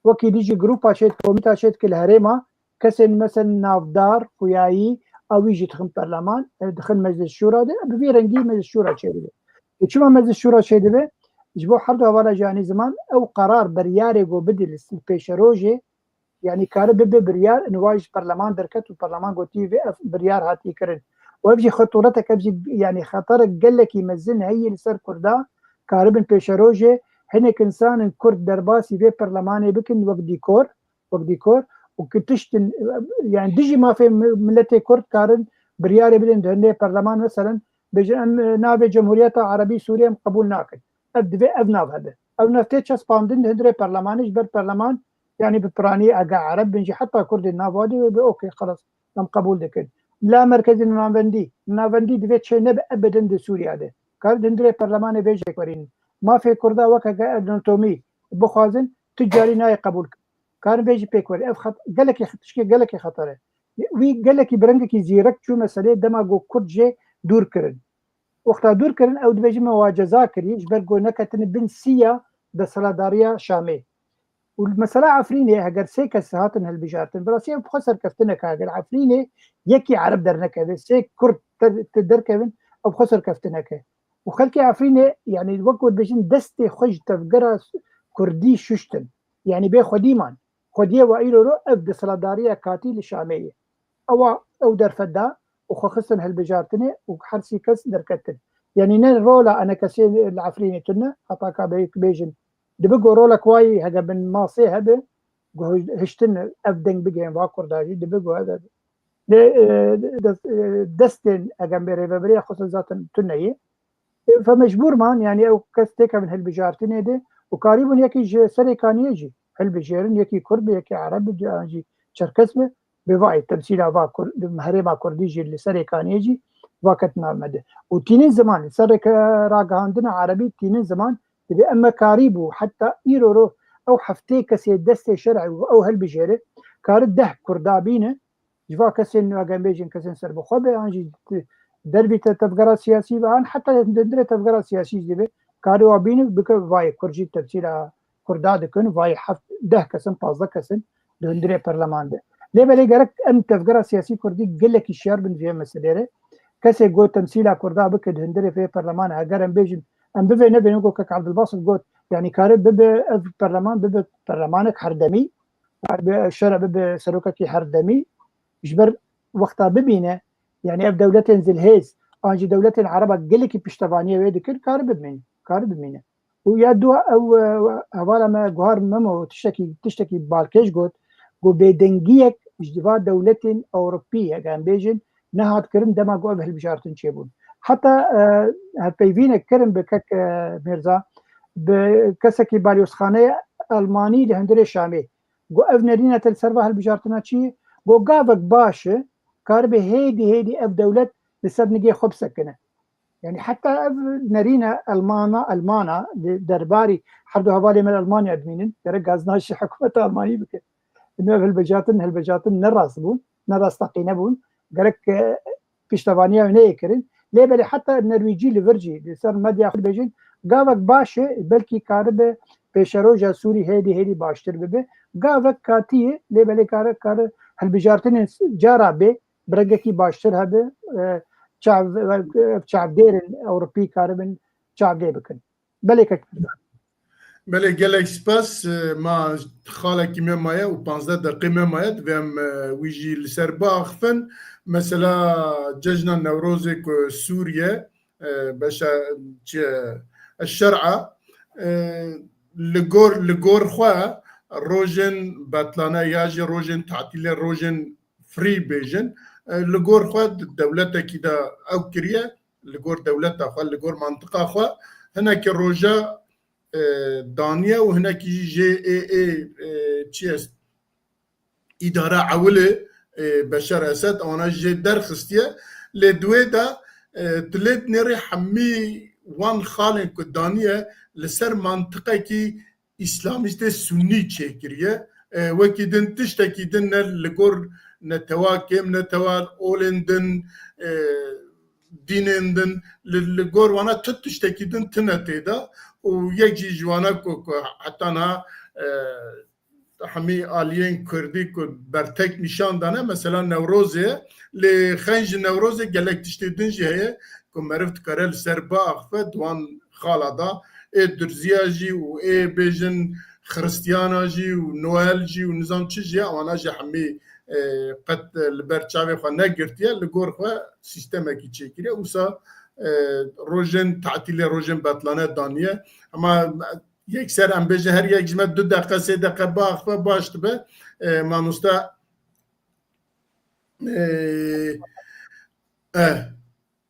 وكي ديجي جروبا شيت كوميتا شيت كل هريمه كسن مثلا نافدار خوياي او يجي دخل برلمان دخل مجلس الشورى بفيرنجي مجلس الشورى شيء شو مجلس الشورى شيء جبو حرده ولا جاني زمان او قرار برياري جو بدل البيشروجي يعني كارب بريار نواج برلمان دركت وبرلمان جو تي في بريار هاتي كرن وبيجي خطورتك بيجي يعني خطرك قال لك يمزن هي لسر كردا كارب بيشروجي هناك انسان كرد درباسي في برلماني بكن وقت ديكور وكتشتن يعني ديجي ما في ملتي كرد كارن برياري بدن دهني برلمان مثلا بجن نافي جمهورية عربية سوريا قبول ناكل أبناف هذا أو نفتيش سباندن هندري برلمانيش بر برلمان يعني ببراني أقع عرب بنجي حتى كرد النافادي أوكي خلاص تم قبول دكن لا مركز النافندي دفيت شيء نب أبدا دي سوريا هذا كارد هندري برلماني بيجي كورين ما في كردا وكا أناتومي بخازن تجاري ناي قبول كان بيجي بيكوري أفخط قالك تشكي قالك خطره وي قالك برنجك زيرك شو مسألة دما جو كرجة دور كرن وقتها دور كرن أو دبيجي مواجزة كري جبر جو نكتن بن سيا بسلاداريا شامي والمسألة عفريني هجر سيك السهاتن هالبجارتن براسيا بخسر كفتنك هجر عفريني يكي عرب درنك هذا سيك كرد تدر كيفن أو بخسر كفتنك وخلكي عفريني يعني الوقت بيجين دستي خج تفقرا كردي ششتن يعني بي خديمان خديه وإيلو رو أبدا سلاداريا كاتي للشامية أو درفدا وخصن هالبجارتني وحرسي كس دركتن يعني نين رولا أنا كسين العفريني تنا أطاكا بيجن دبقوا رولا كواي هجا بن ماصي هذا هشتن أبدن بيجين واكور داجي دبقوا هذا دستن أجنب ريفابريا خصوصا ذاتن تنية فمجبور مان يعني أو كستيكا من هالبجارتني ده وقريبا يكي سريكاني يجي هالبجيرن يكي كرد يكي عرب يجي شركسمه بواي تمثيل افا مهربا كرديجي اللي سريكاني يجي وقتنا مده وتينين زمان سرك راقه عندنا عربي تينين زمان تبي اما كاريبو حتى ايرورو او حفتي كسي دستي شرعي او هالبجيره كارد ده كردابينه جوا كسي انه اجنبيجن كسي سربو خبه انجي دربي تفقرات سياسي وان حتى دري تفقرات سياسي دي كارو بين بك واي كرجي تفسير كرداد كن واي حف ده كسن 15 كسن دندري برلمان ده ليه بلي جرك ام تفقرة سياسي كردي قال لك الشيار بن في مسألة كسي جو تمثيل كردا بك دندري في برلمان اگر ام بيجن ام بفي نبي نقول كك عبد الباسط قلت يعني كارب بب برلمان بب برلمانك حردمي الشرع بب سلوكك حردمي جبر وقتها ببينه يعني اف دولة تنزل هيز انجي دولة العرب قال لك بيشتفانيه ويدي كل كارب منه ويادو او هوالا ما جوهر ممو تشتكي بالكيش قلت جو بيدنجيك اجتباء دولة أوروبية كان بيجن نهاد كرم دما جو أبهل بشارتن شيبون حتى هالبيفين كرم بكك ميرزا بكسكي باليوس خانة ألماني لهندري شامي جو أفنرينا تلسربا هالبشارتنا شي جو قابك باشا كاربي هيدي أف دولة لسب نجي خب سكنه يعني حتى نرينا ألمانا درباري حردو هوالي من ألمانيا أدمينن يرقازناش حكومة ألمانية بك إنه هالبجاتن نراس تقينبون قالك بيشتفانيا ونيكرن ليه بلي حتى النرويجي لفرجي لسر مديا خد بيجين قابك باشا بلكي كارب بيشروجا سوري هيدي باشتر ببه قابك كاتيه ليه بلي كار هالبجارتن جارا بي برقكي باشتر هبه شعب دير أوروبي كاربن شعب دير بكن بلكك بله گلک سپاس ما خالك مايا و 15 دقيقة مايا دفهم ويجي لسر باخفن مثلا ججنا نوروزك سوريا باش الشرعة لغور خوا روجن باتلانا ياجي روجن تعطيل روجن فري بيجن لغور خوا دولتا كده او كريا لغور دولتا خوا لغور منطقة خوا هناك الروجا دانيا وهناك جي اي تشيس اداره عوله بشار اسد انا جي درخستيه لدوي دا تلت نري حمي وان خالن كدانية لسر منطقة كي إسلاميست سني تشكرية وكي دن تشتكي دن لقور نتوا كم نتوا أولندن دينندن لقور وانا تشتكي دن تنتي دا ويجي جوانا كو حتى أنا حمي آليين كردي كو برتك نشان دانه مثلا نوروزه لخنج نوروزه قالك تشتي دنجي هي كو مرفت كارل سرباخ فدوان خالدا درزياجي و بيجن خريستياناجي ونوالجي ونظام تشجي وانا جي حمي قد البرتشافي خو نغرتيا لغور خو سيستم كي تشيكري وسا روجن تعطيل روجن بطلانه دانيه اما يكسر ام بيجي هر يك جمع 2 دقيقه 3 دقيقه باخ باشت به مانوستا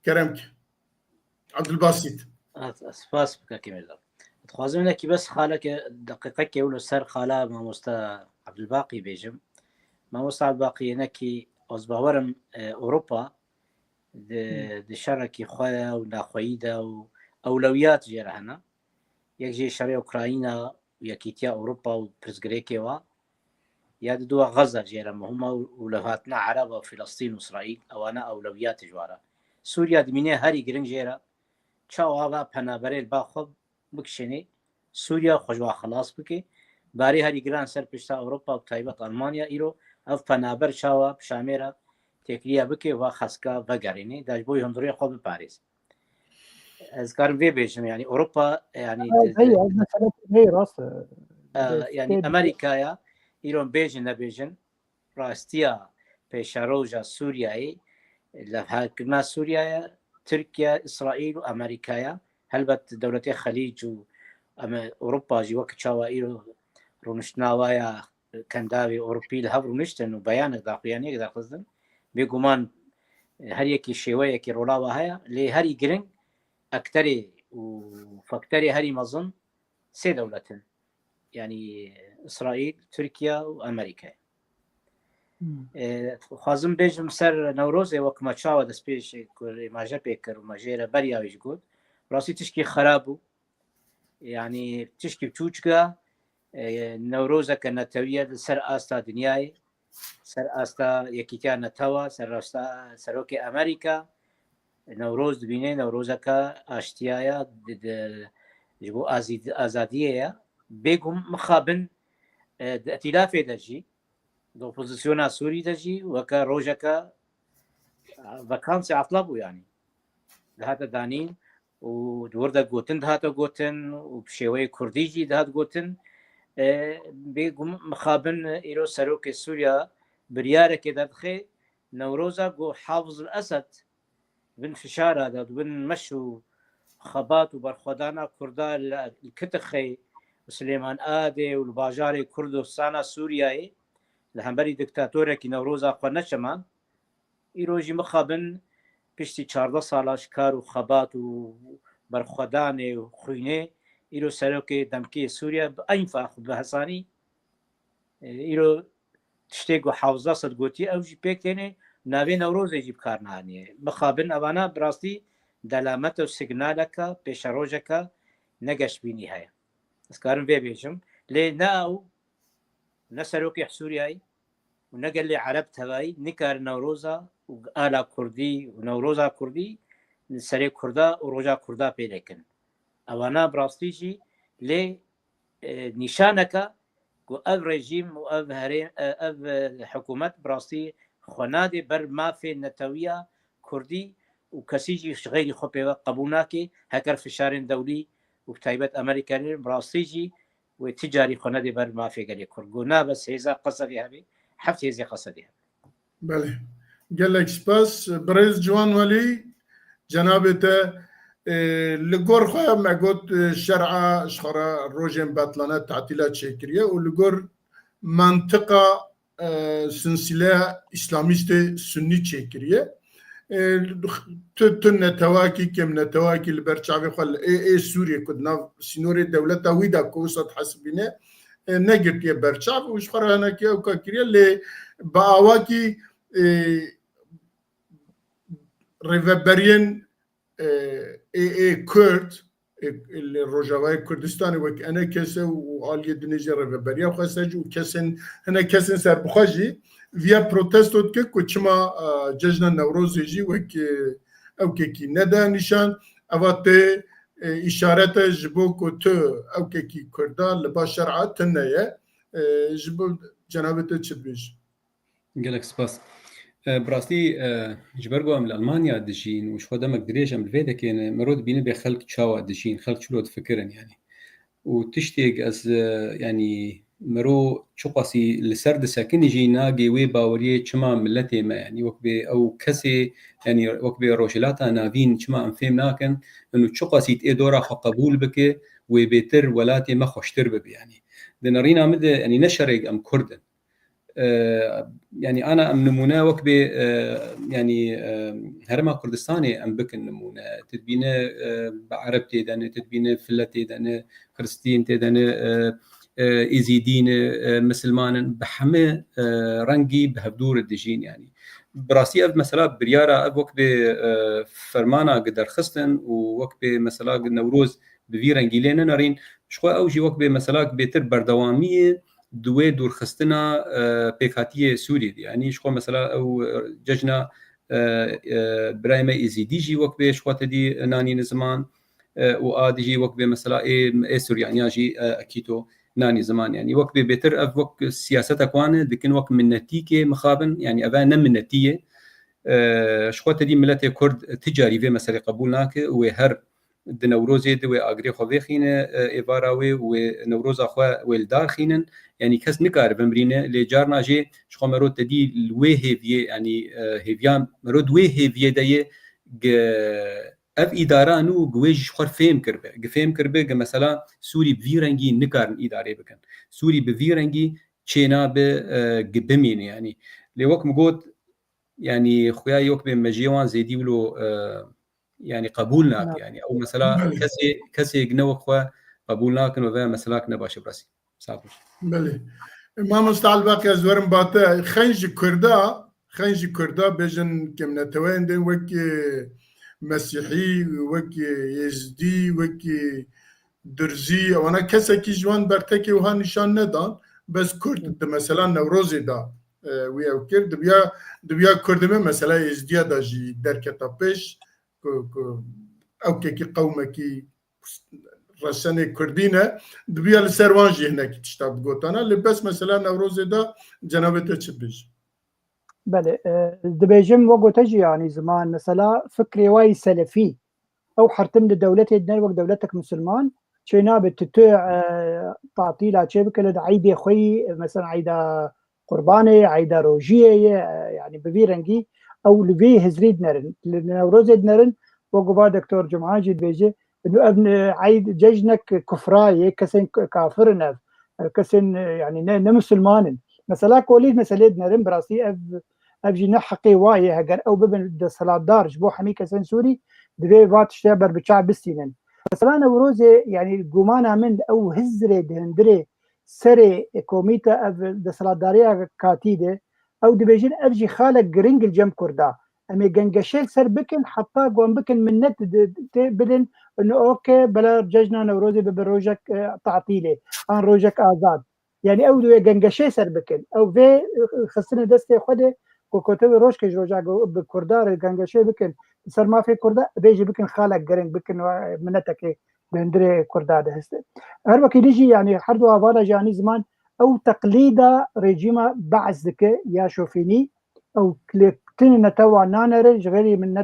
كرمك عبد الباسط سپاس بك كامل تخوازم لك بس خالك دقيقه كيولو سر خالا ما مستا عبد الباقي بيجم ما مستا عبد الباقي نكي أصبحورم أوروبا د شركي خويا وناخويدا وأولويات جيرهنا يجي شري أوكرانيا ويكيتيا أوروبا وبرزغريكي وا ياد دوا غزة جيرا مهمة ولهاتنا عرب وفلسطين وإسرائيل أو أنا أولويات جوارا سوريا دمينة هاري جرين جيرا شاوا بنابري الباخب بكشني سوريا خجوا خلاص بكي باري هاري جران سر بشتا أوروبا وتايبة ألمانيا إيرو أف بنابر شاوا بشاميرا تكليا بكي وخسكا بقريني داش بوي هندوري خوب باريس أذكر في بيجم يعني أوروبا يعني هي راس يعني أمريكا يا إيران بيجن نبيجن راستيا بشاروجا سوريا لهاكنا سوريا تركيا إسرائيل وأمريكا هلبت دولتي خليج أوروبا جي وقت شاوا إيرو رونشناوايا كنداوي أوروبي لهب رونشتن وبيانك داقياني يقدر قصدن بيقومان هريكي شوية كي رولاوا هيا لهري جرين أكتري وفكتري هري مظن 3 دولة يعني إسرائيل تركيا وأمريكا خوازم بيجم سر نوروز وكما تشاوا دسبيش ما جابيكر وما جيرا بريا ويجود راسي تشكي خرابو يعني تشكي بتوجكا نوروزا كنتوية سر آستا دنياي سر آستا يكيتيا نتوا سر آستا سروكي أمريكا نوروز دبينه نوروزا كا اشتيايا جبو آزادية بيقوم مخابن ائتلاف دجي دو بوزيسيونا سوري دجي وكا روجكا فاكانسي عطلبو يعني هذا دانين ودوردا قوتن دهاتا قوتن وبشيوي كرديجي دهات قوتن بيقوم مخابن إيرو سروكي سوريا بريارة كده دخي نوروزا قو حافظ الأسد بن فشارة داد بن مشو خبات وبرخدانا كردا الكتخي وسليمان آدي والباجاري كردستان سوريا لهمبري دكتاتورة كي نوروزا قنشمان إيروجي مخابن بشتي 14 سالاش كار وخبات وبرخداني وخويني إيرو سروكي دمكي سوريا بأنفاق بحساني إيرو تشتيقو حافظة صدقوتي أو جي بيكتيني ناوی نوروز يجيب كارنانية مخابن أوانا براستي دلامت و سيجنالك بشروجك نقش بيني هاي اسكارن في بيجم لي ناو نسروكي حسورياي ونقل لي عرب تباي نكار نوروزا وآلا كردي ونوروزا كردي نسري كردا وروجا كردا بيلكن أوانا براستي جي لي نشانك و أف رجيم و أف حكومت براستي خنادي بر ما في نتوية كردي وكسيجي غير خبيبة قبولناكي هكر فشارين دولي وبتايبة أمريكاني براستيجي وتجاري خنادي بر ما في قال كرقونا بس هذا قصدي هذه حفت هذه قصدي بله قالك سباس بريز جوان ولي جنابته لقور خواه ما قلت شرعة شخرا روجين بطلانات تعطيلات شكرية ولقور منطقة سلسله اسلامیست سنی چکریه تن نتواکی کم نتواکی لبرچاوی خال ای سوریه کدنا سینور دولت ویدا کوسات حسبینه نگرتیه برچاو وش خرانه که او کریه ل باواکی ريفابرين كورد الرجاوي كردستان وك انا كسه وعاليه دنيجي ريفابريا وخسج وكسن هنا كسن سر بخاجي فيا بروتستوت كوتشما ججنا نوروز يجي وك او كي ندا نشان اواتي اشارات جبو كوت او كي كردان لباشرعات تنيا جبو جنابته تشبيش قالك سباس براستي جبرجو من المانيا دجين وش خدمك دريجه من الفيدا كان مرود بينا بخلق تشاوا دجين خلق شلو تفكرن يعني وتشتيق از يعني مرو شقاسي لسرد ساكن جينا جيوي باوريه كما ملتي ما يعني وكبي او كسي يعني وكبي روجلاتا نافين كما انفهم ناكن انه شقاسي تدورا قبول بك وبيتر ولاتي ما خوشتر بب يعني دنارينا مد يعني نشرق ام كردن يعني انا ام نمونه وكبي يعني هرما كردستاني ام بك النمونه تدبينه بعربتي دنا تدبينه فلتي دنا كريستين تدنا ايزيدين مسلمان بحمه رنجي بهدور الدجين يعني براسي مثلا برياره وكبي فرمانا قدر خستن ووكبي مثلا نوروز بفيرنجي لنا نارين شخوا اوجي وكبي مثلا بيتر بردواميه دوي دور خستنا بيكاتيه سوري يعني شخوا مثلا او ججنا برايما ايزيديجي وكبي شخوا تدي ناني نزمان واديجي وكبي مثلا اي سوريانيا جي اكيتو ناني زمان يعني وكبي بيتر اف وك سياسه كوانه لكن وك من نتيكه مخابن يعني ابا نم نتيه شخوا تدي ملتي كرد تجاري في مثلا قبولناك وهر دنوروزي دو اغري خوي خينه ايفاراوي ونوروز اخوا ولدار خينن يعني كاس نكار بمرينه لجارنا جي شخو مرو تدي الوي هيفي يعني هيفيان مرو دوي هيفي داي اف اداره نو جويج خور فهم كربه مثلا سوري بفيرنجي نكار اداره بكن سوري بفيرنجي تشينا بجبمين يعني لوك مقود يعني خويا يوك بمجيوان زيدي ولو يعني قبولناك يعني او مثلا كسي جنو خو قبولناك وفا مسلاك نباش براسي صافي بله ما مستعل باقي زورم باتا خنج كردا بجن كم نتوين دين وك مسيحي وك يزدي وك درزي وانا كسا كي جوان برتكي وها نشان ندان بس كرد مثلا نوروزي دا ويا كرد دبيا كرد مثلا يزدي دا جي دركتا بيش او كي قومكي رسانه كردينه دبيا السروانجي هناك تشتاب قوتانا اللي بس مثلا نوروزي دا جنابته تشبيش بله دبيجم وقتجي يعني زمان مثلا فكري واي سلفي او حرتم دولتي دنوك دولتك مسلمان شينا بتتوع تعطيلات شبكه عيدي خوي مثلا عيدا قرباني عيدا روجيه يعني بفيرنجي او لفي هزريد نرن نوروزي نرن وقبا دكتور جمعاجي بيجي انه ابن عيد ججنك كفراي كسن كافرنا كسن يعني نمسلمان مثلا كولي مسليد نرن براسي ابجي نحقي واي هجر او ببن صلاه دار جبو حمي كسن سوري دبي فات شتبر بتشع بستينن مثلا نوروزي يعني جومانا من او هزري دهندري سري كوميتا اف صلاه داريا كاتيده او دبيجين ابجي خالق جرينج الجم كردا امي جنجشيل سر بكن حتى قوم بكن من نت بدن انه اوكي بلا ججنا نوروزي ببروجك تعطيلي ان روجك ازاد يعني او جنجشيل سر بكن او في خصنا دستي خده كوكوتو روش كي روجا بكردار جنجشيل بكن سر ما في كردا بيجي بكن خالق جرينج بكن منتك بندري كردا ده هست هر وقت يجي يعني حردو افادا جاني زمان او تقليدا ريجيما بعزك يا شوفيني او تن نتوى نانر غيري من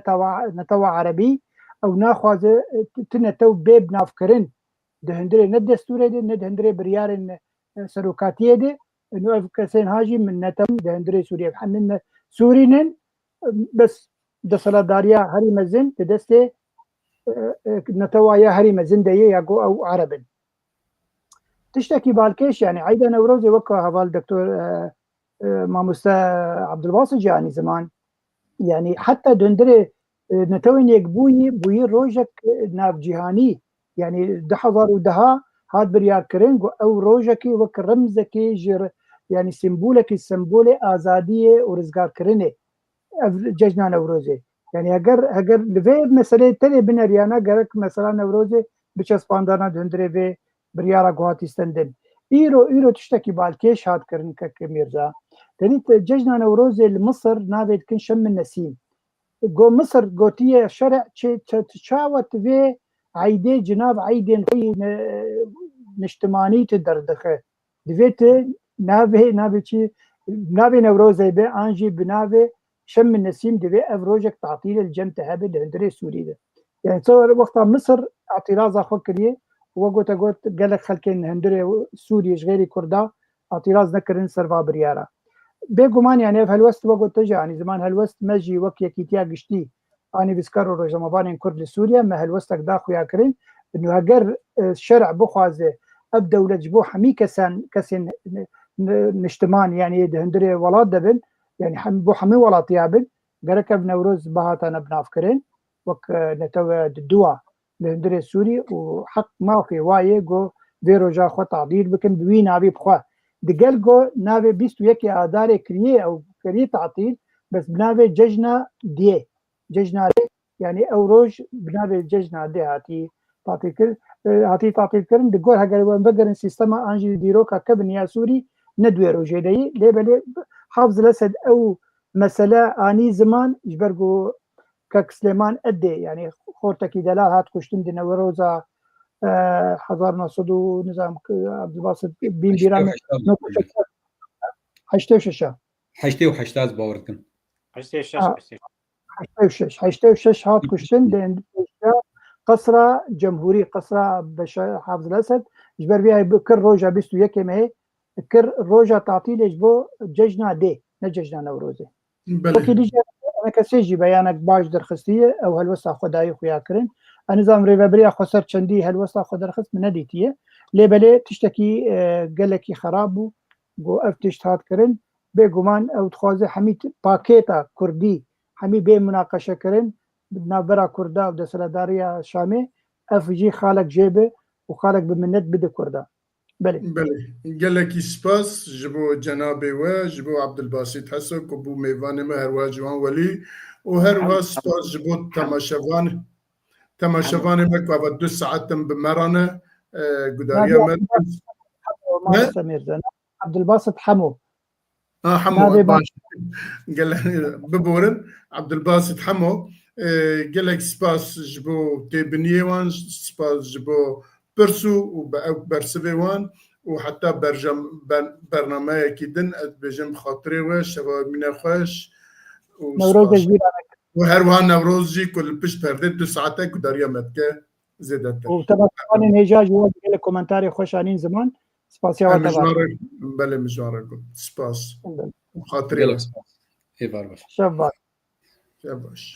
نتوى عربي او ناخذ تنتو بيب نافكرن دهندري ندستوري دي ندهندري بريار سلوكاتيه دي انه افكسين هاجي من نتو دهندري سوريا حنن سورينن بس دسلا داريا هري مزن تدستي نتوى يا هري مزن دي ياغو او عربن تشتكي بالكيش يعني عيدا نوروزي وكا هفال دكتور ماموستا عبد الباسط يعني زمان يعني حتى دندري نتوين يكبوي روجك ناف جهاني يعني دحضر ودها هاد بريار كرنج او روجكي وك رمزكي جر يعني سمبولكي ازاديه ورزقار كرني ججنا نوروزي يعني اگر لوی مسئله تری بنریانا گرک مثلا نوروز بچسپاندانا دندره و بریارا گواتیستندن ایرو تشتکی بالکیش هات کرن که میرزا تنیت ججنا نوروز مصر نابد كن شم النسيم جو مصر قوتية شرع تشاوت في عيدي جناب عيدين في نشتماني تدردخه دفيت نابي نوروزي بي انجي بنابي شم النسيم دفي افروجك تعطيل الجمت هابد هندري سوري ده يعني تصور وقتها مصر اعتراض اخوكريه وقوت قالك خلكين هندري سوري غيري كردا اعتراض نكرن سرفا بريارا بێگومان یانێ هەلوەست وە گوتەژ ینی زمان هەلوەست مەژی وەک یەکیتیا گشتی ئانی بیسکار و ڕۆژەمەبانین کورد لە سووریا مە هەلوەستێکدا خویاکردین هەگەر شەرع بخوازێ ئەب دەولەت بۆ هەمی کەسێن نیشتمان یعنی هەندرێ وڵات دەبن یعنی بۆ هەموو وڵاتیا بن گەرەکە نەورۆز بەهاتانە بنافکردن وەک نەتەوە دووە لە هەندرێ سووری و حەق ماوقی وایە گۆ vê roja xwe tadîr bikin bi wî navê bixwe digel go navê 21 adarê kiriye ew kiriye tatîl bes bi navê cejna diyê cejna dê yani ew roj bi navê cejna dê hatî tatîlkir hatî tatîlkirin di gor heger wan vegerin sîstema an jî dîroka kevin ya Sûrî ne duê rojê deyî lêbelê Hafız el-Esed ew mesele anî ziman ji ber ku Kek Slêman Eddê yani xortekî delal hat kuştin di Newroza 1900 نظام عبدالباسط بین بیران 86 88 باور دکم 86 هات کشتن دن قصر جمهوری قصر حافظ الاسد جبر بیا بکر روجا 21 مه کر روجا تعطیل اجبو ججنا دی نه ججنا نوروزه وکی دیجا انا کسی بیانک باش درخستیه او هلوسا خدای خویا کرن نظام ریوبریا خسر چندی هلوسا خود درخست من ندیتیه لبله تشتکی گلکی خراب بو گو افتشت هات کرن بگمان او تخوازه همی پاکیتا کردی همی به مناقشه کرن نابرا کردا و دسلداریا شامی افجی خالق جیبه و خالق بمنت بده کردا بله بله گلکی سپاس جبو جناب و جبو عبدالباسط حسن کبو میوان ما هروا جوان ولی و هروا سپاس جبو تماشاوان مكوا و 2 ساعات بمرانه قداريا ما عبد الباسط حمو حمو قال ببورن عبد الباسط حمو قال لك سباس جبو تبنيوان سباس جبو برسو وبرسبيوان وحتى برنامج كيدن بجنب خاطري وش من خوش وهر وها نوروزی کل پیش پرده 2 ساعته که داریا مدکه زیده تر و طبعا نجاج و دیگه کومنتاری خوشانین زمان سپاسی و مجواره بله مجواره کن سپاس خاطری ای بار باش شب باش شب باش